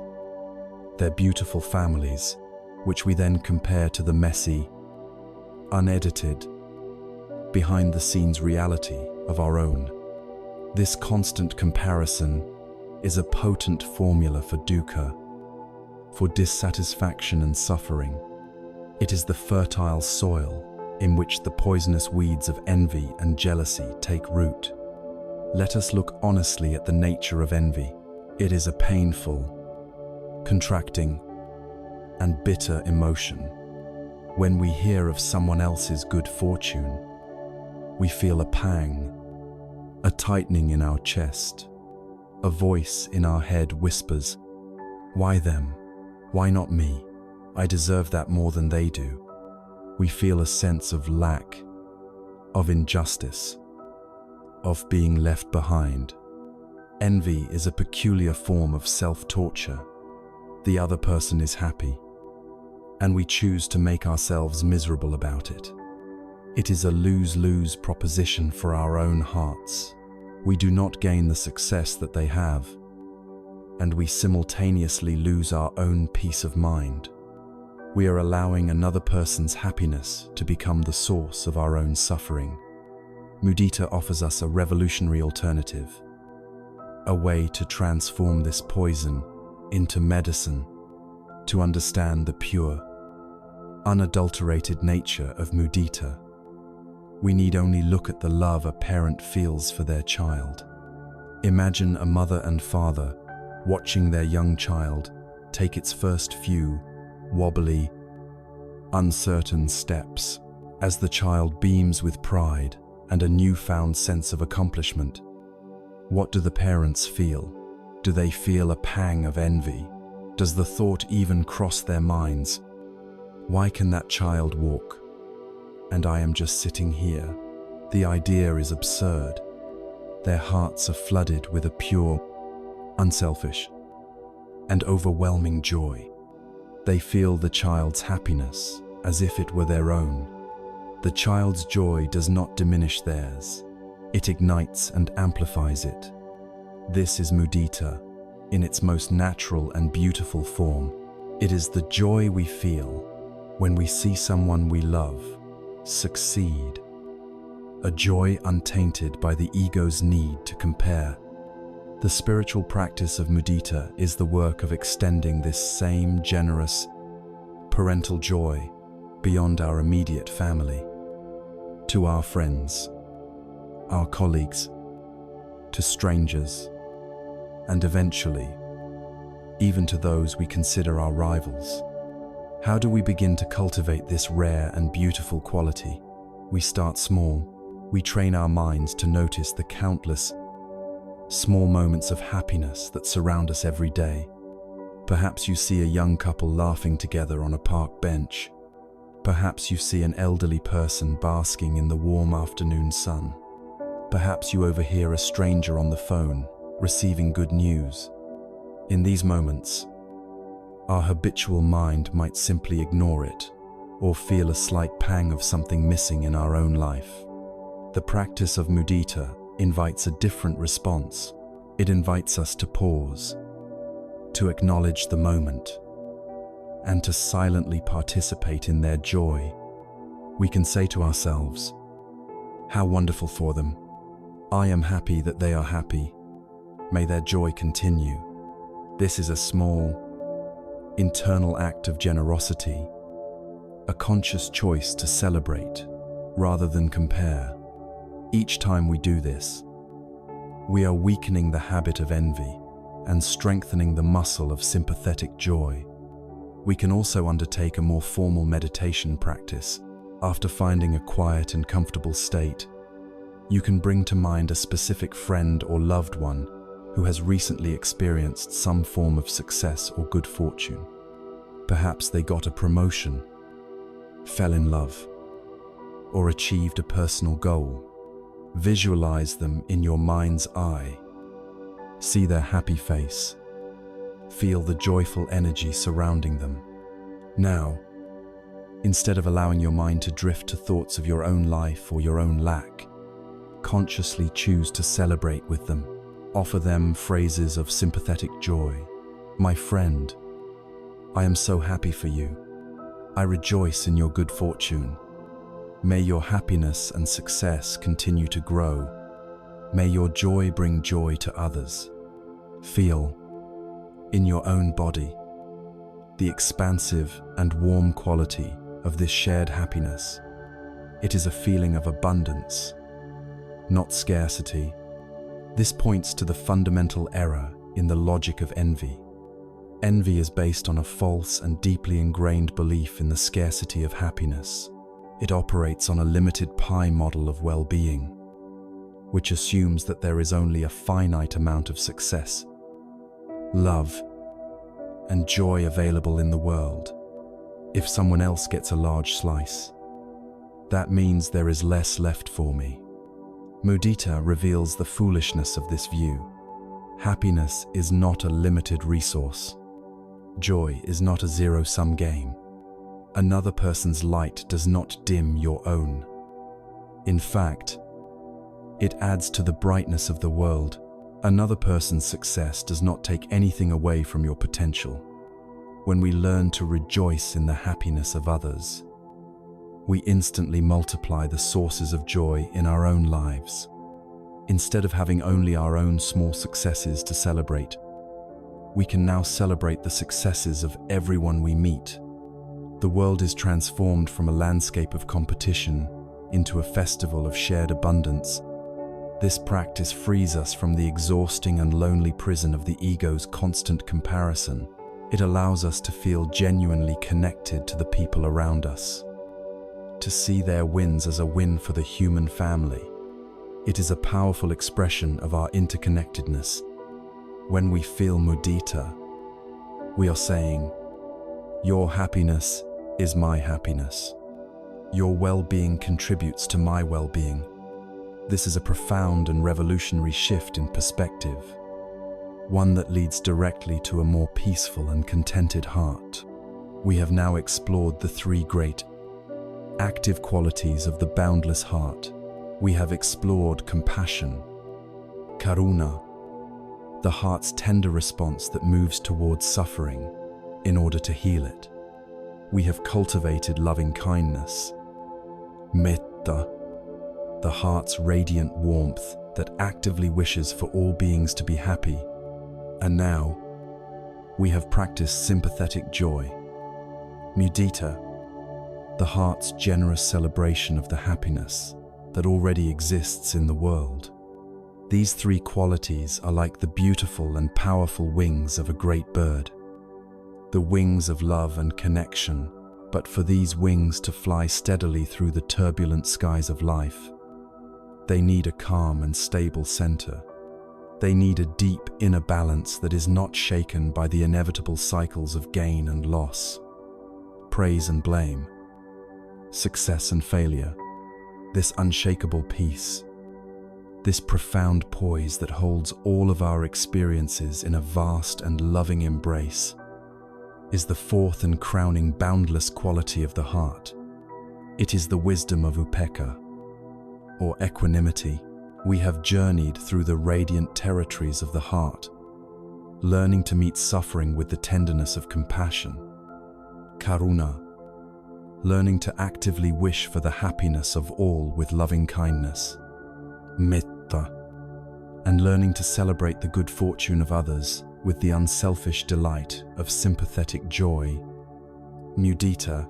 their beautiful families, which we then compare to the messy, unedited, behind-the-scenes reality of our own. This constant comparison is a potent formula for dukkha, for dissatisfaction and suffering. It is the fertile soil in which the poisonous weeds of envy and jealousy take root. Let us look honestly at the nature of envy. It is a painful, contracting, and bitter emotion. When we hear of someone else's good fortune, we feel a pang, a tightening in our chest. A voice in our head whispers, "Why them? Why not me? I deserve that more than they do." We feel a sense of lack, of injustice, of being left behind. Envy is a peculiar form of self-torture. The other person is happy, and we choose to make ourselves miserable about it. It is a lose-lose proposition for our own hearts. We do not gain the success that they have, and we simultaneously lose our own peace of mind. We are allowing another person's happiness to become the source of our own suffering. Mudita offers us a revolutionary alternative, a way to transform this poison into medicine, to understand the pure, unadulterated nature of mudita. We need only look at the love a parent feels for their child. Imagine a mother and father watching their young child take its first few wobbly, uncertain steps. As the child beams with pride and a newfound sense of accomplishment, what do the parents feel? Do they feel a pang of envy? Does the thought even cross their minds? Why can that child walk, and I am just sitting here? The idea is absurd. Their hearts are flooded with a pure, unselfish, and overwhelming joy. They feel the child's happiness as if it were their own. The child's joy does not diminish theirs. It ignites and amplifies it. This is mudita in its most natural and beautiful form. It is the joy we feel when we see someone we love succeed, a joy untainted by the ego's need to compare. The spiritual practice of mudita is the work of extending this same generous, parental joy beyond our immediate family, to our friends, our colleagues, to strangers, and eventually, even to those we consider our rivals. How do we begin to cultivate this rare and beautiful quality? We start small. We train our minds to notice the countless small moments of happiness that surround us every day. Perhaps you see a young couple laughing together on a park bench. Perhaps you see an elderly person basking in the warm afternoon sun. Perhaps you overhear a stranger on the phone receiving good news. In these moments, our habitual mind might simply ignore it or feel a slight pang of something missing in our own life. The practice of mudita invites a different response. It invites us to pause, to acknowledge the moment, and to silently participate in their joy. We can say to ourselves, "How wonderful for them. I am happy that they are happy. May their joy continue." This is a small, internal act of generosity, a conscious choice to celebrate rather than compare. Each time we do this, we are weakening the habit of envy and strengthening the muscle of sympathetic joy. We can also undertake a more formal meditation practice. After finding a quiet and comfortable state, you can bring to mind a specific friend or loved one who has recently experienced some form of success or good fortune. Perhaps they got a promotion, fell in love, or achieved a personal goal. Visualize them in your mind's eye. See their happy face. Feel the joyful energy surrounding them. Now, instead of allowing your mind to drift to thoughts of your own life or your own lack, consciously choose to celebrate with them. Offer them phrases of sympathetic joy. "My friend, I am so happy for you. I rejoice in your good fortune. May your happiness and success continue to grow. May your joy bring joy to others." Feel, in your own body, the expansive and warm quality of this shared happiness. It is a feeling of abundance, not scarcity. This points to the fundamental error in the logic of envy. Envy is based on a false and deeply ingrained belief in the scarcity of happiness. It operates on a limited pie model of well-being, which assumes that there is only a finite amount of success, love, and joy available in the world. If someone else gets a large slice, that means there is less left for me. Mudita reveals the foolishness of this view. Happiness is not a limited resource. Joy is not a zero-sum game. Another person's light does not dim your own. In fact, it adds to the brightness of the world. Another person's success does not take anything away from your potential. When we learn to rejoice in the happiness of others, we instantly multiply the sources of joy in our own lives. Instead of having only our own small successes to celebrate, we can now celebrate the successes of everyone we meet. The world is transformed from a landscape of competition into a festival of shared abundance. This practice frees us from the exhausting and lonely prison of the ego's constant comparison. It allows us to feel genuinely connected to the people around us, to see their wins as a win for the human family. It is a powerful expression of our interconnectedness. When we feel mudita, we are saying, "Your happiness is my happiness. Your well-being contributes to my well-being." This is a profound and revolutionary shift in perspective, one that leads directly to a more peaceful and contented heart. We have now explored the three great active qualities of the boundless heart. We have explored compassion, karuna, the heart's tender response that moves towards suffering in order to heal it. We have cultivated loving kindness, metta, the heart's radiant warmth that actively wishes for all beings to be happy. And now, we have practiced sympathetic joy, mudita, the heart's generous celebration of the happiness that already exists in the world. These three qualities are like the beautiful and powerful wings of a great bird, the wings of love and connection. But for these wings to fly steadily through the turbulent skies of life, they need a calm and stable center. They need a deep inner balance that is not shaken by the inevitable cycles of gain and loss, praise and blame, success and failure. This unshakable peace, this profound poise that holds all of our experiences in a vast and loving embrace, is the fourth and crowning boundless quality of the heart. It is the wisdom of upekkha, or equanimity. We have journeyed through the radiant territories of the heart, learning to meet suffering with the tenderness of compassion, karuna, learning to actively wish for the happiness of all with loving kindness, metta, and learning to celebrate the good fortune of others with the unselfish delight of sympathetic joy, mudita.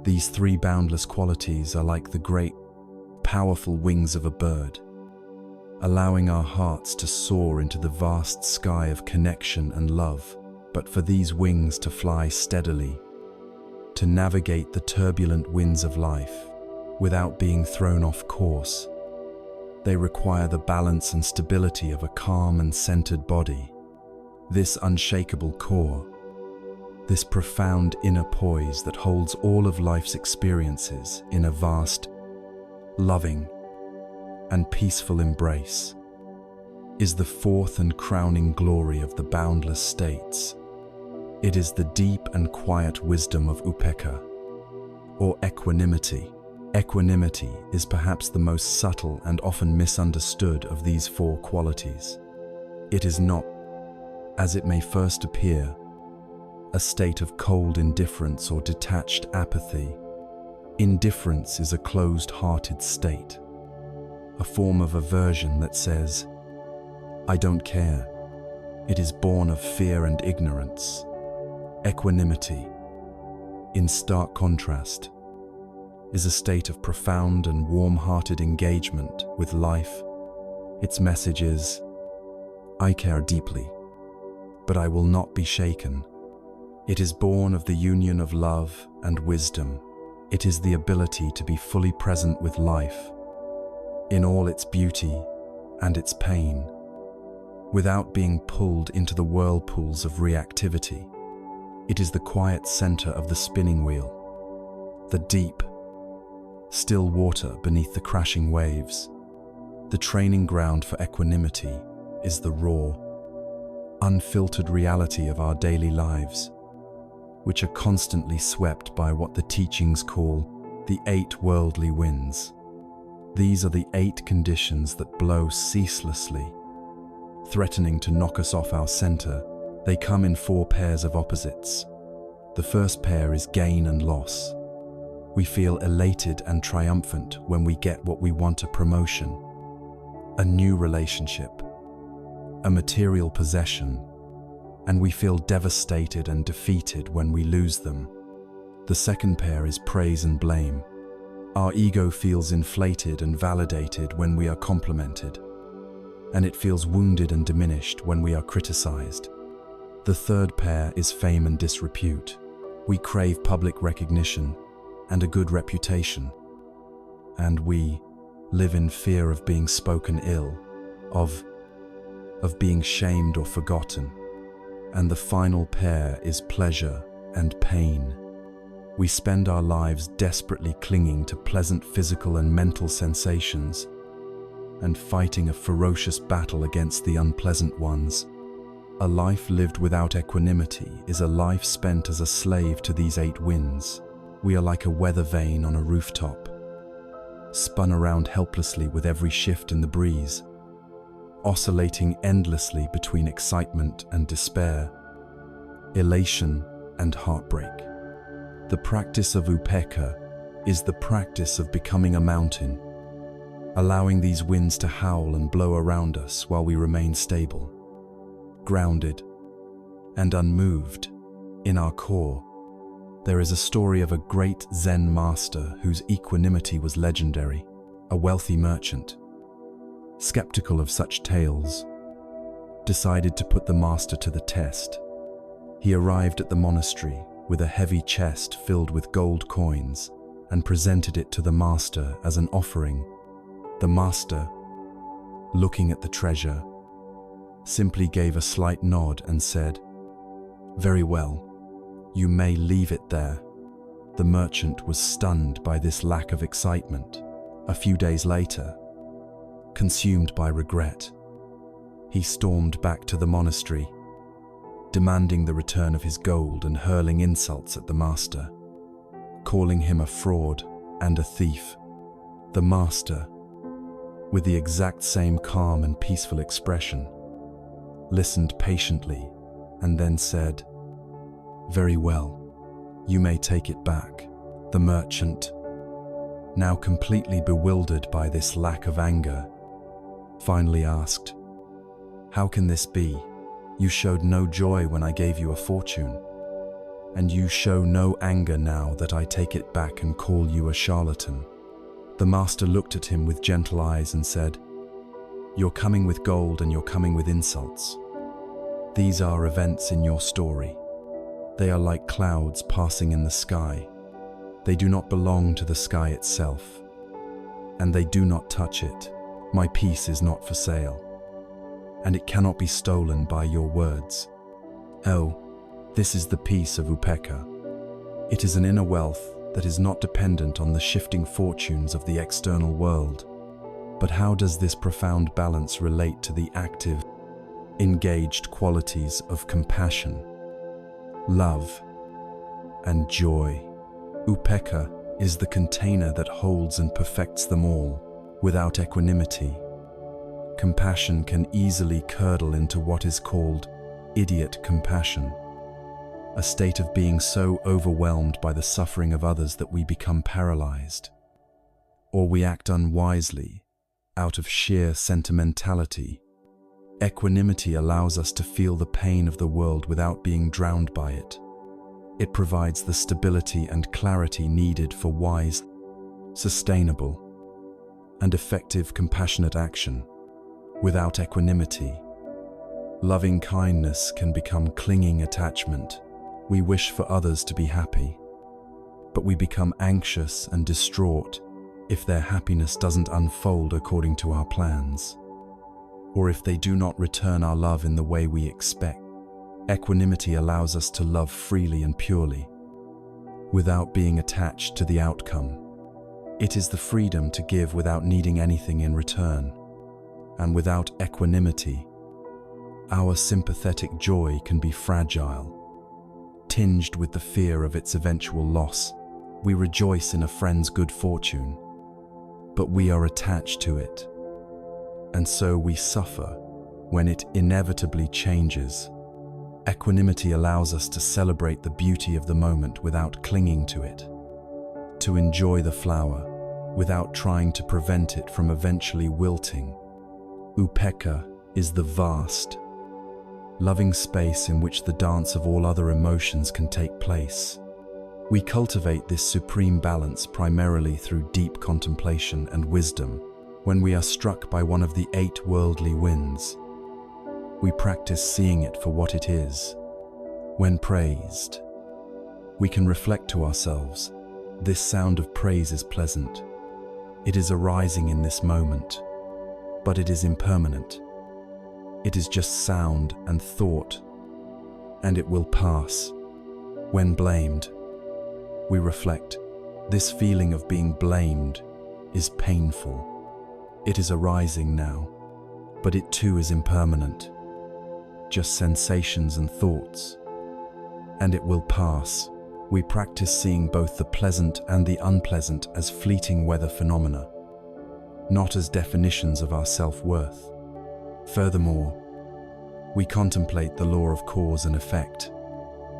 These three boundless qualities are like the great, powerful wings of a bird, allowing our hearts to soar into the vast sky of connection and love. But for these wings to fly steadily, to navigate the turbulent winds of life without being thrown off course, they require the balance and stability of a calm and centered body. This unshakable core, this profound inner poise that holds all of life's experiences in a vast, loving, and peaceful embrace, is the fourth and crowning glory of the boundless states. It is the deep and quiet wisdom of upekkha, or equanimity. Equanimity is perhaps the most subtle and often misunderstood of these four qualities. It is not, as it may first appear, a state of cold indifference or detached apathy. Indifference is a closed-hearted state, a form of aversion that says, "I don't care." It is born of fear and ignorance. Equanimity, in stark contrast, is a state of profound and warm-hearted engagement with life. Its message is, I care deeply, but I will not be shaken. It is born of the union of love and wisdom. It is the ability to be fully present with life, in all its beauty and its pain, without being pulled into the whirlpools of reactivity. It is the quiet center of the spinning wheel, the deep, still water beneath the crashing waves. The training ground for equanimity is the raw, unfiltered reality of our daily lives, which are constantly swept by what the teachings call the 8 worldly winds. These are the 8 conditions that blow ceaselessly, threatening to knock us off our center. They come in 4 pairs of opposites. The first pair is gain and loss. We feel elated and triumphant when we get what we want: a promotion, a new relationship, a material possession, and we feel devastated and defeated when we lose them. The second pair is praise and blame. Our ego feels inflated and validated when we are complimented, and it feels wounded and diminished when we are criticized. The third pair is fame and disrepute. We crave public recognition and a good reputation, and we live in fear of being spoken ill of being shamed or forgotten. And the final pair is pleasure and pain. We spend our lives desperately clinging to pleasant physical and mental sensations and fighting a ferocious battle against the unpleasant ones. A life lived without equanimity is a life spent as a slave to these 8 winds. We are like a weather vane on a rooftop, spun around helplessly with every shift in the breeze, oscillating endlessly between excitement and despair, elation and heartbreak. The practice of upekkha is the practice of becoming a mountain, allowing these winds to howl and blow around us while we remain stable, grounded, and unmoved in our core. There is a story of a great Zen master whose equanimity was legendary, a wealthy merchant, skeptical of such tales, decided to put the master to the test. He arrived at the monastery with a heavy chest filled with gold coins and presented it to the master as an offering. The master, looking at the treasure, simply gave a slight nod and said, "Very well, you may leave it there." The merchant was stunned by this lack of excitement. A few days later, consumed by regret, he stormed back to the monastery, demanding the return of his gold and hurling insults at the master, calling him a fraud and a thief. The master, with the exact same calm and peaceful expression, listened patiently and then said, "Very well, you may take it back." The merchant, now completely bewildered by this lack of anger, finally asked, "How can this be? You showed no joy when I gave you a fortune, and you show no anger now that I take it back and call you a charlatan." The master looked at him with gentle eyes and said, "You're coming with gold and you're coming with insults. These are events in your story. They are like clouds passing in the sky. They do not belong to the sky itself, and they do not touch it. My peace is not for sale, and it cannot be stolen by your words. Oh, this is the peace of upekkha. It is an inner wealth that is not dependent on the shifting fortunes of the external world. But how does this profound balance relate to the active, engaged qualities of compassion, love, and joy? Upekkha is the container that holds and perfects them all. Without equanimity, compassion can easily curdle into what is called idiot compassion, a state of being so overwhelmed by the suffering of others that we become paralyzed, or we act unwisely out of sheer sentimentality. Equanimity allows us to feel the pain of the world without being drowned by it. It provides the stability and clarity needed for wise, sustainable, and effective compassionate action. Without equanimity, loving kindness can become clinging attachment. We wish for others to be happy, but we become anxious and distraught if their happiness doesn't unfold according to our plans, or if they do not return our love in the way we expect. Equanimity allows us to love freely and purely, without being attached to the outcome. It is the freedom to give without needing anything in return. And without equanimity, our sympathetic joy can be fragile, tinged with the fear of its eventual loss. We rejoice in a friend's good fortune, but we are attached to it, and so we suffer when it inevitably changes. Equanimity allows us to celebrate the beauty of the moment without clinging to it, to enjoy the flower without trying to prevent it from eventually wilting. Upekkha is the vast, loving space in which the dance of all other emotions can take place. We cultivate this supreme balance primarily through deep contemplation and wisdom. When we are struck by one of the 8 worldly winds, we practice seeing it for what it is. When praised, we can reflect to ourselves, this sound of praise is pleasant. It is arising in this moment, but it is impermanent. It is just sound and thought, and it will pass. When blamed, we reflect, this feeling of being blamed is painful. It is arising now, but it too is impermanent. Just sensations and thoughts, and it will pass. We practice seeing both the pleasant and the unpleasant as fleeting weather phenomena, not as definitions of our self-worth. Furthermore, we contemplate the law of cause and effect.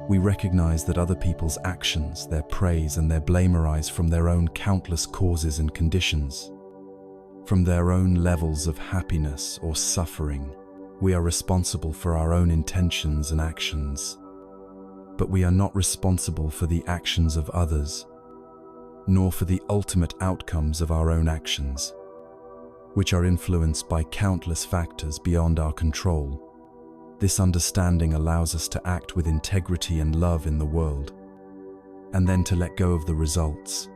We recognize that other people's actions, their praise and their blame arise from their own countless causes and conditions, from their own levels of happiness or suffering. We are responsible for our own intentions and actions, but we are not responsible for the actions of others, nor for the ultimate outcomes of our own actions, which are influenced by countless factors beyond our control. This understanding allows us to act with integrity and love in the world, and then to let go of the results,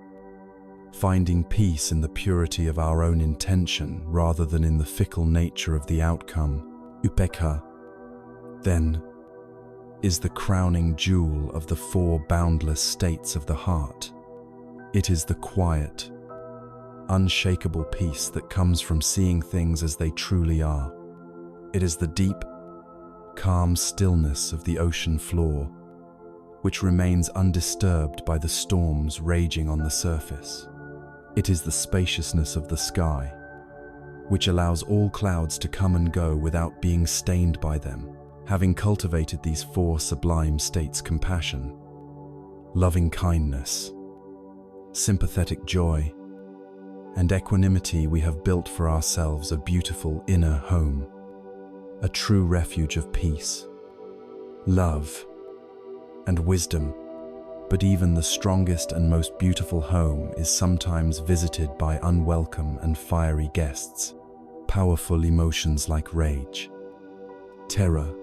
finding peace in the purity of our own intention rather than in the fickle nature of the outcome. Upekkha, then, is the crowning jewel of the 4 boundless states of the heart. It is the quiet, unshakable peace that comes from seeing things as they truly are. It is the deep, calm stillness of the ocean floor, which remains undisturbed by the storms raging on the surface. It is the spaciousness of the sky, which allows all clouds to come and go without being stained by them. Having cultivated these 4 sublime states: compassion, loving kindness, sympathetic joy, and equanimity, we have built for ourselves a beautiful inner home, a true refuge of peace, love, and wisdom. But even the strongest and most beautiful home is sometimes visited by unwelcome and fiery guests. Powerful emotions like rage, terror,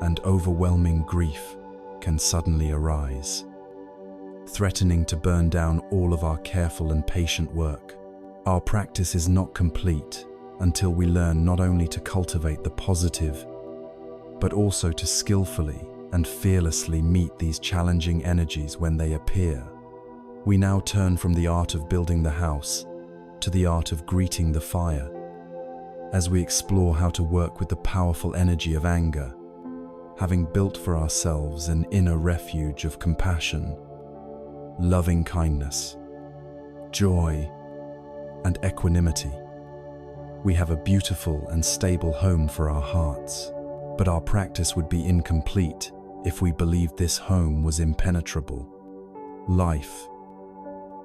and overwhelming grief can suddenly arise, threatening to burn down all of our careful and patient work. Our practice is not complete until we learn not only to cultivate the positive, but also to skillfully and fearlessly meet these challenging energies when they appear. We now turn from the art of building the house to the art of greeting the fire, as we explore how to work with the powerful energy of anger, having built for ourselves an inner refuge of compassion, loving kindness, joy, and equanimity. We have a beautiful and stable home for our hearts, but our practice would be incomplete if we believed this home was impenetrable. Life,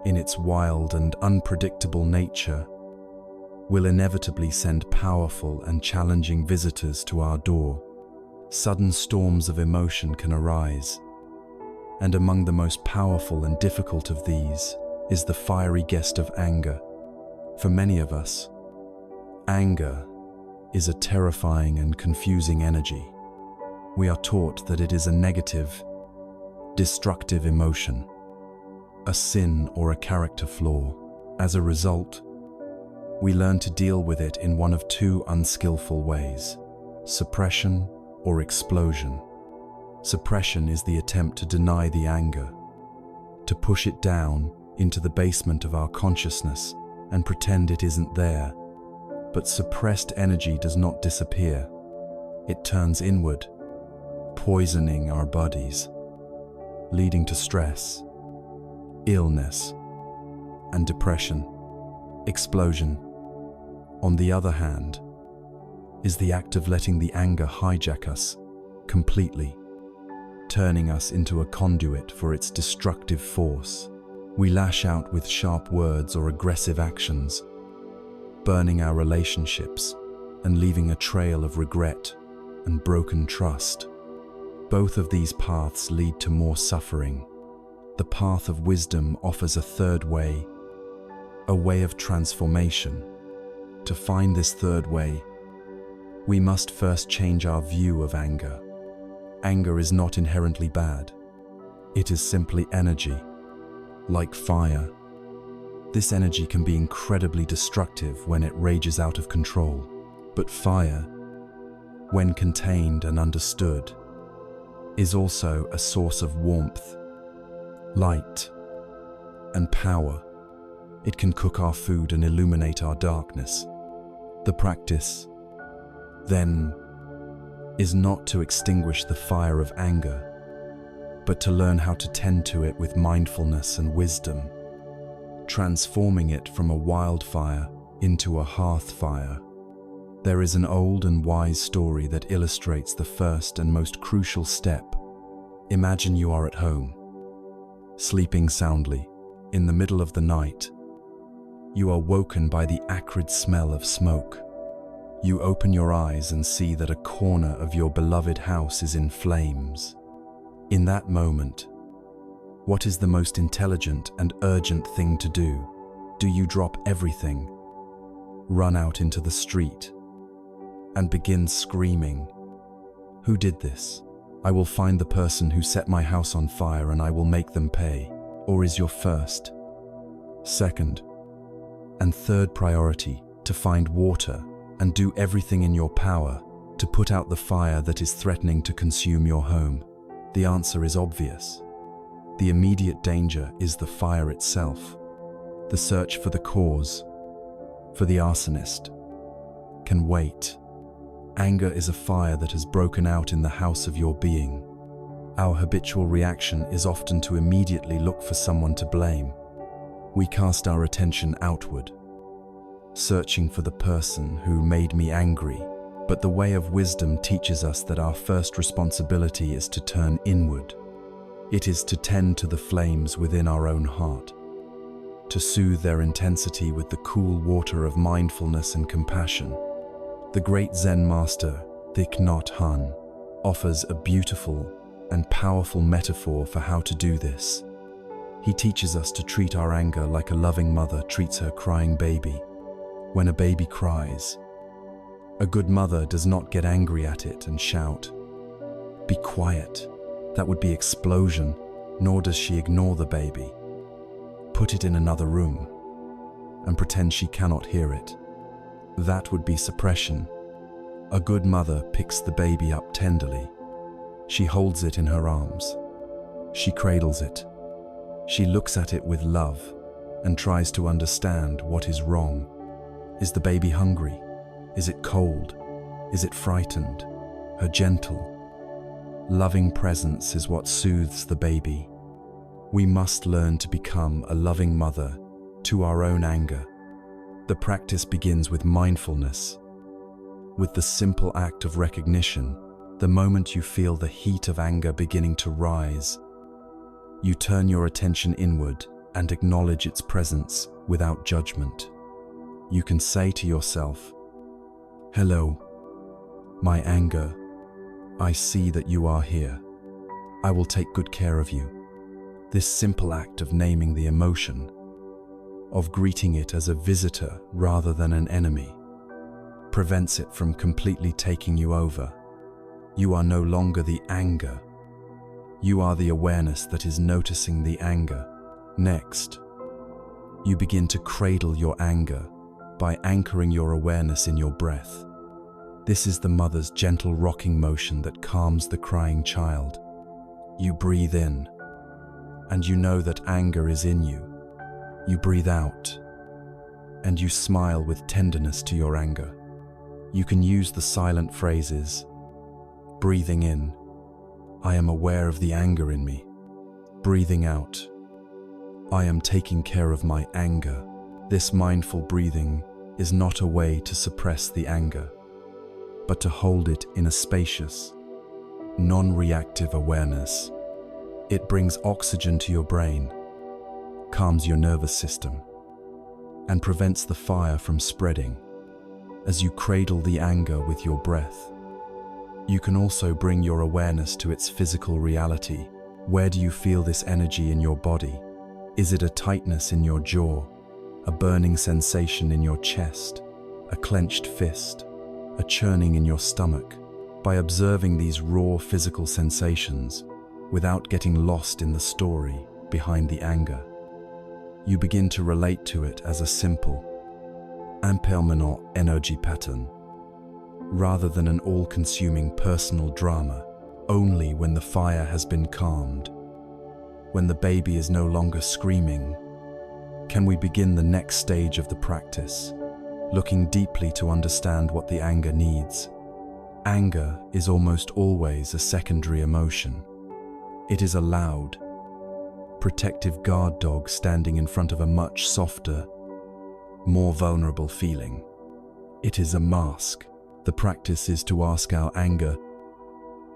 in its wild and unpredictable nature, will inevitably send powerful and challenging visitors to our door. Sudden storms of emotion can arise, And among the most powerful and difficult of these is the fiery guest of anger. For many of us, anger is a terrifying and confusing energy. We are taught that it is a negative, destructive emotion, a sin or a character flaw. As a result, we learn to deal with it in one of two unskillful ways: suppression or explosion. Suppression is the attempt to deny the anger, to push it down into the basement of our consciousness and pretend it isn't there. But suppressed energy does not disappear. It turns inward, poisoning our bodies, leading to stress, illness, and depression. Explosion, on the other hand, is the act of letting the anger hijack us completely, turning us into a conduit for its destructive force. We lash out with sharp words or aggressive actions, burning our relationships and leaving a trail of regret and broken trust. Both of these paths lead to more suffering. The path of wisdom offers a third way, a way of transformation. To find this third way, we must first change our view of anger. Anger is not inherently bad. It is simply energy, like fire. This energy can be incredibly destructive when it rages out of control. But fire, when contained and understood, is also a source of warmth, light, and power. It can cook our food and illuminate our darkness. The practice, then, is not to extinguish the fire of anger, but to learn how to tend to it with mindfulness and wisdom, transforming it from a wildfire into a hearth fire. There is an old and wise story that illustrates the first and most crucial step. Imagine you are at home, sleeping soundly. In the middle of the night, you are woken by the acrid smell of smoke. You open your eyes and see that a corner of your beloved house is in flames. In that moment, what is the most intelligent and urgent thing to do? Do you drop everything, run out into the street, and begin screaming, "Who did this? I will find the person who set my house on fire and I will make them pay"? Or is your first, second, and third priority to find water and do everything in your power to put out the fire that is threatening to consume your home? The answer is obvious. The immediate danger is the fire itself. The search for the cause, for the arsonist, can wait. Anger is a fire that has broken out in the house of your being. Our habitual reaction is often to immediately look for someone to blame. We cast our attention outward, searching for the person who made me angry. But the way of wisdom teaches us that our first responsibility is to turn inward. It is to tend to the flames within our own heart, to soothe their intensity with the cool water of mindfulness and compassion. The great Zen master, Thich Nhat Hanh, offers a beautiful and powerful metaphor for how to do this. He teaches us to treat our anger like a loving mother treats her crying baby. When a baby cries, a good mother does not get angry at it and shout, "Be quiet." That would be explosion, nor does she ignore the baby, put it in another room, and pretend she cannot hear it. That would be suppression. A good mother picks the baby up tenderly. She holds it in her arms. She cradles it. She looks at it with love and tries to understand what is wrong. Is the baby hungry? Is it cold? Is it frightened? Her gentle, loving presence is what soothes the baby. We must learn to become a loving mother to our own anger. The practice begins with mindfulness, with the simple act of recognition. The moment you feel the heat of anger beginning to rise, you turn your attention inward and acknowledge its presence without judgment. You can say to yourself, "Hello, my anger. I see that you are here. I will take good care of you." This simple act of naming the emotion, of greeting it as a visitor rather than an enemy, prevents it from completely taking you over. You are no longer the anger. You are the awareness that is noticing the anger. Next, you begin to cradle your anger by anchoring your awareness in your breath. This is the mother's gentle rocking motion that calms the crying child. You breathe in, and you know that anger is in you. You breathe out, and you smile with tenderness to your anger. You can use the silent phrases, breathing in, I am aware of the anger in me. Breathing out, I am taking care of my anger. This mindful breathing is not a way to suppress the anger, but to hold it in a spacious, non-reactive awareness. It brings oxygen to your brain, calms your nervous system, and prevents the fire from spreading. As you cradle the anger with your breath, you can also bring your awareness to its physical reality. Where do you feel this energy in your body? Is it a tightness in your jaw, a burning sensation in your chest, a clenched fist, a churning in your stomach? By observing these raw physical sensations, without getting lost in the story behind the anger, you begin to relate to it as a simple, impermanent energy pattern, rather than an all-consuming personal drama. Only when the fire has been calmed, when the baby is no longer screaming, can we begin the next stage of the practice, looking deeply to understand what the anger needs. Anger is almost always a secondary emotion. It is a loud, protective guard dog standing in front of a much softer, more vulnerable feeling. It is a mask. The practice is to ask our anger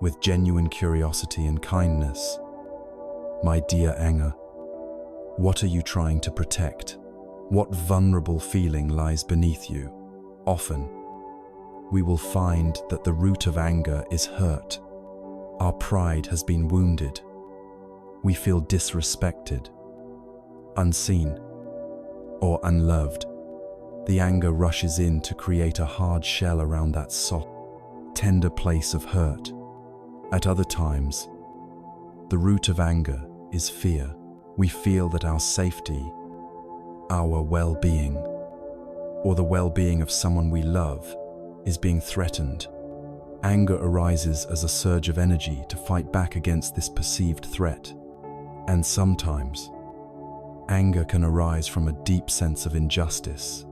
with genuine curiosity and kindness. My dear anger, what are you trying to protect? What vulnerable feeling lies beneath you? Often, we will find that the root of anger is hurt. Our pride has been wounded. We feel disrespected, unseen, or unloved. The anger rushes in to create a hard shell around that soft, tender place of hurt. At other times, the root of anger is fear. We feel that our safety, our well-being, or the well-being of someone we love is being threatened. Anger arises as a surge of energy to fight back against this perceived threat. And sometimes, anger can arise from a deep sense of injustice.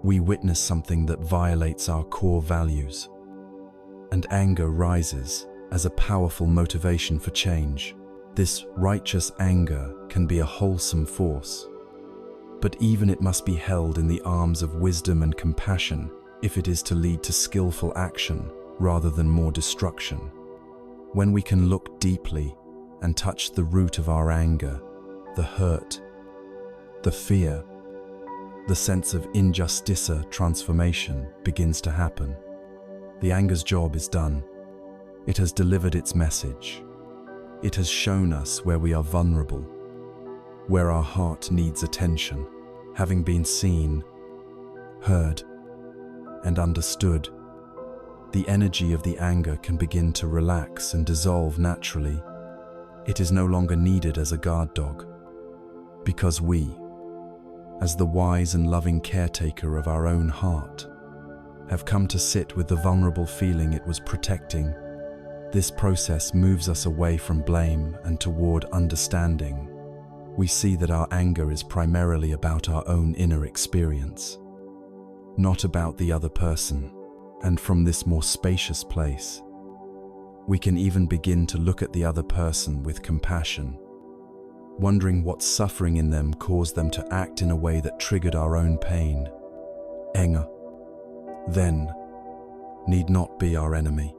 We witness something that violates our core values, and anger rises as a powerful motivation for change. This righteous anger can be a wholesome force, but even it must be held in the arms of wisdom and compassion if it is to lead to skillful action rather than more destruction. When we can look deeply and touch the root of our anger, the hurt, the fear, the sense of injustice, transformation begins to happen. The anger's job is done. It has delivered its message. It has shown us where we are vulnerable, where our heart needs attention. Having been seen, heard, and understood, the energy of the anger can begin to relax and dissolve naturally. It is no longer needed as a guard dog, because we, as the wise and loving caretaker of our own heart, have come to sit with the vulnerable feeling it was protecting. This process moves us away from blame and toward understanding. We see that our anger is primarily about our own inner experience, not about the other person. And from this more spacious place, we can even begin to look at the other person with compassion, wondering what suffering in them caused them to act in a way that triggered our own pain. Anger, then, need not be our enemy.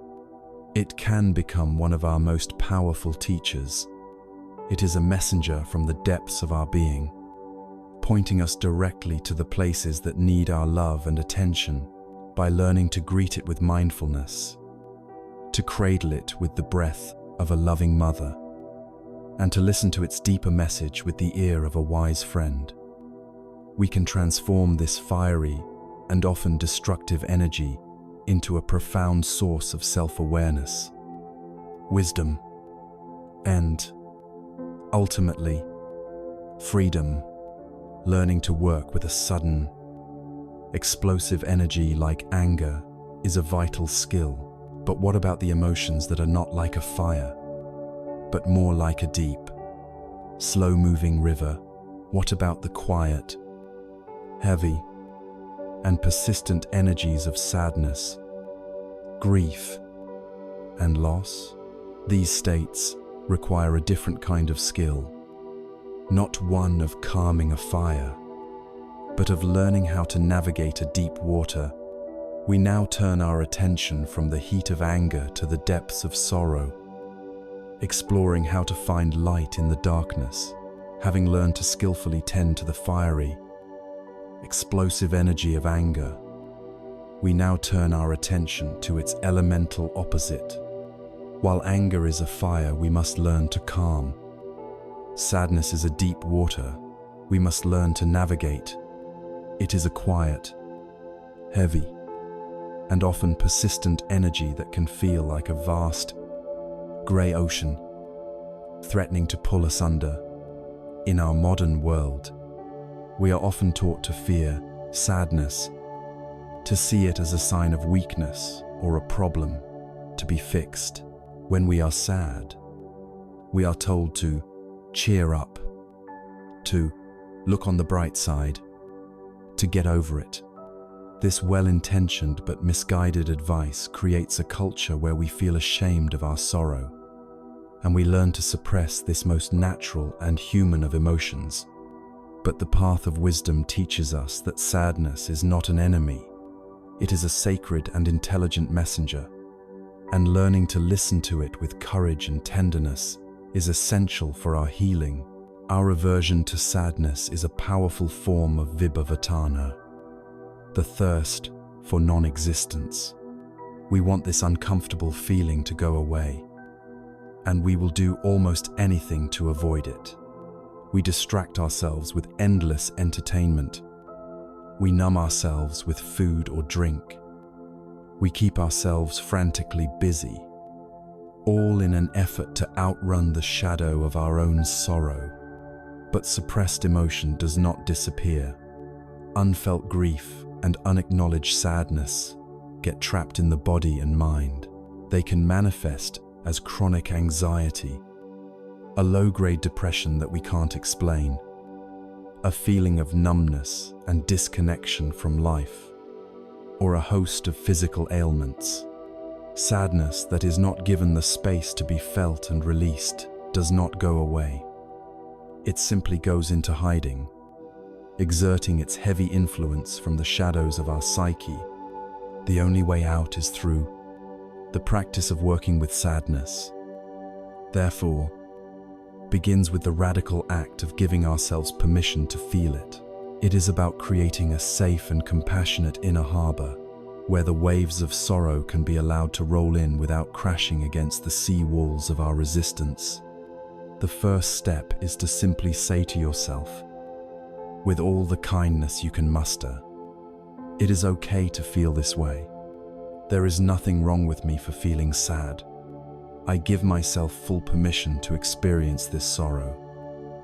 It can become one of our most powerful teachers. It is a messenger from the depths of our being, pointing us directly to the places that need our love and attention. By learning to greet it with mindfulness, to cradle it with the breath of a loving mother, and to listen to its deeper message with the ear of a wise friend. We can transform this fiery and often destructive energy into a profound source of self-awareness, wisdom, and, ultimately, freedom. Learning to work with a sudden, explosive energy like anger is a vital skill. But what about the emotions that are not like a fire, but more like a deep, slow-moving river? What about the quiet, heavy, and persistent energies of sadness, grief, and loss? These states require a different kind of skill, not one of calming a fire, but of learning how to navigate a deep water. We now turn our attention from the heat of anger to the depths of sorrow, exploring how to find light in the darkness. Having learned to skillfully tend to the fiery, explosive energy of anger, we now turn our attention to its elemental opposite. While anger is a fire, we must learn to calm. Sadness is a deep water. We must learn to navigate. It is a quiet, heavy, and often persistent energy that can feel like a vast, grey ocean, threatening to pull us under. In our modern world, we are often taught to fear sadness, to see it as a sign of weakness or a problem to be fixed. When we are sad, we are told to cheer up, to look on the bright side, to get over it. This well-intentioned but misguided advice creates a culture where we feel ashamed of our sorrow, and we learn to suppress this most natural and human of emotions. But the path of wisdom teaches us that sadness is not an enemy. It is a sacred and intelligent messenger, and learning to listen to it with courage and tenderness is essential for our healing. Our aversion to sadness is a powerful form of vibhavatana, the thirst for non-existence. We want this uncomfortable feeling to go away, and we will do almost anything to avoid it. We distract ourselves with endless entertainment. We numb ourselves with food or drink. We keep ourselves frantically busy, all in an effort to outrun the shadow of our own sorrow. But suppressed emotion does not disappear. Unfelt grief and unacknowledged sadness get trapped in the body and mind. They can manifest as chronic anxiety, a low-grade depression that we can't explain, a feeling of numbness and disconnection from life, or a host of physical ailments. Sadness that is not given the space to be felt and released does not go away. It simply goes into hiding, exerting its heavy influence from the shadows of our psyche. The only way out is through the practice of working with sadness. Therefore, begins with the radical act of giving ourselves permission to feel it. It is about creating a safe and compassionate inner harbor, where the waves of sorrow can be allowed to roll in without crashing against the sea walls of our resistance. The first step is to simply say to yourself, with all the kindness you can muster, "It is okay to feel this way. There is nothing wrong with me for feeling sad. I give myself full permission to experience this sorrow."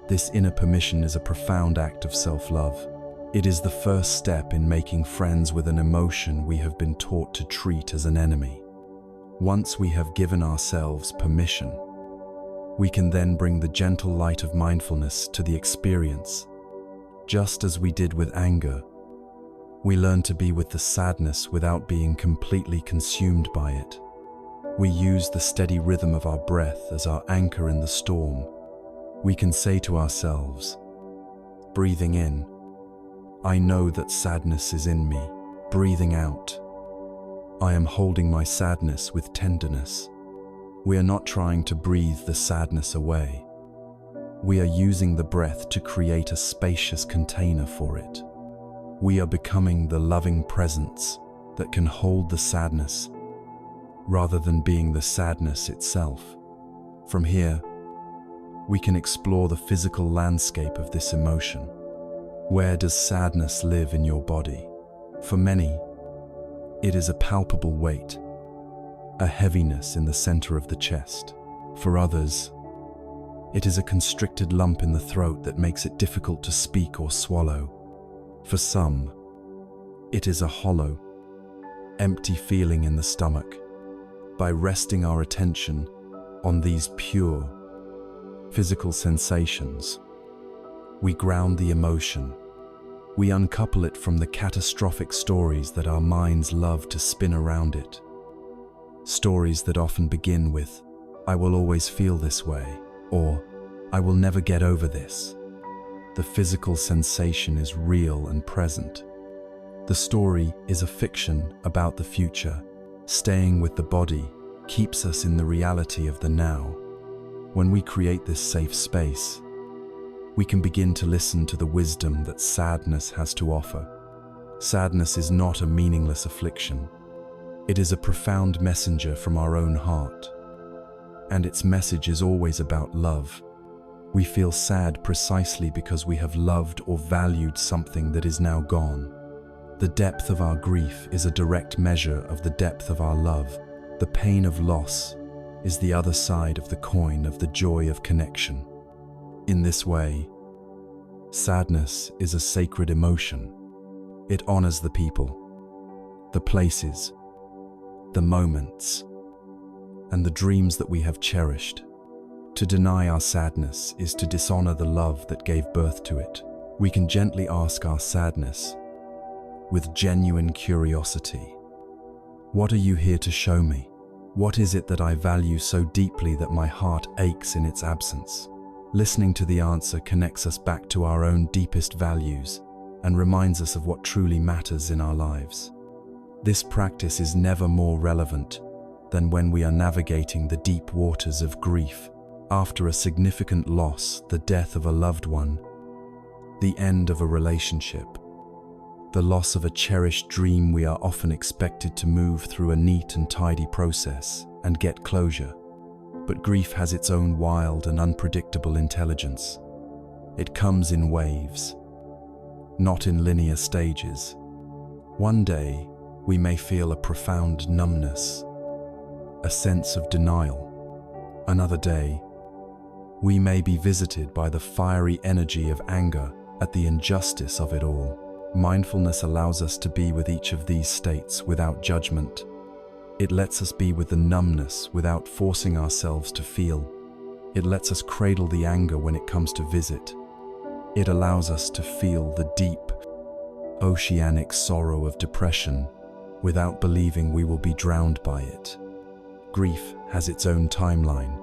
This inner permission is a profound act of self-love. It is the first step in making friends with an emotion we have been taught to treat as an enemy. Once we have given ourselves permission, we can then bring the gentle light of mindfulness to the experience. Just as we did with anger, we learn to be with the sadness without being completely consumed by it. We use the steady rhythm of our breath as our anchor in the storm. We can say to ourselves, breathing in, "I know that sadness is in me." Breathing out, "I am holding my sadness with tenderness." We are not trying to breathe the sadness away. We are using the breath to create a spacious container for it. We are becoming the loving presence that can hold the sadness, rather than being the sadness itself. From here, we can explore the physical landscape of this emotion. Where does sadness live in your body? For many, it is a palpable weight, a heaviness in the center of the chest. For others, it is a constricted lump in the throat that makes it difficult to speak or swallow. For some, it is a hollow, empty feeling in the stomach. By resting our attention on these pure, physical sensations, we ground the emotion. We uncouple it from the catastrophic stories that our minds love to spin around it. Stories that often begin with, "I will always feel this way," or "I will never get over this." The physical sensation is real and present. The story is a fiction about the future. Staying with the body keeps us in the reality of the now. When we create this safe space, we can begin to listen to the wisdom that sadness has to offer. Sadness is not a meaningless affliction. It is a profound messenger from our own heart. And its message is always about love. We feel sad precisely because we have loved or valued something that is now gone. The depth of our grief is a direct measure of the depth of our love. The pain of loss is the other side of the coin of the joy of connection. In this way, sadness is a sacred emotion. It honors the people, the places, the moments, and the dreams that we have cherished. To deny our sadness is to dishonor the love that gave birth to it. We can gently ask our sadness with genuine curiosity, "What are you here to show me? What is it that I value so deeply that my heart aches in its absence?" Listening to the answer connects us back to our own deepest values and reminds us of what truly matters in our lives. This practice is never more relevant than when we are navigating the deep waters of grief. After a significant loss, the death of a loved one, the end of a relationship, the loss of a cherished dream, we are often expected to move through a neat and tidy process and get closure. But grief has its own wild and unpredictable intelligence. It comes in waves, not in linear stages. One day, we may feel a profound numbness, a sense of denial. Another day, we may be visited by the fiery energy of anger at the injustice of it all. Mindfulness allows us to be with each of these states without judgment. It lets us be with the numbness without forcing ourselves to feel. It lets us cradle the anger when it comes to visit. It allows us to feel the deep, oceanic sorrow of depression without believing we will be drowned by it. Grief has its own timeline,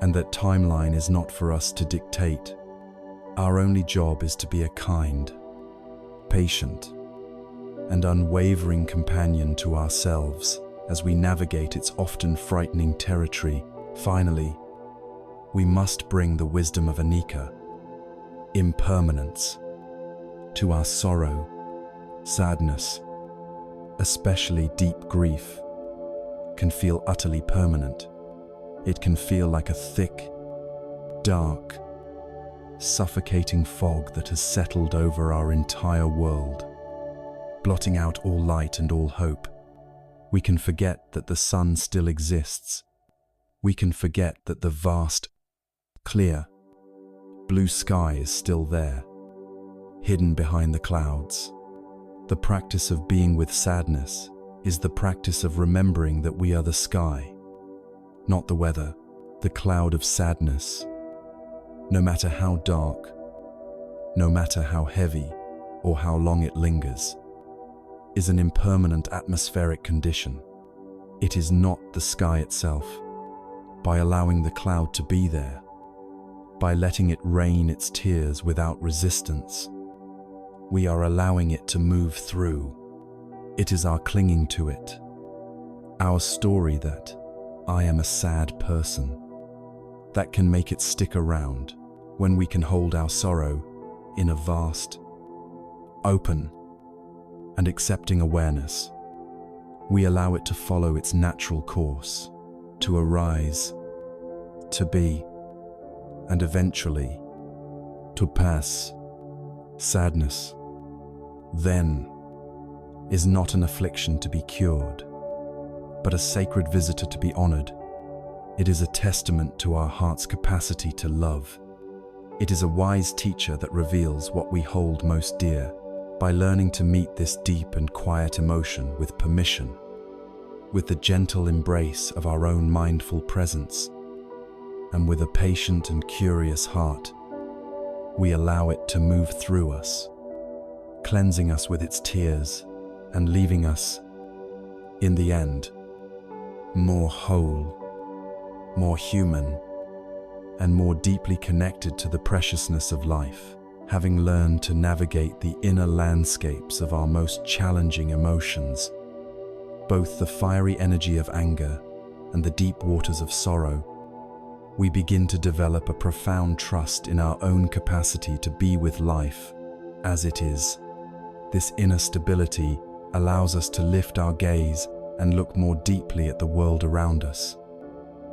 and that timeline is not for us to dictate. Our only job is to be a kind, patient, and unwavering companion to ourselves as we navigate its often frightening territory. Finally, we must bring the wisdom of anicca, impermanence, to our sorrow, sadness, especially deep grief, can feel utterly permanent. It can feel like a thick, dark, suffocating fog that has settled over our entire world, blotting out all light and all hope. We can forget that the sun still exists. We can forget that the vast, clear, blue sky is still there, hidden behind the clouds. The practice of being with sadness is the practice of remembering that we are the sky, not the weather. The cloud of sadness, no matter how dark, no matter how heavy or how long it lingers, is an impermanent atmospheric condition. It is not the sky itself. By allowing the cloud to be there, by letting it rain its tears without resistance, we are allowing it to move through. It is our clinging to it, our story that I am a sad person, that can make it stick around. When we can hold our sorrow in a vast, open, and accepting awareness, we allow it to follow its natural course, to arise, to be, and eventually to pass. Sadness, then, is not an affliction to be cured, but a sacred visitor to be honored. It is a testament to our heart's capacity to love. It is a wise teacher that reveals what we hold most dear. By learning to meet this deep and quiet emotion with permission, with the gentle embrace of our own mindful presence, and with a patient and curious heart, we allow it to move through us, cleansing us with its tears and leaving us, in the end, more whole, more human, and more deeply connected to the preciousness of life, having learned to navigate the inner landscapes of our most challenging emotions, both the fiery energy of anger and the deep waters of sorrow. We begin to develop a profound trust in our own capacity to be with life as it is. This inner stability allows us to lift our gaze and look more deeply at the world around us.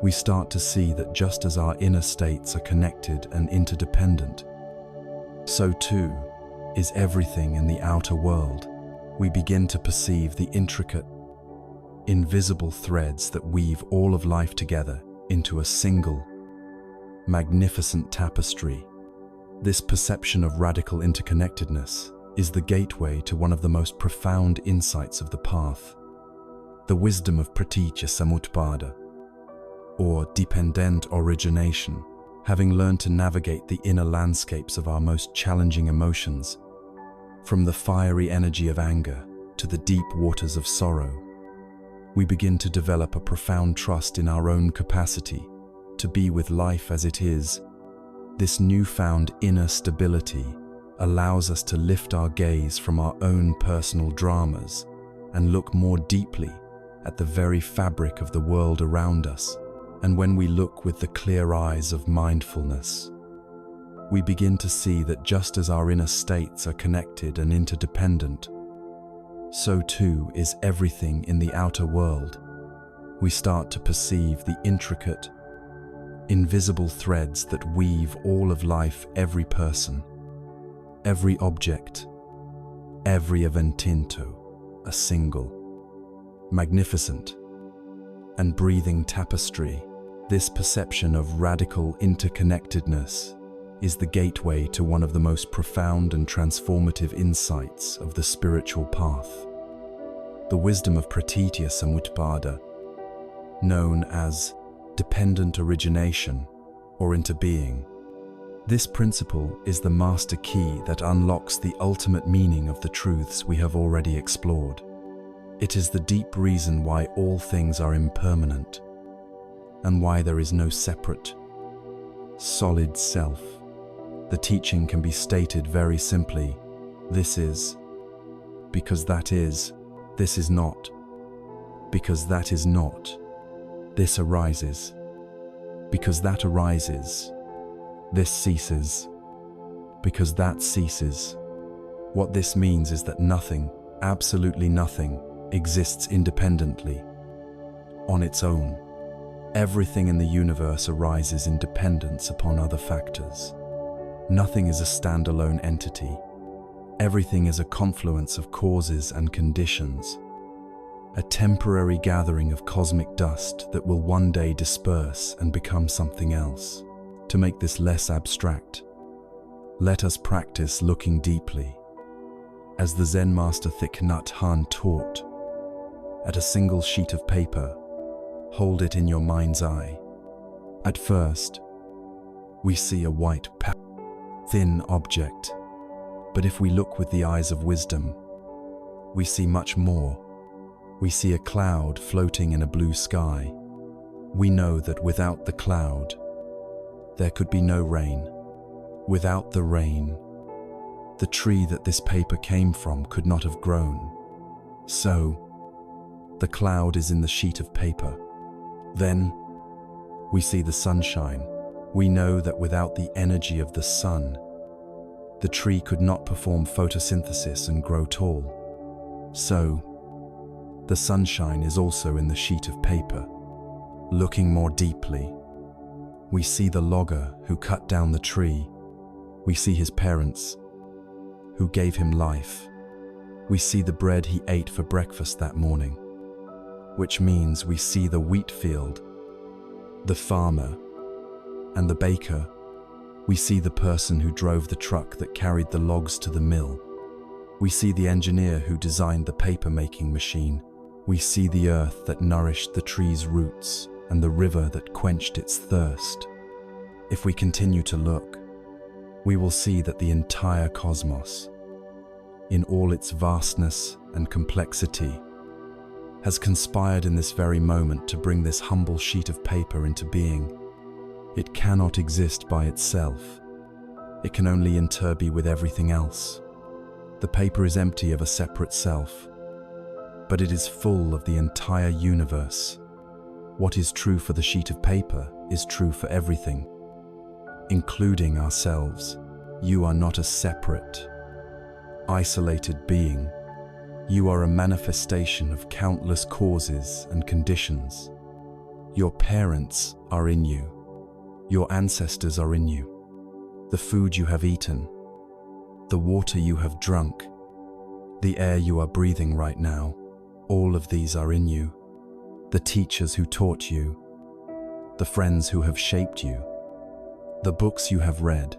We start to see that just as our inner states are connected and interdependent, so too is everything in the outer world. We begin to perceive the intricate, invisible threads that weave all of life together into a single, magnificent tapestry. This perception of radical interconnectedness is the gateway to one of the most profound insights of the path, the wisdom of pratitya samutpada, or dependent origination. Having learned to navigate the inner landscapes of our most challenging emotions, from the fiery energy of anger to the deep waters of sorrow, we begin to develop a profound trust in our own capacity to be with life as it is. This newfound inner stability allows us to lift our gaze from our own personal dramas and look more deeply at the very fabric of the world around us. And when we look with the clear eyes of mindfulness, we begin to see that just as our inner states are connected and interdependent, so too is everything in the outer world. We start to perceive the intricate, invisible threads that weave all of life, every person, every object, every evento, a single, magnificent, and breathing tapestry. This perception of radical interconnectedness is the gateway to one of the most profound and transformative insights of the spiritual path, the wisdom of pratitya samutpada, known as dependent origination or interbeing. This principle is the master key that unlocks the ultimate meaning of the truths we have already explored. It is the deep reason why all things are impermanent, and why there is no separate, solid self. The teaching can be stated very simply: this is, because that is; this is not, because that is not; this arises, because that arises; this ceases, because that ceases. What this means is that nothing, absolutely nothing, exists independently, on its own. Everything in the universe arises in dependence upon other factors. Nothing is a standalone entity. Everything is a confluence of causes and conditions, a temporary gathering of cosmic dust that will one day disperse and become something else. To make this less abstract, let us practice looking deeply. As the Zen master Thich Nhat Hanh taught, at a single sheet of paper, hold it in your mind's eye. At first, we see a white, thin object, but if we look with the eyes of wisdom, we see much more. We see a cloud floating in a blue sky. We know that without the cloud, there could be no rain. Without the rain, the tree that this paper came from could not have grown. So, the cloud is in the sheet of paper. Then, we see the sunshine. We know that without the energy of the sun, the tree could not perform photosynthesis and grow tall. So, the sunshine is also in the sheet of paper. Looking more deeply, We see the logger who cut down the tree. We see his parents who gave him life. We see the bread he ate for breakfast that morning, which means we see the wheat field, the farmer, and the baker. We see the person who drove the truck that carried the logs to the mill. We see the engineer who designed the paper-making machine. We see the earth that nourished the tree's roots and the river that quenched its thirst. If we continue to look, we will see that the entire cosmos, in all its vastness and complexity, has conspired in this very moment to bring this humble sheet of paper into being. It cannot exist by itself. It can only interbe with everything else. The paper is empty of a separate self, but it is full of the entire universe. What is true for the sheet of paper is true for everything, including ourselves. You are not a separate, isolated being. You are a manifestation of countless causes and conditions. Your parents are in you. Your ancestors are in you. The food you have eaten, the water you have drunk, the air you are breathing right now, all of these are in you. The teachers who taught you, the friends who have shaped you, the books you have read,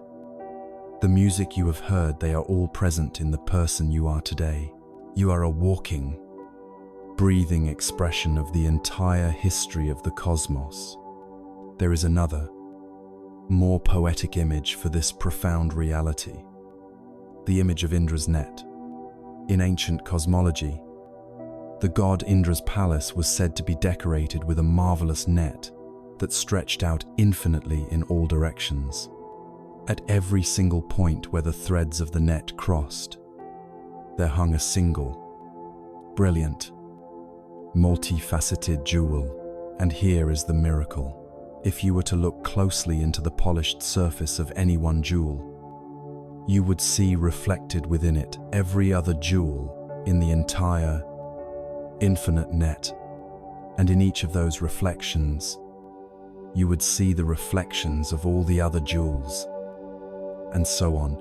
the music you have heard, they are all present in the person you are today. You are a walking, breathing expression of the entire history of the cosmos. There is another, more poetic image for this profound reality. The image of Indra's net. In ancient cosmology, the god Indra's palace was said to be decorated with a marvelous net that stretched out infinitely in all directions. At every single point where the threads of the net crossed, there hung a single, brilliant, multifaceted jewel. And here is the miracle. If you were to look closely into the polished surface of any one jewel, you would see reflected within it every other jewel in the entire, infinite net. And in each of those reflections, you would see the reflections of all the other jewels, and so on.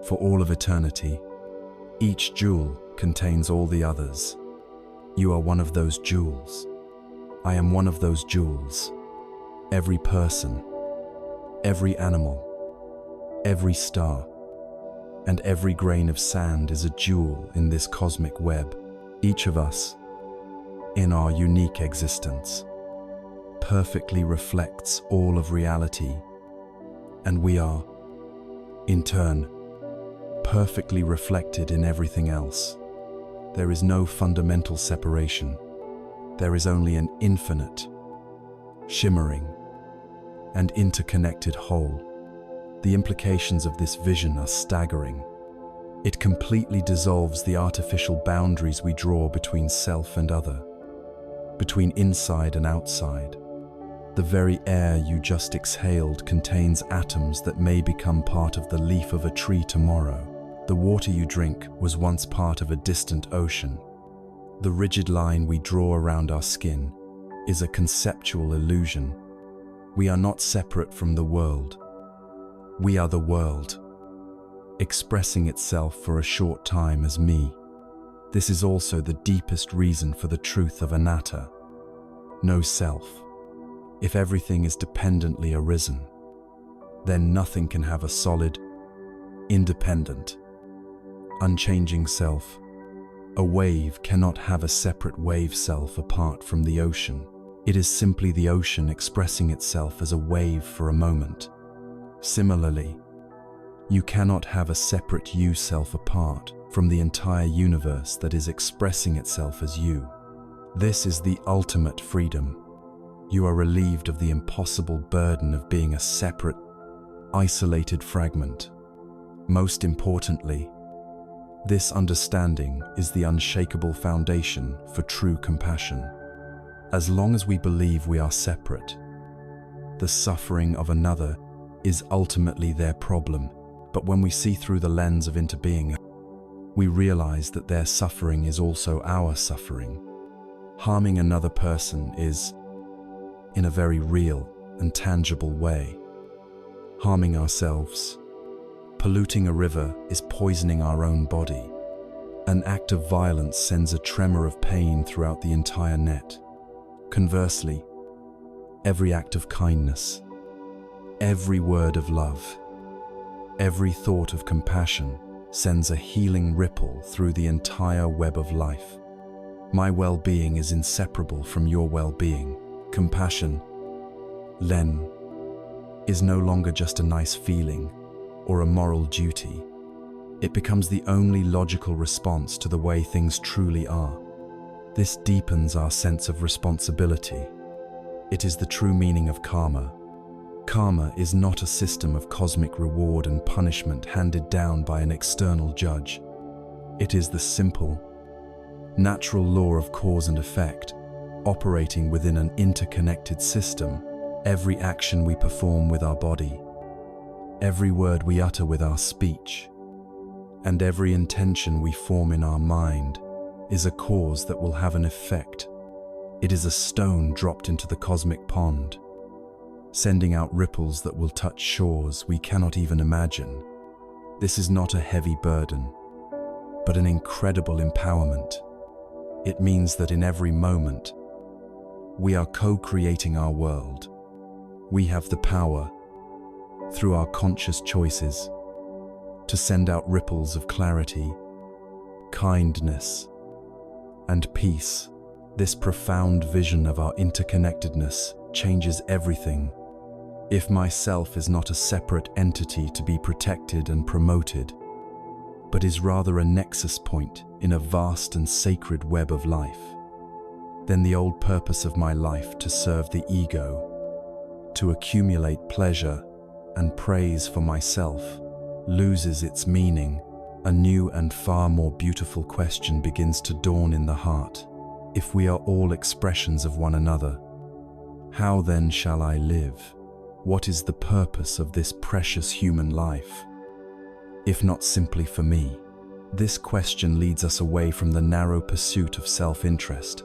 For all of eternity, each jewel contains all the others. You are one of those jewels. I am one of those jewels. Every person, every animal, every star, and every grain of sand is a jewel in this cosmic web. Each of us, in our unique existence, perfectly reflects all of reality, and we are, in turn, perfectly reflected in everything else. There is no fundamental separation. There is only an infinite, shimmering, and interconnected whole. The implications of this vision are staggering. It completely dissolves the artificial boundaries we draw between self and other, between inside and outside. The very air you just exhaled contains atoms that may become part of the leaf of a tree tomorrow. The water you drink was once part of a distant ocean. The rigid line we draw around our skin is a conceptual illusion. We are not separate from the world. We are the world, expressing itself for a short time as me. This is also the deepest reason for the truth of anatta, no self. If everything is dependently arisen, then nothing can have a solid, independent, unchanging self. A wave cannot have a separate wave self apart from the ocean. It is simply the ocean expressing itself as a wave for a moment. Similarly, you cannot have a separate you self apart from the entire universe that is expressing itself as you. This is the ultimate freedom. You are relieved of the impossible burden of being a separate, isolated fragment. Most importantly, this understanding is the unshakable foundation for true compassion. As long as we believe we are separate, the suffering of another is ultimately their problem. But when we see through the lens of interbeing, we realize that their suffering is also our suffering. Harming another person is, in a very real and tangible way. Harming ourselves. Polluting a river is poisoning our own body. An act of violence sends a tremor of pain throughout the entire net. Conversely, every act of kindness, every word of love, every thought of compassion sends a healing ripple through the entire web of life. My well-being is inseparable from your well-being. Compassion, Len, is no longer just a nice feeling or a moral duty. It becomes the only logical response to the way things truly are. This deepens our sense of responsibility. It is the true meaning of karma. Karma is not a system of cosmic reward and punishment handed down by an external judge. It is the simple, natural law of cause and effect, operating within an interconnected system. Every action we perform with our body, every word we utter with our speech, and every intention we form in our mind is a cause that will have an effect. It is a stone dropped into the cosmic pond, sending out ripples that will touch shores we cannot even imagine. This is not a heavy burden, but an incredible empowerment. It means that in every moment, we are co-creating our world. We have the power, through our conscious choices, to send out ripples of clarity, kindness, and peace. This profound vision of our interconnectedness changes everything. If myself is not a separate entity to be protected and promoted, but is rather a nexus point in a vast and sacred web of life, then the old purpose of my life to serve the ego, to accumulate pleasure and praise for myself, loses its meaning. A new and far more beautiful question begins to dawn in the heart. If we are all expressions of one another, how then shall I live? What is the purpose of this precious human life, if not simply for me? This question leads us away from the narrow pursuit of self-interest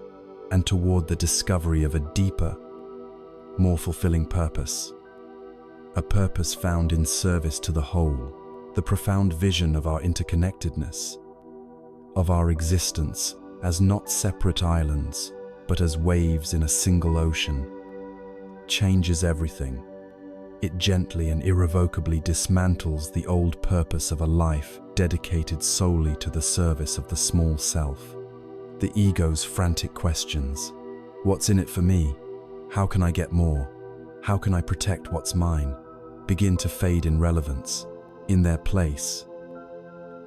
and toward the discovery of a deeper, more fulfilling purpose. A purpose found in service to the whole, the profound vision of our interconnectedness, of our existence as not separate islands, but as waves in a single ocean, changes everything. It gently and irrevocably dismantles the old purpose of a life dedicated solely to the service of the small self. The ego's frantic questions. What's in it for me? How can I get more? How can I protect what's mine? Begin to fade in relevance. In their place,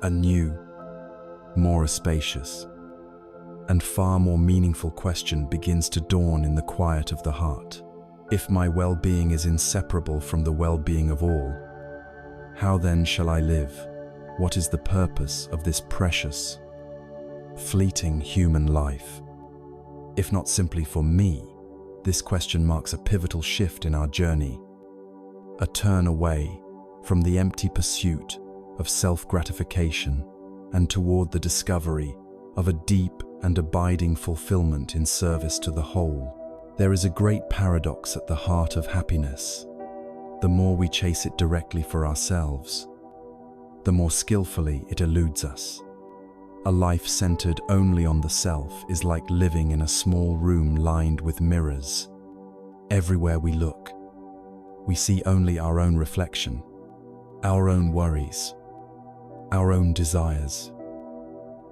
a new, more spacious, and far more meaningful question begins to dawn in the quiet of the heart. If my well-being is inseparable from the well-being of all, how then shall I live? What is the purpose of this precious, fleeting human life? If not simply for me, this question marks a pivotal shift in our journey, a turn away from the empty pursuit of self-gratification and toward the discovery of a deep and abiding fulfillment in service to the whole. There is a great paradox at the heart of happiness. The more we chase it directly for ourselves, the more skillfully it eludes us. A life centered only on the self is like living in a small room lined with mirrors. Everywhere we look, we see only our own reflection, our own worries, our own desires,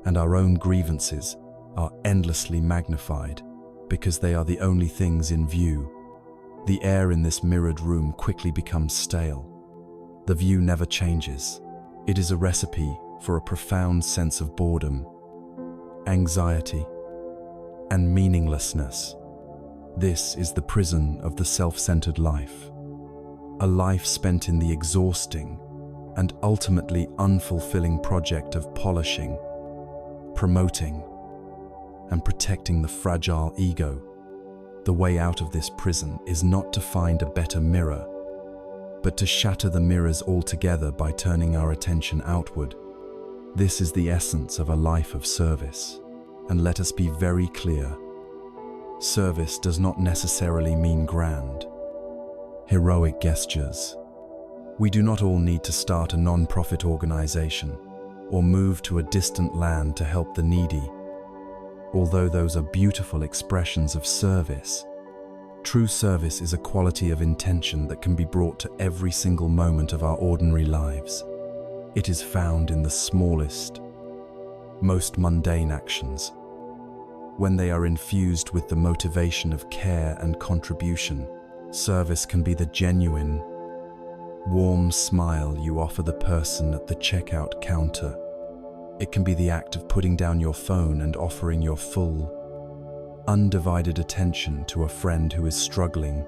and our own grievances are endlessly magnified because they are the only things in view. The air in this mirrored room quickly becomes stale. The view never changes. It is a recipe for a profound sense of boredom, anxiety, and meaninglessness. This is the prison of the self-centered life. A life spent in the exhausting and ultimately unfulfilling project of polishing, promoting, and protecting the fragile ego. The way out of this prison is not to find a better mirror, but to shatter the mirrors altogether by turning our attention outward. This is the essence of a life of service. And let us be very clear, service does not necessarily mean grand. heroic gestures. We do not all need to start a non-profit organization or move to a distant land to help the needy. Although those are beautiful expressions of service, true service is a quality of intention that can be brought to every single moment of our ordinary lives. It is found in the smallest, most mundane actions. When they are infused with the motivation of care and contribution, service can be the genuine, warm smile you offer the person at the checkout counter. It can be the act of putting down your phone and offering your full, undivided attention to a friend who is struggling.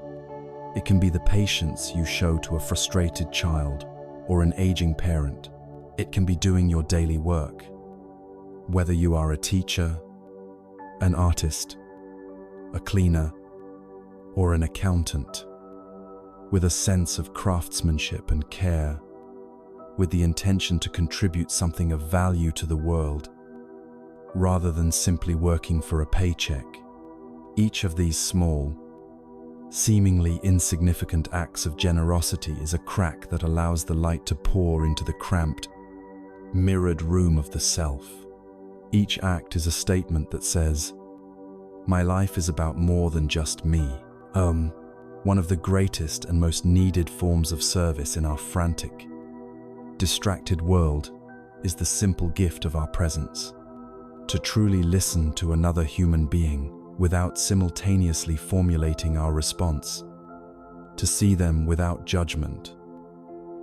It can be the patience you show to a frustrated child or an aging parent. It can be doing your daily work. Whether you are a teacher, an artist, a cleaner, or an accountant, with a sense of craftsmanship and care, with the intention to contribute something of value to the world, rather than simply working for a paycheck. Each of these small, seemingly insignificant acts of generosity is a crack that allows the light to pour into the cramped, mirrored room of the self. Each act is a statement that says, "My life is about more than just me." One of the greatest and most needed forms of service in our frantic, distracted world is the simple gift of our presence. To truly listen to another human being without simultaneously formulating our response, to see them without judgment,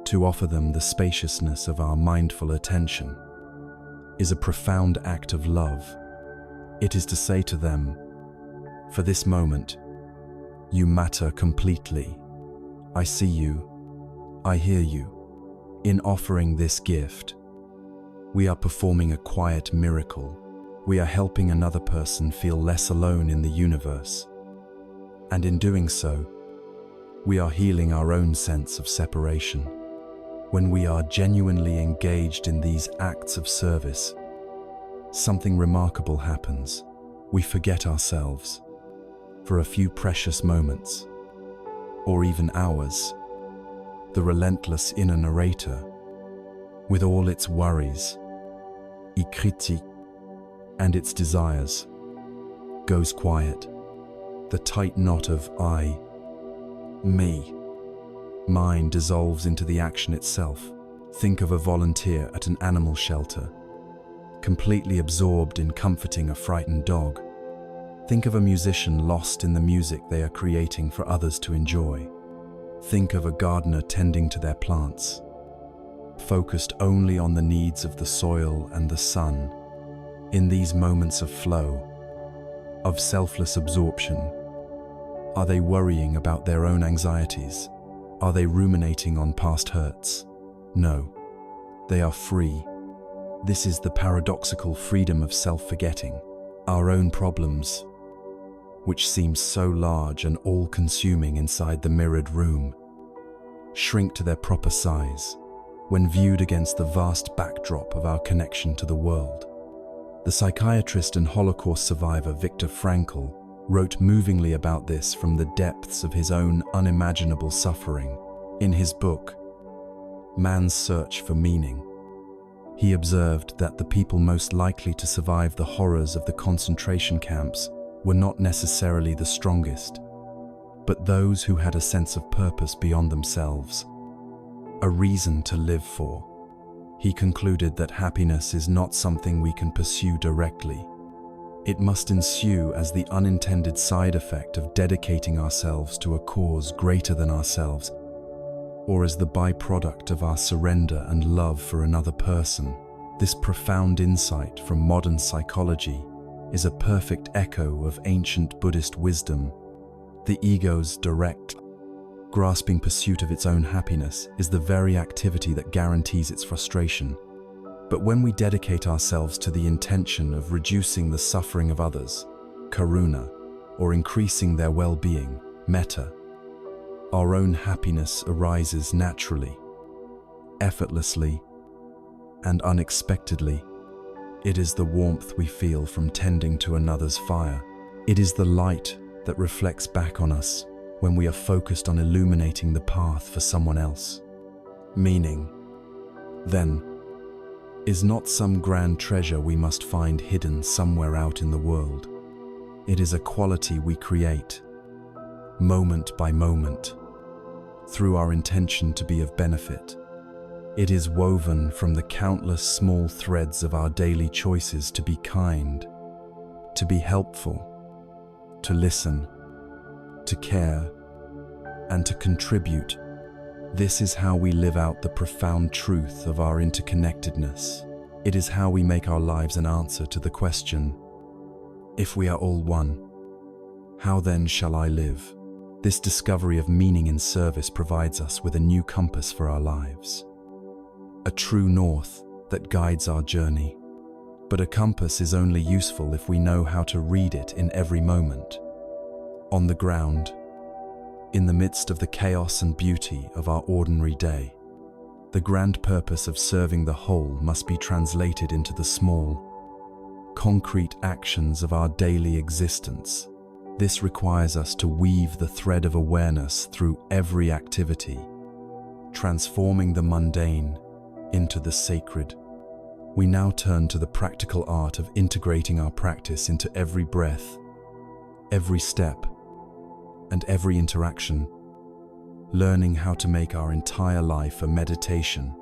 to offer them the spaciousness of our mindful attention, is a profound act of love. It is to say to them, "For this moment, you matter completely. I see you. I hear you." In offering this gift, we are performing a quiet miracle. We are helping another person feel less alone in the universe. And in doing so, we are healing our own sense of separation. When we are genuinely engaged in these acts of service, something remarkable happens. We forget ourselves for a few precious moments, or even hours. The relentless inner narrator, with all its worries, critiques, and its desires, goes quiet. The tight knot of I, me, mine dissolves into the action itself. Think of a volunteer at an animal shelter, completely absorbed in comforting a frightened dog. Think of a musician lost in the music they are creating for others to enjoy. Think of a gardener tending to their plants, focused only on the needs of the soil and the sun. In these moments of flow, of selfless absorption, are they worrying about their own anxieties? Are they ruminating on past hurts? No, they are free. This is the paradoxical freedom of self-forgetting. Our own problems, which seem so large and all-consuming inside the mirrored room, shrink to their proper size when viewed against the vast backdrop of our connection to the world. The psychiatrist and Holocaust survivor Viktor Frankl wrote movingly about this from the depths of his own unimaginable suffering. In his book, Man's Search for Meaning, he observed that the people most likely to survive the horrors of the concentration camps were not necessarily the strongest, but those who had a sense of purpose beyond themselves, a reason to live for. He concluded that happiness is not something we can pursue directly. It must ensue as the unintended side effect of dedicating ourselves to a cause greater than ourselves, or as the byproduct of our surrender and love for another person. This profound insight from modern psychology is a perfect echo of ancient Buddhist wisdom. The ego's direct, grasping pursuit of its own happiness is the very activity that guarantees its frustration. But when we dedicate ourselves to the intention of reducing the suffering of others, karuna, or increasing their well-being, metta, our own happiness arises naturally, effortlessly, and unexpectedly. It is the warmth we feel from tending to another's fire. It is the light that reflects back on us when we are focused on illuminating the path for someone else. Meaning, then, is not some grand treasure we must find hidden somewhere out in the world. It is a quality we create, moment by moment, through our intention to be of benefit. It is woven from the countless small threads of our daily choices to be kind, to be helpful, to listen, to care, and to contribute. This is how we live out the profound truth of our interconnectedness. It is how we make our lives an answer to the question, if we are all one, how then shall I live? This discovery of meaning in service provides us with a new compass for our lives, a true north that guides our journey. But a compass is only useful if we know how to read it in every moment. On the ground, in the midst of the chaos and beauty of our ordinary day, the grand purpose of serving the whole must be translated into the small, concrete actions of our daily existence. This requires us to weave the thread of awareness through every activity, transforming the mundane into the sacred. We now turn to the practical art of integrating our practice into every breath, every step, and every interaction, learning how to make our entire life a meditation.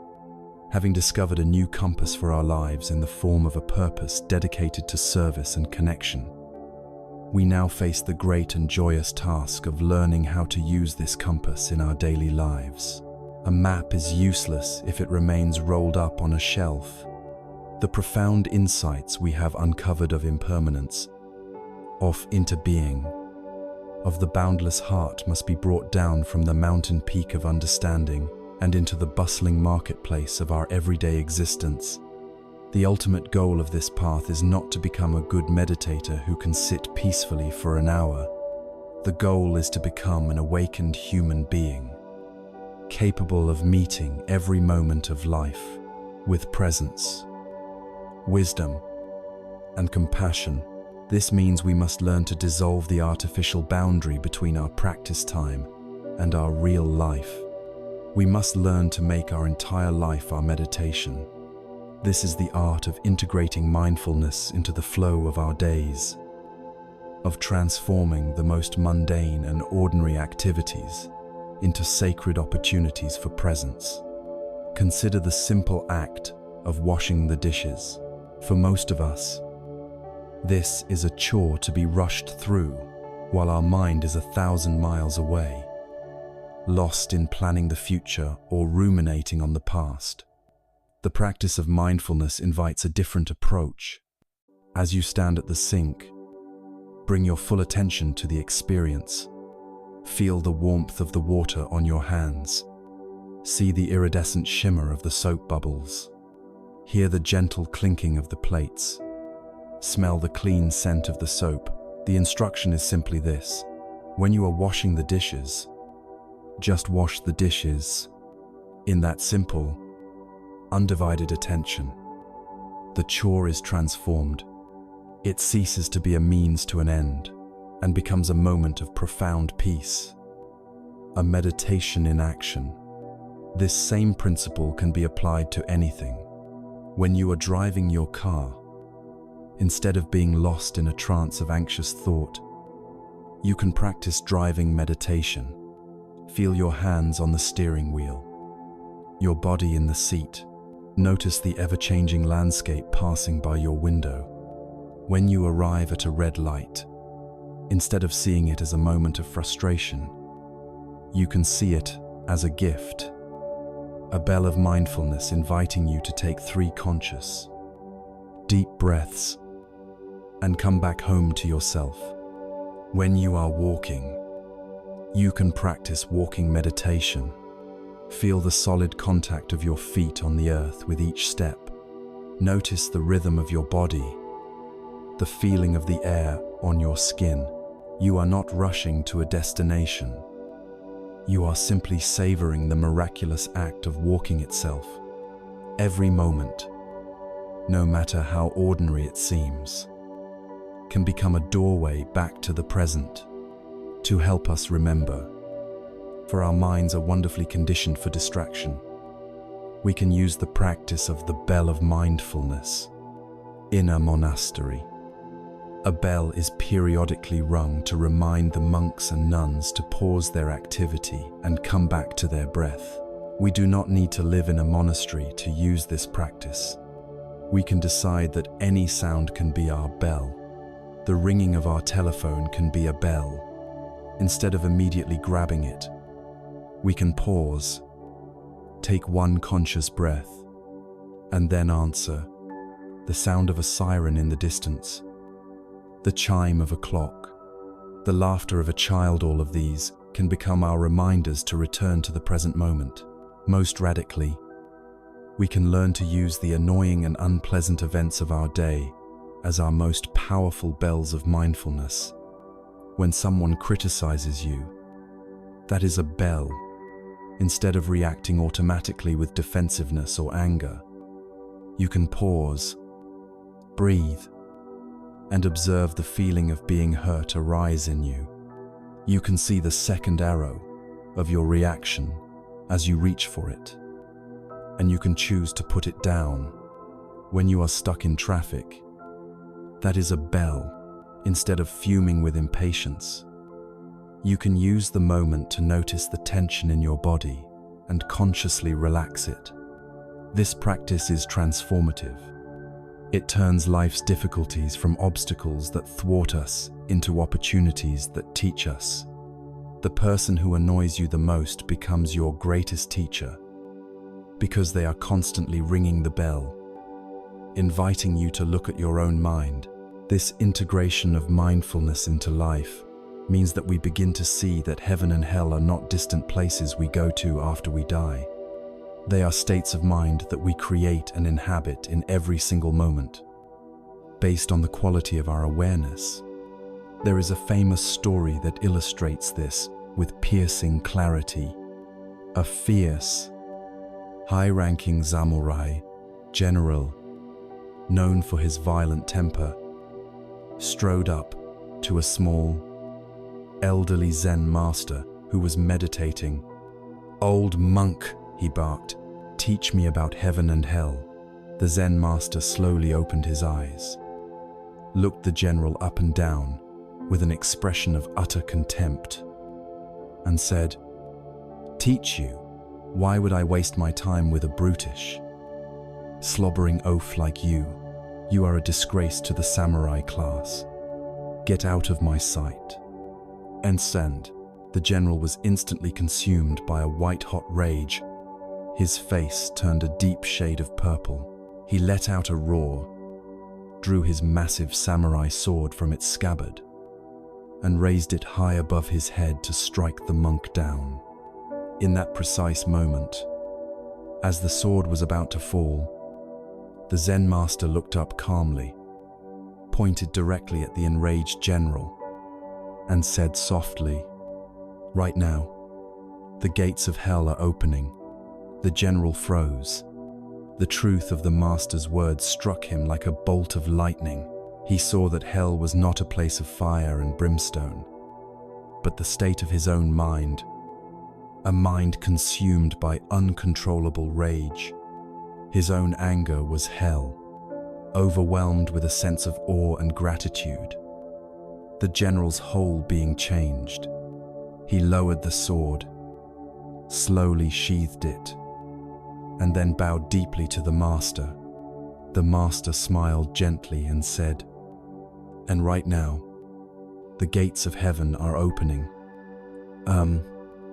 Having discovered a new compass for our lives in the form of a purpose dedicated to service and connection, we now face the great and joyous task of learning how to use this compass in our daily lives. A map is useless if it remains rolled up on a shelf. The profound insights we have uncovered of impermanence, of interbeing, of the boundless heart must be brought down from the mountain peak of understanding and into the bustling marketplace of our everyday existence. The ultimate goal of this path is not to become a good meditator who can sit peacefully for an hour. The goal is to become an awakened human being, capable of meeting every moment of life with presence, wisdom, and compassion. This means we must learn to dissolve the artificial boundary between our practice time and our real life. We must learn to make our entire life our meditation. This is the art of integrating mindfulness into the flow of our days, of transforming the most mundane and ordinary activities into sacred opportunities for presence. Consider the simple act of washing the dishes. For most of us, this is a chore to be rushed through while our mind is 1,000 miles away, lost in planning the future or ruminating on the past. The practice of mindfulness invites a different approach. As you stand at the sink, bring your full attention to the experience. Feel the warmth of the water on your hands. See the iridescent shimmer of the soap bubbles. Hear the gentle clinking of the plates. Smell the clean scent of the soap. The instruction is simply this: when you are washing the dishes, just wash the dishes. In that simple, undivided attention, the chore is transformed. It ceases to be a means to an end and becomes a moment of profound peace, a meditation in action. This same principle can be applied to anything. When you are driving your car, instead of being lost in a trance of anxious thought, you can practice driving meditation. Feel your hands on the steering wheel, your body in the seat. Notice the ever-changing landscape passing by your window. When you arrive at a red light, instead of seeing it as a moment of frustration, you can see it as a gift, a bell of mindfulness inviting you to take 3 conscious, deep breaths and come back home to yourself. When you are walking, you can practice walking meditation. Feel the solid contact of your feet on the earth with each step. Notice the rhythm of your body, the feeling of the air on your skin. You are not rushing to a destination. You are simply savoring the miraculous act of walking itself. Every moment, no matter how ordinary it seems, can become a doorway back to the present. to help us remember. For our minds are wonderfully conditioned for distraction. We can use the practice of the bell of mindfulness in a monastery. A bell is periodically rung to remind the monks and nuns to pause their activity and come back to their breath. We do not need to live in a monastery to use this practice. We can decide that any sound can be our bell. The ringing of our telephone can be a bell. Instead of immediately grabbing it, we can pause, take one conscious breath, and then answer. The sound of a siren in the distance, the chime of a clock, the laughter of a child, all of these can become our reminders to return to the present moment. Most radically, we can learn to use the annoying and unpleasant events of our day as our most powerful bells of mindfulness. When someone criticizes you, that is a bell. Instead of reacting automatically with defensiveness or anger, you can pause, breathe, and observe the feeling of being hurt arise in you. You can see the second arrow of your reaction as you reach for it, and you can choose to put it down. When you are stuck in traffic, that is a bell. Instead of fuming with impatience, you can use the moment to notice the tension in your body and consciously relax it. This practice is transformative. It turns life's difficulties from obstacles that thwart us into opportunities that teach us. The person who annoys you the most becomes your greatest teacher, because they are constantly ringing the bell, inviting you to look at your own mind. This integration of mindfulness into life means that we begin to see that heaven and hell are not distant places we go to after we die. They are states of mind that we create and inhabit in every single moment, based on the quality of our awareness. There is a famous story that illustrates this with piercing clarity. A fierce, high-ranking samurai general, known for his violent temper, strode up to a small, elderly Zen master who was meditating. "Old monk," he barked, "teach me about heaven and hell." The Zen master slowly opened his eyes, looked the general up and down with an expression of utter contempt, and said, "Teach you? Why would I waste my time with a brutish, slobbering oaf like you? You are a disgrace to the samurai class. Get out of my sight." And send. The general was instantly consumed by a white-hot rage. His face turned a deep shade of purple. He let out a roar, drew his massive samurai sword from its scabbard, and raised it high above his head to strike the monk down. In that precise moment, as the sword was about to fall, the Zen master looked up calmly, pointed directly at the enraged general, and said softly, "Right now, the gates of hell are opening." The general froze. The truth of the master's words struck him like a bolt of lightning. He saw that hell was not a place of fire and brimstone, but the state of his own mind, a mind consumed by uncontrollable rage. His own anger was hell, overwhelmed with a sense of awe and gratitude. The general's whole being changed. He lowered the sword, slowly sheathed it, and then bowed deeply to the master. The master smiled gently and said, "And right now, the gates of heaven are opening."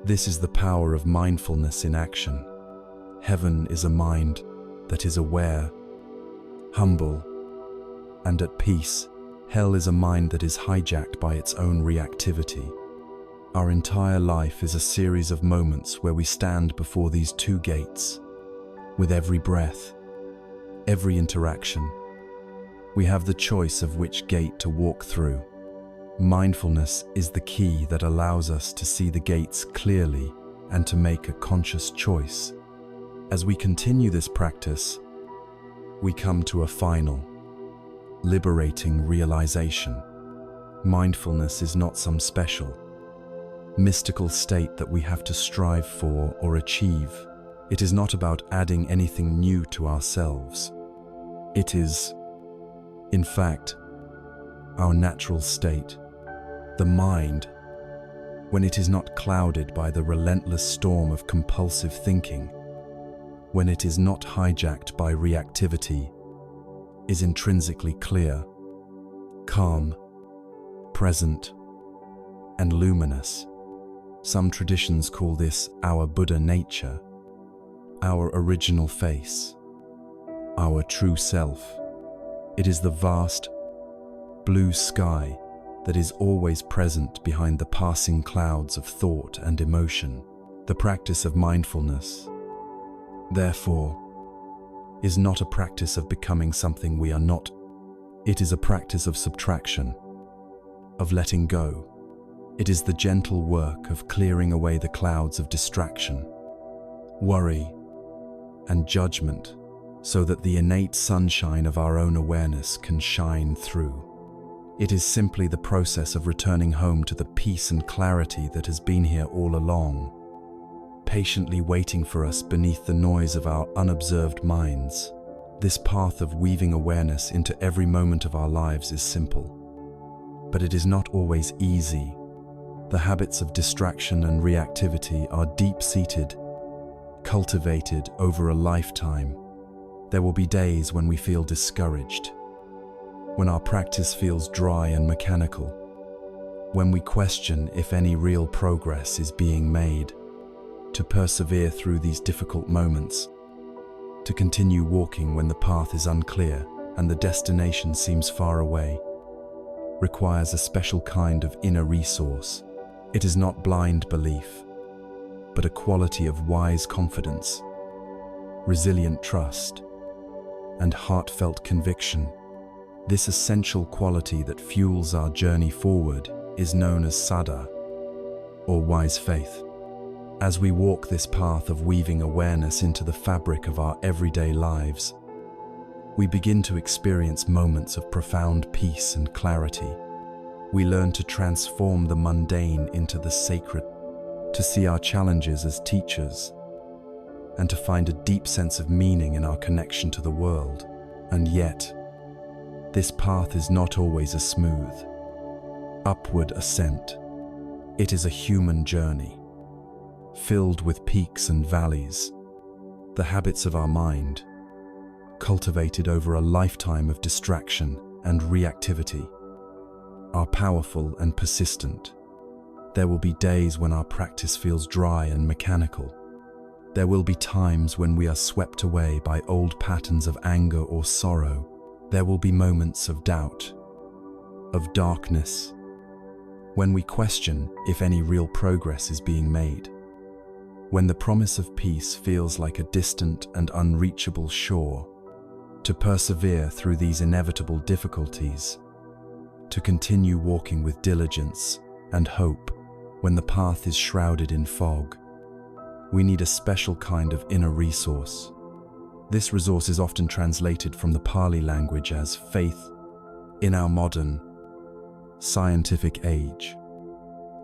This is the power of mindfulness in action. Heaven is a mind that is aware, humble, and at peace. Hell is a mind that is hijacked by its own reactivity. Our entire life is a series of moments where we stand before these two gates. With every breath, every interaction, we have the choice of which gate to walk through. Mindfulness is the key that allows us to see the gates clearly and to make a conscious choice. As we continue this practice, we come to a final, liberating realization. Mindfulness is not some special, mystical state that we have to strive for or achieve. It is not about adding anything new to ourselves. It is, in fact, our natural state, the mind, when it is not clouded by the relentless storm of compulsive thinking, when it is not hijacked by reactivity, is intrinsically clear, calm, present, and luminous. Some traditions call this our Buddha nature, our original face, our true self. It is the vast, blue sky that is always present behind the passing clouds of thought and emotion. The practice of mindfulness, therefore, is not a practice of becoming something we are not. It is a practice of subtraction, of letting go. It is the gentle work of clearing away the clouds of distraction, worry, and judgment, so that the innate sunshine of our own awareness can shine through. It is simply the process of returning home to the peace and clarity that has been here all along, patiently waiting for us beneath the noise of our unobserved minds. This path of weaving awareness into every moment of our lives is simple, but it is not always easy. The habits of distraction and reactivity are deep-seated, cultivated over a lifetime. There will be days when we feel discouraged, when our practice feels dry and mechanical, when we question if any real progress is being made. To persevere through these difficult moments, to continue walking when the path is unclear and the destination seems far away, requires a special kind of inner resource. It is not blind belief, but a quality of wise confidence, resilient trust, and heartfelt conviction. This essential quality that fuels our journey forward is known as saddha, or wise faith. As we walk this path of weaving awareness into the fabric of our everyday lives, we begin to experience moments of profound peace and clarity. We learn to transform the mundane into the sacred, to see our challenges as teachers, and to find a deep sense of meaning in our connection to the world. And yet, this path is not always a smooth, upward ascent. It is a human journey, filled with peaks and valleys. The habits of our mind, cultivated over a lifetime of distraction and reactivity, are powerful and persistent. There will be days when our practice feels dry and mechanical. There will be times when we are swept away by old patterns of anger or sorrow. There will be moments of doubt, of darkness, when we question if any real progress is being made. When the promise of peace feels like a distant and unreachable shore. To persevere through these inevitable difficulties, to continue walking with diligence and hope when the path is shrouded in fog, we need a special kind of inner resource. This resource is often translated from the Pali language as faith in our modern, scientific age.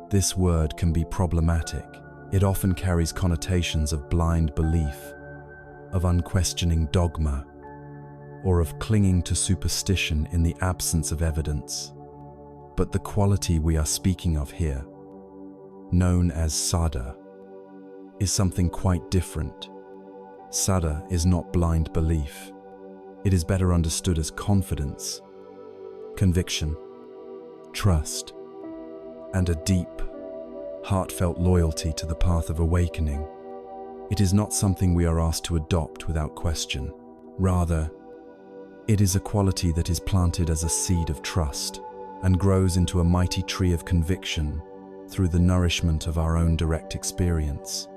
This word can be problematic. It often carries connotations of blind belief, of unquestioning dogma, or of clinging to superstition in the absence of evidence. But the quality we are speaking of here, known as saddha, is something quite different. Saddha is not blind belief. It is better understood as confidence, conviction, trust, and a deep, heartfelt loyalty to the path of awakening. It is not something we are asked to adopt without question. Rather, it is a quality that is planted as a seed of trust and grows into a mighty tree of conviction through the nourishment of our own direct experience.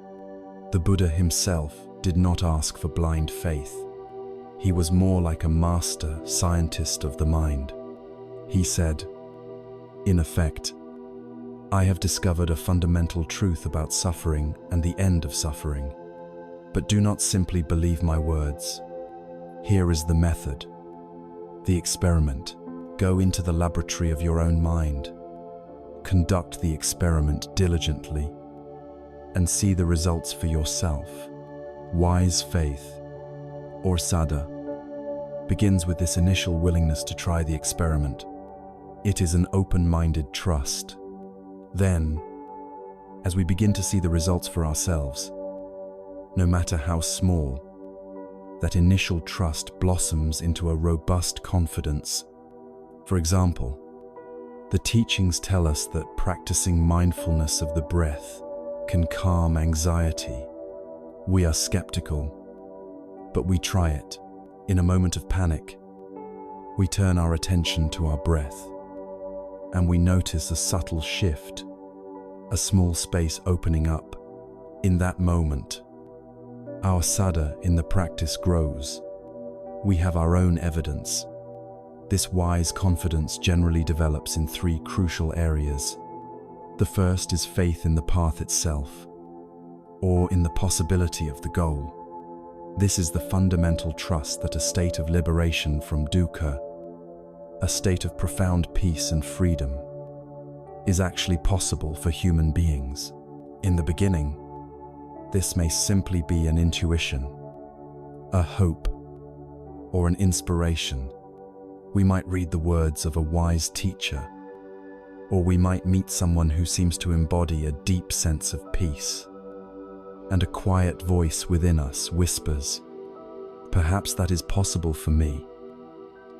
The Buddha himself did not ask for blind faith. He was more like a master scientist of the mind. He said, in effect, I have discovered a fundamental truth about suffering and the end of suffering. But do not simply believe my words. Here is the method, the experiment. Go into the laboratory of your own mind. conduct the experiment diligently and see the results for yourself. Wise faith, or saddha, begins with this initial willingness to try the experiment. It is an open-minded trust. Then, as we begin to see the results for ourselves, no matter how small, that initial trust blossoms into a robust confidence. For example, the teachings tell us that practicing mindfulness of the breath can calm anxiety. We are skeptical, but we try it. In a moment of panic, we turn our attention to our breath, and we notice a subtle shift, a small space opening up. In that moment, our saddha in the practice grows. We have our own evidence. This wise confidence generally develops in three crucial areas. The first is faith in the path itself, or in the possibility of the goal. This is the fundamental trust that a state of liberation from dukkha, a state of profound peace and freedom, is actually possible for human beings. In the beginning, this may simply be an intuition, a hope, or an inspiration. We might read the words of a wise teacher, or we might meet someone who seems to embody a deep sense of peace. And a quiet voice within us whispers, "Perhaps that is possible for me."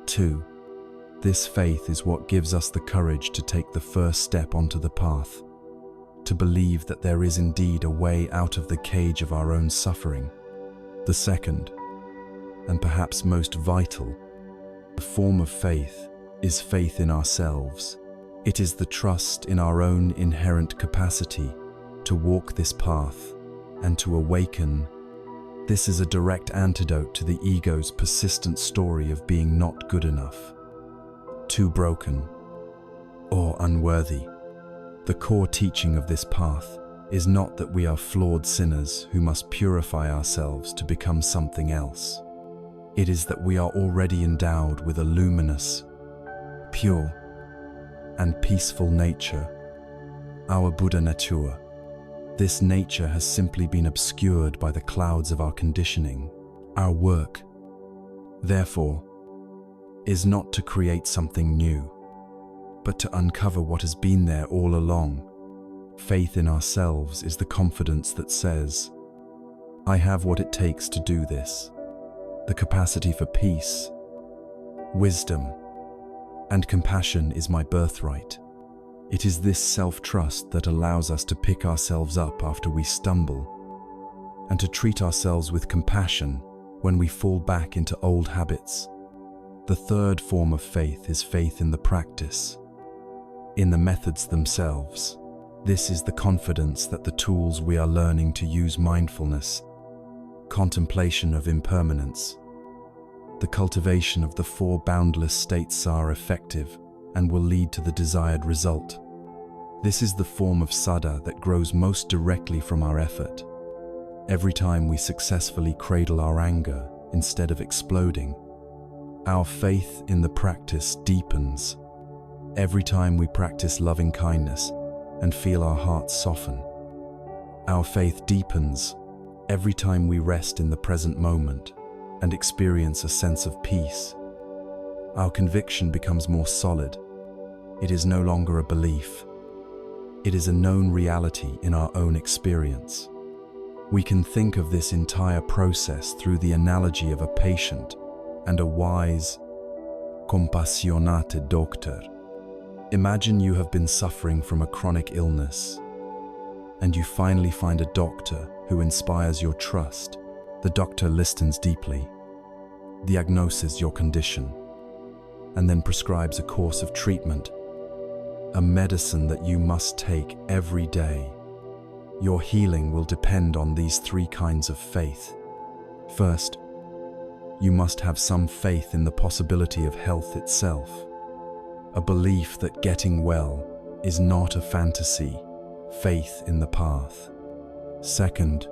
2. This faith is what gives us the courage to take the first step onto the path, to believe that there is indeed a way out of the cage of our own suffering. The second, and perhaps most vital, form of faith is faith in ourselves. It is the trust in our own inherent capacity to walk this path and to awaken. This is a direct antidote to the ego's persistent story of being not good enough, too broken, or unworthy. The core teaching of this path is not that we are flawed sinners who must purify ourselves to become something else. It is that we are already endowed with a luminous, pure, and peaceful nature, our Buddha nature. This nature has simply been obscured by the clouds of our conditioning. Our work, therefore, is not to create something new, but to uncover what has been there all along. Faith in ourselves is the confidence that says, "I have what it takes to do this." The capacity for peace, wisdom, and compassion is my birthright. It is this self-trust that allows us to pick ourselves up after we stumble, and to treat ourselves with compassion when we fall back into old habits. The third form of faith is faith in the practice, in the methods themselves. This is the confidence that the tools we are learning to use, mindfulness, contemplation of impermanence, the cultivation of the four boundless states, are effective and will lead to the desired result. This is the form of saddha that grows most directly from our effort. Every time we successfully cradle our anger instead of exploding, our faith in the practice deepens. Every time we practice loving kindness and feel our hearts soften, our faith deepens. Every time we rest in the present moment and experience a sense of peace, our conviction becomes more solid. It is no longer a belief. It is a known reality in our own experience. We can think of this entire process through the analogy of a patient and a wise, compassionate doctor. Imagine you have been suffering from a chronic illness, and you finally find a doctor who inspires your trust. The doctor listens deeply, diagnoses your condition, and then prescribes a course of treatment, a medicine that you must take every day. Your healing will depend on these three kinds of faith. First, you must have some faith in the possibility of health itself, a belief that getting well is not a fantasy, faith in the path. Second,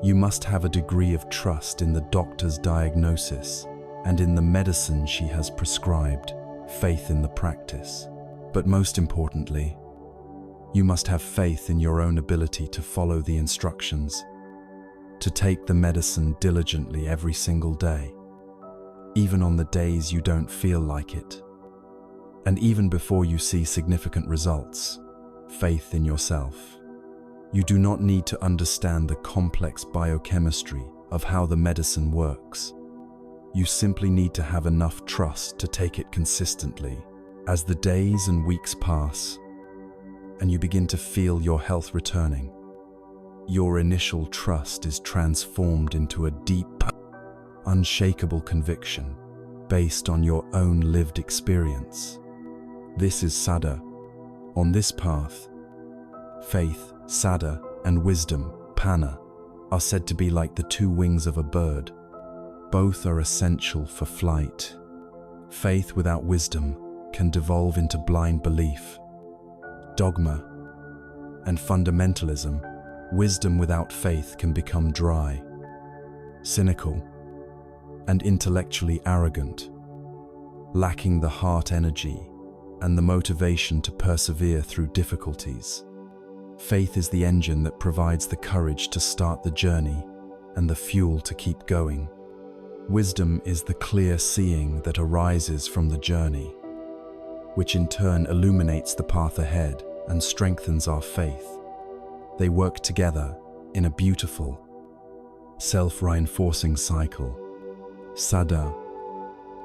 you must have a degree of trust in the doctor's diagnosis and in the medicine she has prescribed, faith in the practice. But most importantly, You must have faith in your own ability to follow the instructions, to take the medicine diligently every single day, even on the days you don't feel like it. And even before you see significant results, faith in yourself. You do not need to understand the complex biochemistry of how the medicine works. You simply need to have enough trust to take it consistently. As the days and weeks pass, and you begin to feel your health returning, your initial trust is transformed into a deep, unshakable conviction based on your own lived experience. This is saddha. On this path, faith, saddha, and wisdom, panna, are said to be like the two wings of a bird. Both are essential for flight. Faith without wisdom can devolve into blind belief, dogma, and fundamentalism. Wisdom without faith can become dry, cynical, and intellectually arrogant, lacking the heart energy and the motivation to persevere through difficulties. Faith is the engine that provides the courage to start the journey and the fuel to keep going. Wisdom is the clear seeing that arises from the journey, which in turn illuminates the path ahead and strengthens our faith. They work together in a beautiful, self-reinforcing cycle. Saddha,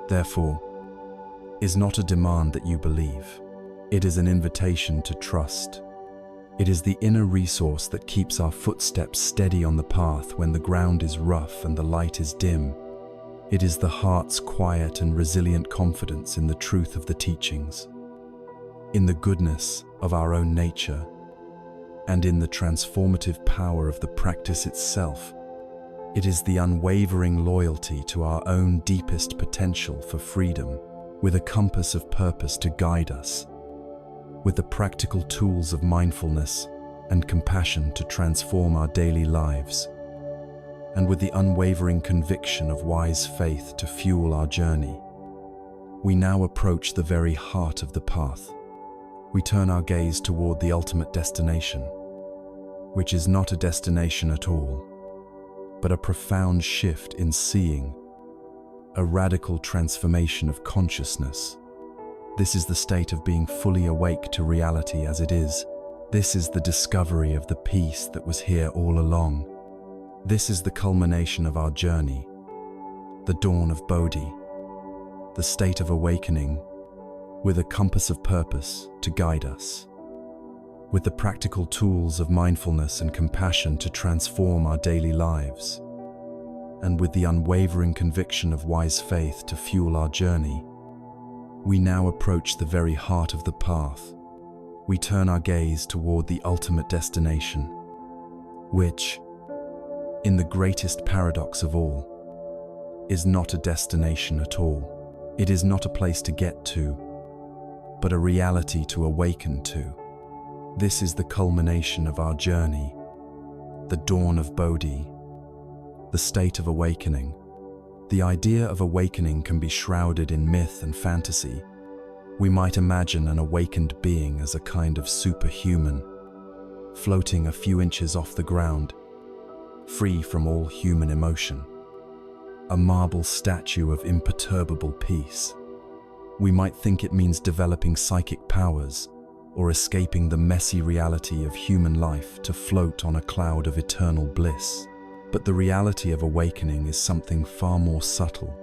therefore, is not a demand that you believe. It is an invitation to trust. It is the inner resource that keeps our footsteps steady on the path when the ground is rough and the light is dim. It is the heart's quiet and resilient confidence in the truth of the teachings, in the goodness of our own nature, and in the transformative power of the practice itself. It is the unwavering loyalty to our own deepest potential for freedom, with a compass of purpose to guide us, with the practical tools of mindfulness and compassion to transform our daily lives, and with the unwavering conviction of wise faith to fuel our journey. We now approach the very heart of the path. We turn our gaze toward the ultimate destination, which is not a destination at all, but a profound shift in seeing, a radical transformation of consciousness. This is the state of being fully awake to reality as it is. This is the discovery of the peace that was here all along. This is the culmination of our journey, the dawn of Bodhi, the state of awakening, with a compass of purpose to guide us, with the practical tools of mindfulness and compassion to transform our daily lives, and with the unwavering conviction of wise faith to fuel our journey. We now approach the very heart of the path. We turn our gaze toward the ultimate destination, which, in the greatest paradox of all, is not a destination at all. It is not a place to get to, but a reality to awaken to. This is the culmination of our journey, the dawn of Bodhi, the state of awakening. The idea of awakening can be shrouded in myth and fantasy. We might imagine an awakened being as a kind of superhuman, floating a few inches off the ground, free from all human emotion, a marble statue of imperturbable peace. We might think it means developing psychic powers or escaping the messy reality of human life to float on a cloud of eternal bliss. But the reality of awakening is something far more subtle,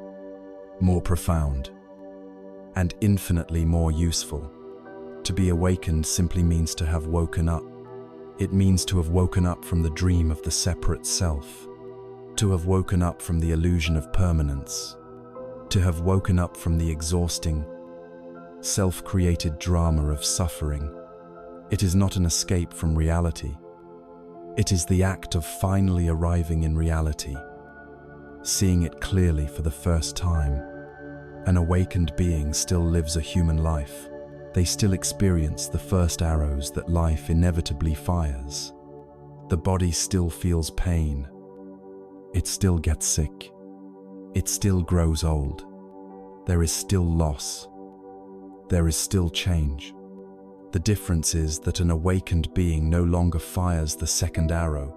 more profound, and infinitely more useful. To be awakened simply means to have woken up. It means to have woken up from the dream of the separate self, to have woken up from the illusion of permanence, to have woken up from the exhausting, self-created drama of suffering. It is not an escape from reality. It is the act of finally arriving in reality, seeing it clearly for the first time. An awakened being still lives a human life. They still experience the first arrows that life inevitably fires. The body still feels pain. It still gets sick. It still grows old. There is still loss. There is still change. The difference is that an awakened being no longer fires the second arrow.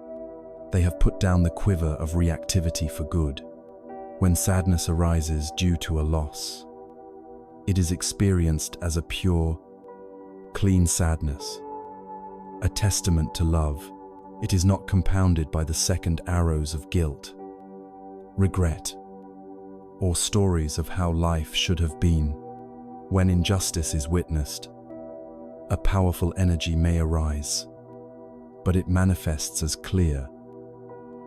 They have put down the quiver of reactivity for good. When sadness arises due to a loss, it is experienced as a pure, clean sadness, a testament to love. It is not compounded by the second arrows of guilt, regret, or stories of how life should have been. When injustice is witnessed, a powerful energy may arise, but it manifests as clear,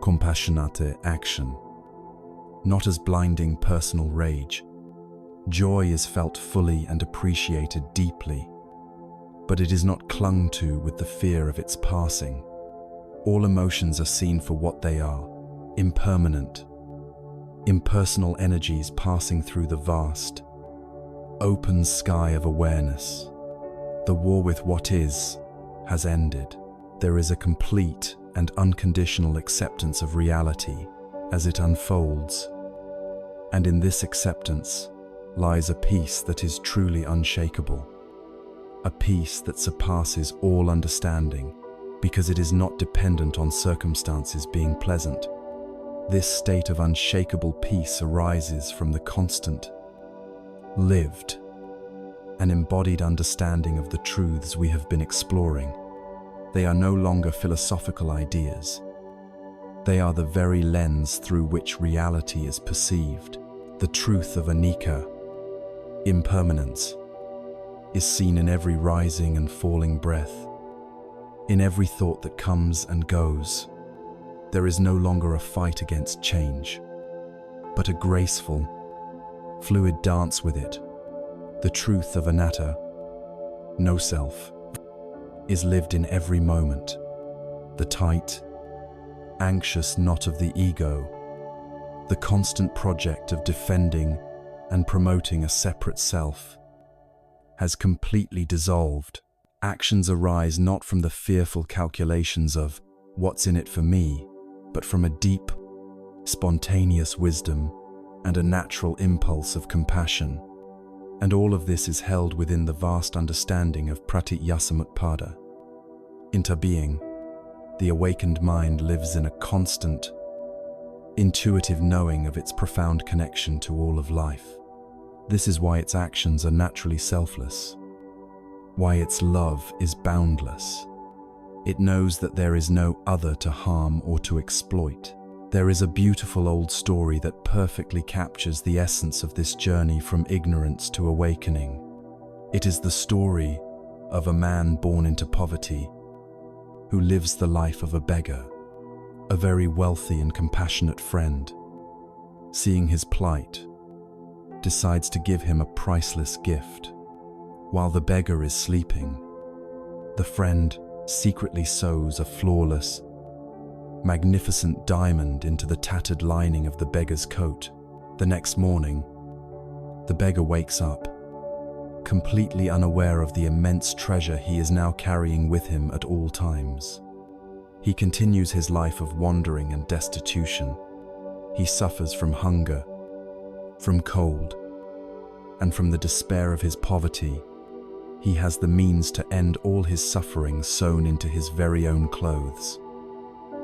compassionate action, not as blinding personal rage. Joy is felt fully and appreciated deeply, but it is not clung to with the fear of its passing. All emotions are seen for what they are, impermanent, impersonal energies passing through the vast, open sky of awareness. The war with what is has ended. There is a complete and unconditional acceptance of reality as it unfolds, and in this acceptance lies a peace that is truly unshakable, a peace that surpasses all understanding because it is not dependent on circumstances being pleasant. This state of unshakable peace arises from the constant, lived, and embodied understanding of the truths we have been exploring. They are no longer philosophical ideas. They are the very lens through which reality is perceived. The truth of anicca, impermanence, is seen in every rising and falling breath, in every thought that comes and goes. There is no longer a fight against change, but a graceful, fluid dance with it. The truth of anatta, no self, is lived in every moment. The tight, anxious knot of the ego, the constant project of defending and promoting a separate self, has completely dissolved. Actions arise not from the fearful calculations of what's in it for me, but from a deep, spontaneous wisdom and a natural impulse of compassion. And all of this is held within the vast understanding of pratityasamutpada. Interbeing, the awakened mind lives in a constant, intuitive knowing of its profound connection to all of life. This is why its actions are naturally selfless, why its love is boundless. It knows that there is no other to harm or to exploit. There is a beautiful old story that perfectly captures the essence of this journey from ignorance to awakening. It is the story of a man born into poverty who lives the life of a beggar. A very wealthy and compassionate friend, seeing his plight, decides to give him a priceless gift. While the beggar is sleeping, the friend secretly sews a flawless, magnificent diamond into the tattered lining of the beggar's coat. The next morning, the beggar wakes up, completely unaware of the immense treasure he is now carrying with him at all times. He continues his life of wandering and destitution. He suffers from hunger, from cold, and from the despair of his poverty. He has the means to end all his suffering sewn into his very own clothes.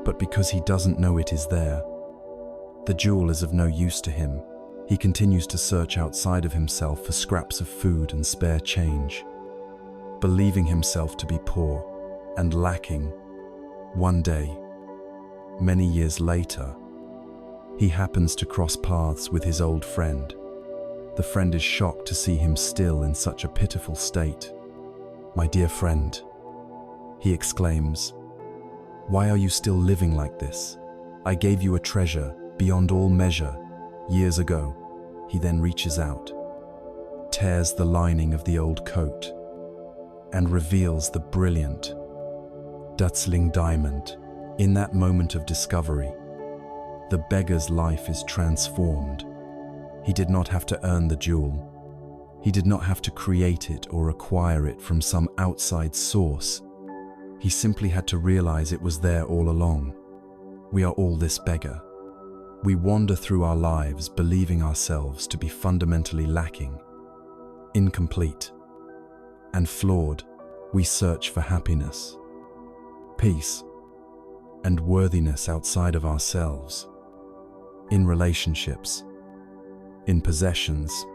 But because he doesn't know it is there, the jewel is of no use to him. He continues to search outside of himself for scraps of food and spare change, believing himself to be poor and lacking. One day, many years later, he happens to cross paths with his old friend. The friend is shocked to see him still in such a pitiful state. "My dear friend," he exclaims, "why are you still living like this? I gave you a treasure beyond all measure years ago." He then reaches out, tears the lining of the old coat, and reveals the brilliant Dutzling diamond. In that moment of discovery, the beggar's life is transformed. He did not have to earn the jewel. He did not have to create it or acquire it from some outside source. He simply had to realize it was there all along. We are all this beggar. We wander through our lives believing ourselves to be fundamentally lacking, incomplete, and flawed, we search for happiness, peace, and worthiness outside of ourselves, in relationships, in possessions,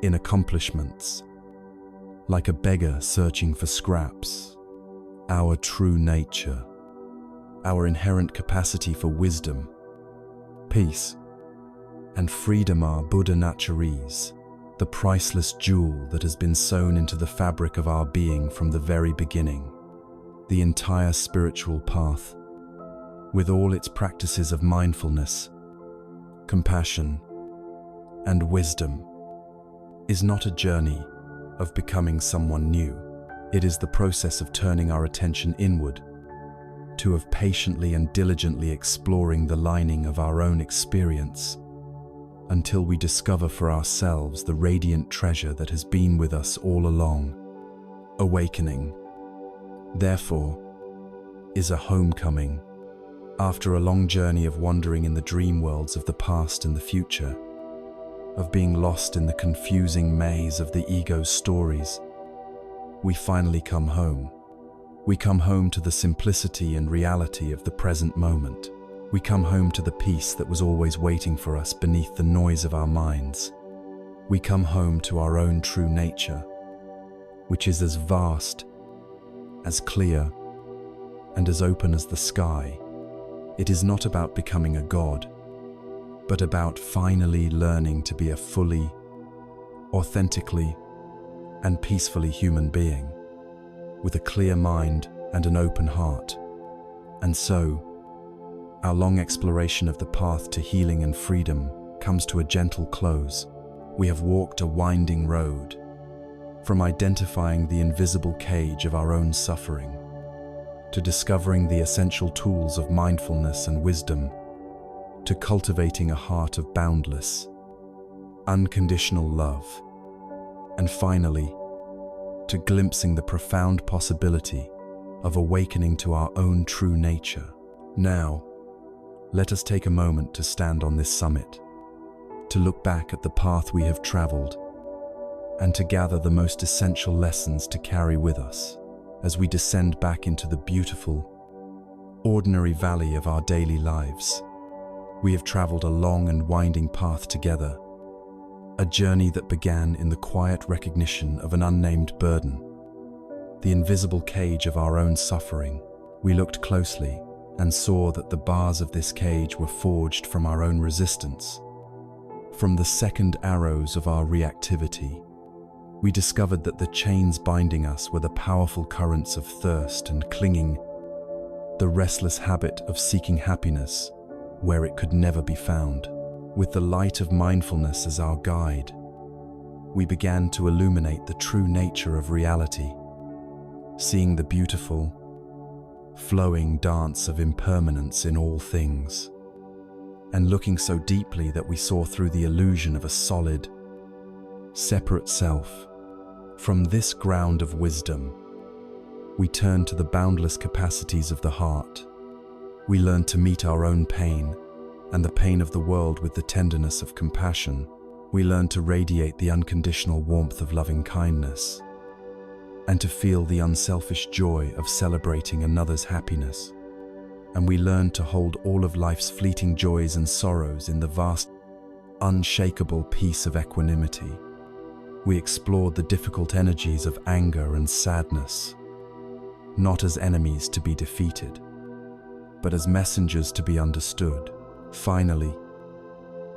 in accomplishments, like a beggar searching for scraps. Our true nature, our inherent capacity for wisdom, peace, and freedom are Buddha natures, the priceless jewel that has been sewn into the fabric of our being from the very beginning. The entire spiritual path, with all its practices of mindfulness, compassion, and wisdom, is not a journey of becoming someone new. It is the process of turning our attention inward, of patiently and diligently exploring the lining of our own experience, until we discover for ourselves the radiant treasure that has been with us all along. Awakening, therefore, is a homecoming. After a long journey of wandering in the dream worlds of the past and the future, of being lost in the confusing maze of the ego's stories, we finally come home. We come home to the simplicity and reality of the present moment. We come home to the peace that was always waiting for us beneath the noise of our minds. We come home to our own true nature, which is as vast, as clear, and as open as the sky. It is not about becoming a god, but about finally learning to be a fully, authentically, and peacefully human being, with a clear mind and an open heart. And so, our long exploration of the path to healing and freedom comes to a gentle close. We have walked a winding road, from identifying the invisible cage of our own suffering, to discovering the essential tools of mindfulness and wisdom, to cultivating a heart of boundless, unconditional love, and finally, to glimpsing the profound possibility of awakening to our own true nature. Now, let us take a moment to stand on this summit, to look back at the path we have traveled, and to gather the most essential lessons to carry with us as we descend back into the beautiful, ordinary valley of our daily lives. We have traveled a long and winding path together, a journey that began in the quiet recognition of an unnamed burden, the invisible cage of our own suffering. We looked closely and saw that the bars of this cage were forged from our own resistance, from the second arrows of our reactivity. We discovered that the chains binding us were the powerful currents of thirst and clinging, the restless habit of seeking happiness where it could never be found. With the light of mindfulness as our guide, we began to illuminate the true nature of reality, seeing the beautiful, flowing dance of impermanence in all things, and looking so deeply that we saw through the illusion of a solid, separate self. From this ground of wisdom, we turned to the boundless capacities of the heart. We learned to meet our own pain and the pain of the world with the tenderness of compassion. We learned to radiate the unconditional warmth of loving kindness, and to feel the unselfish joy of celebrating another's happiness. And we learned to hold all of life's fleeting joys and sorrows in the vast, unshakable peace of equanimity. We explored the difficult energies of anger and sadness, not as enemies to be defeated, but as messengers to be understood. Finally,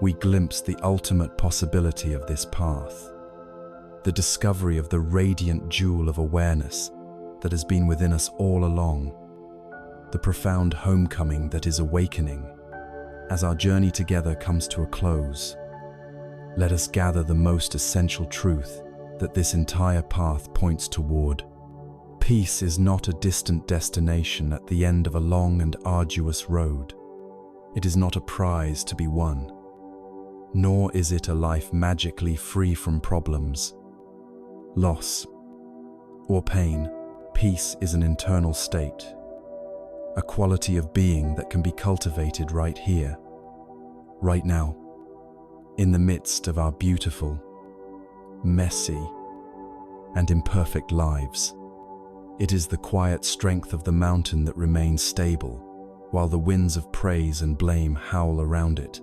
we glimpsed the ultimate possibility of this path, the discovery of the radiant jewel of awareness that has been within us all along, the profound homecoming that is awakening. As our journey together comes to a close, let us gather the most essential truth that this entire path points toward. Peace is not a distant destination at the end of a long and arduous road. It is not a prize to be won, nor is it a life magically free from problems, loss, or pain. Peace is an internal state, a quality of being that can be cultivated right here, right now, in the midst of our beautiful, messy, and imperfect lives. It is the quiet strength of the mountain that remains stable, while the winds of praise and blame howl around it.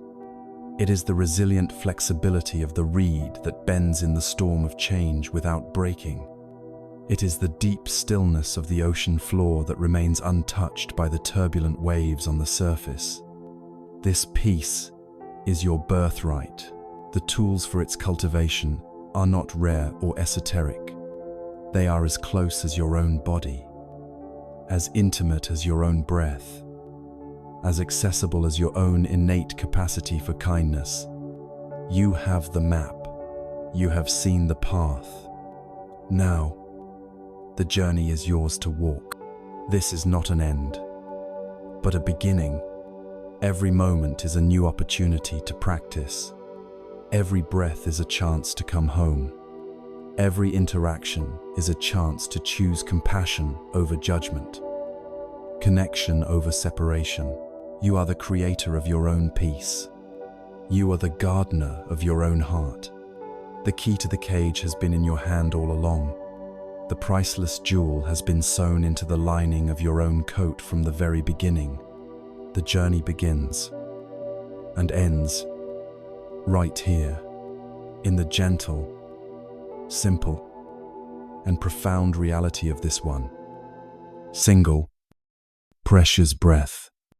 It is the resilient flexibility of the reed that bends in the storm of change without breaking. It is the deep stillness of the ocean floor that remains untouched by the turbulent waves on the surface. This peace is your birthright. The tools for its cultivation are not rare or esoteric. They are as close as your own body, as intimate as your own breath, as accessible as your own innate capacity for kindness. You have the map. You have seen the path. Now, the journey is yours to walk. This is not an end, but a beginning. Every moment is a new opportunity to practice. Every breath is a chance to come home. Every interaction is a chance to choose compassion over judgment, connection over separation. You are the creator of your own peace. You are the gardener of your own heart. The key to the cage has been in your hand all along. The priceless jewel has been sewn into the lining of your own coat from the very beginning. The journey begins and ends right here, in the gentle, simple, and profound reality of this one single, precious breath.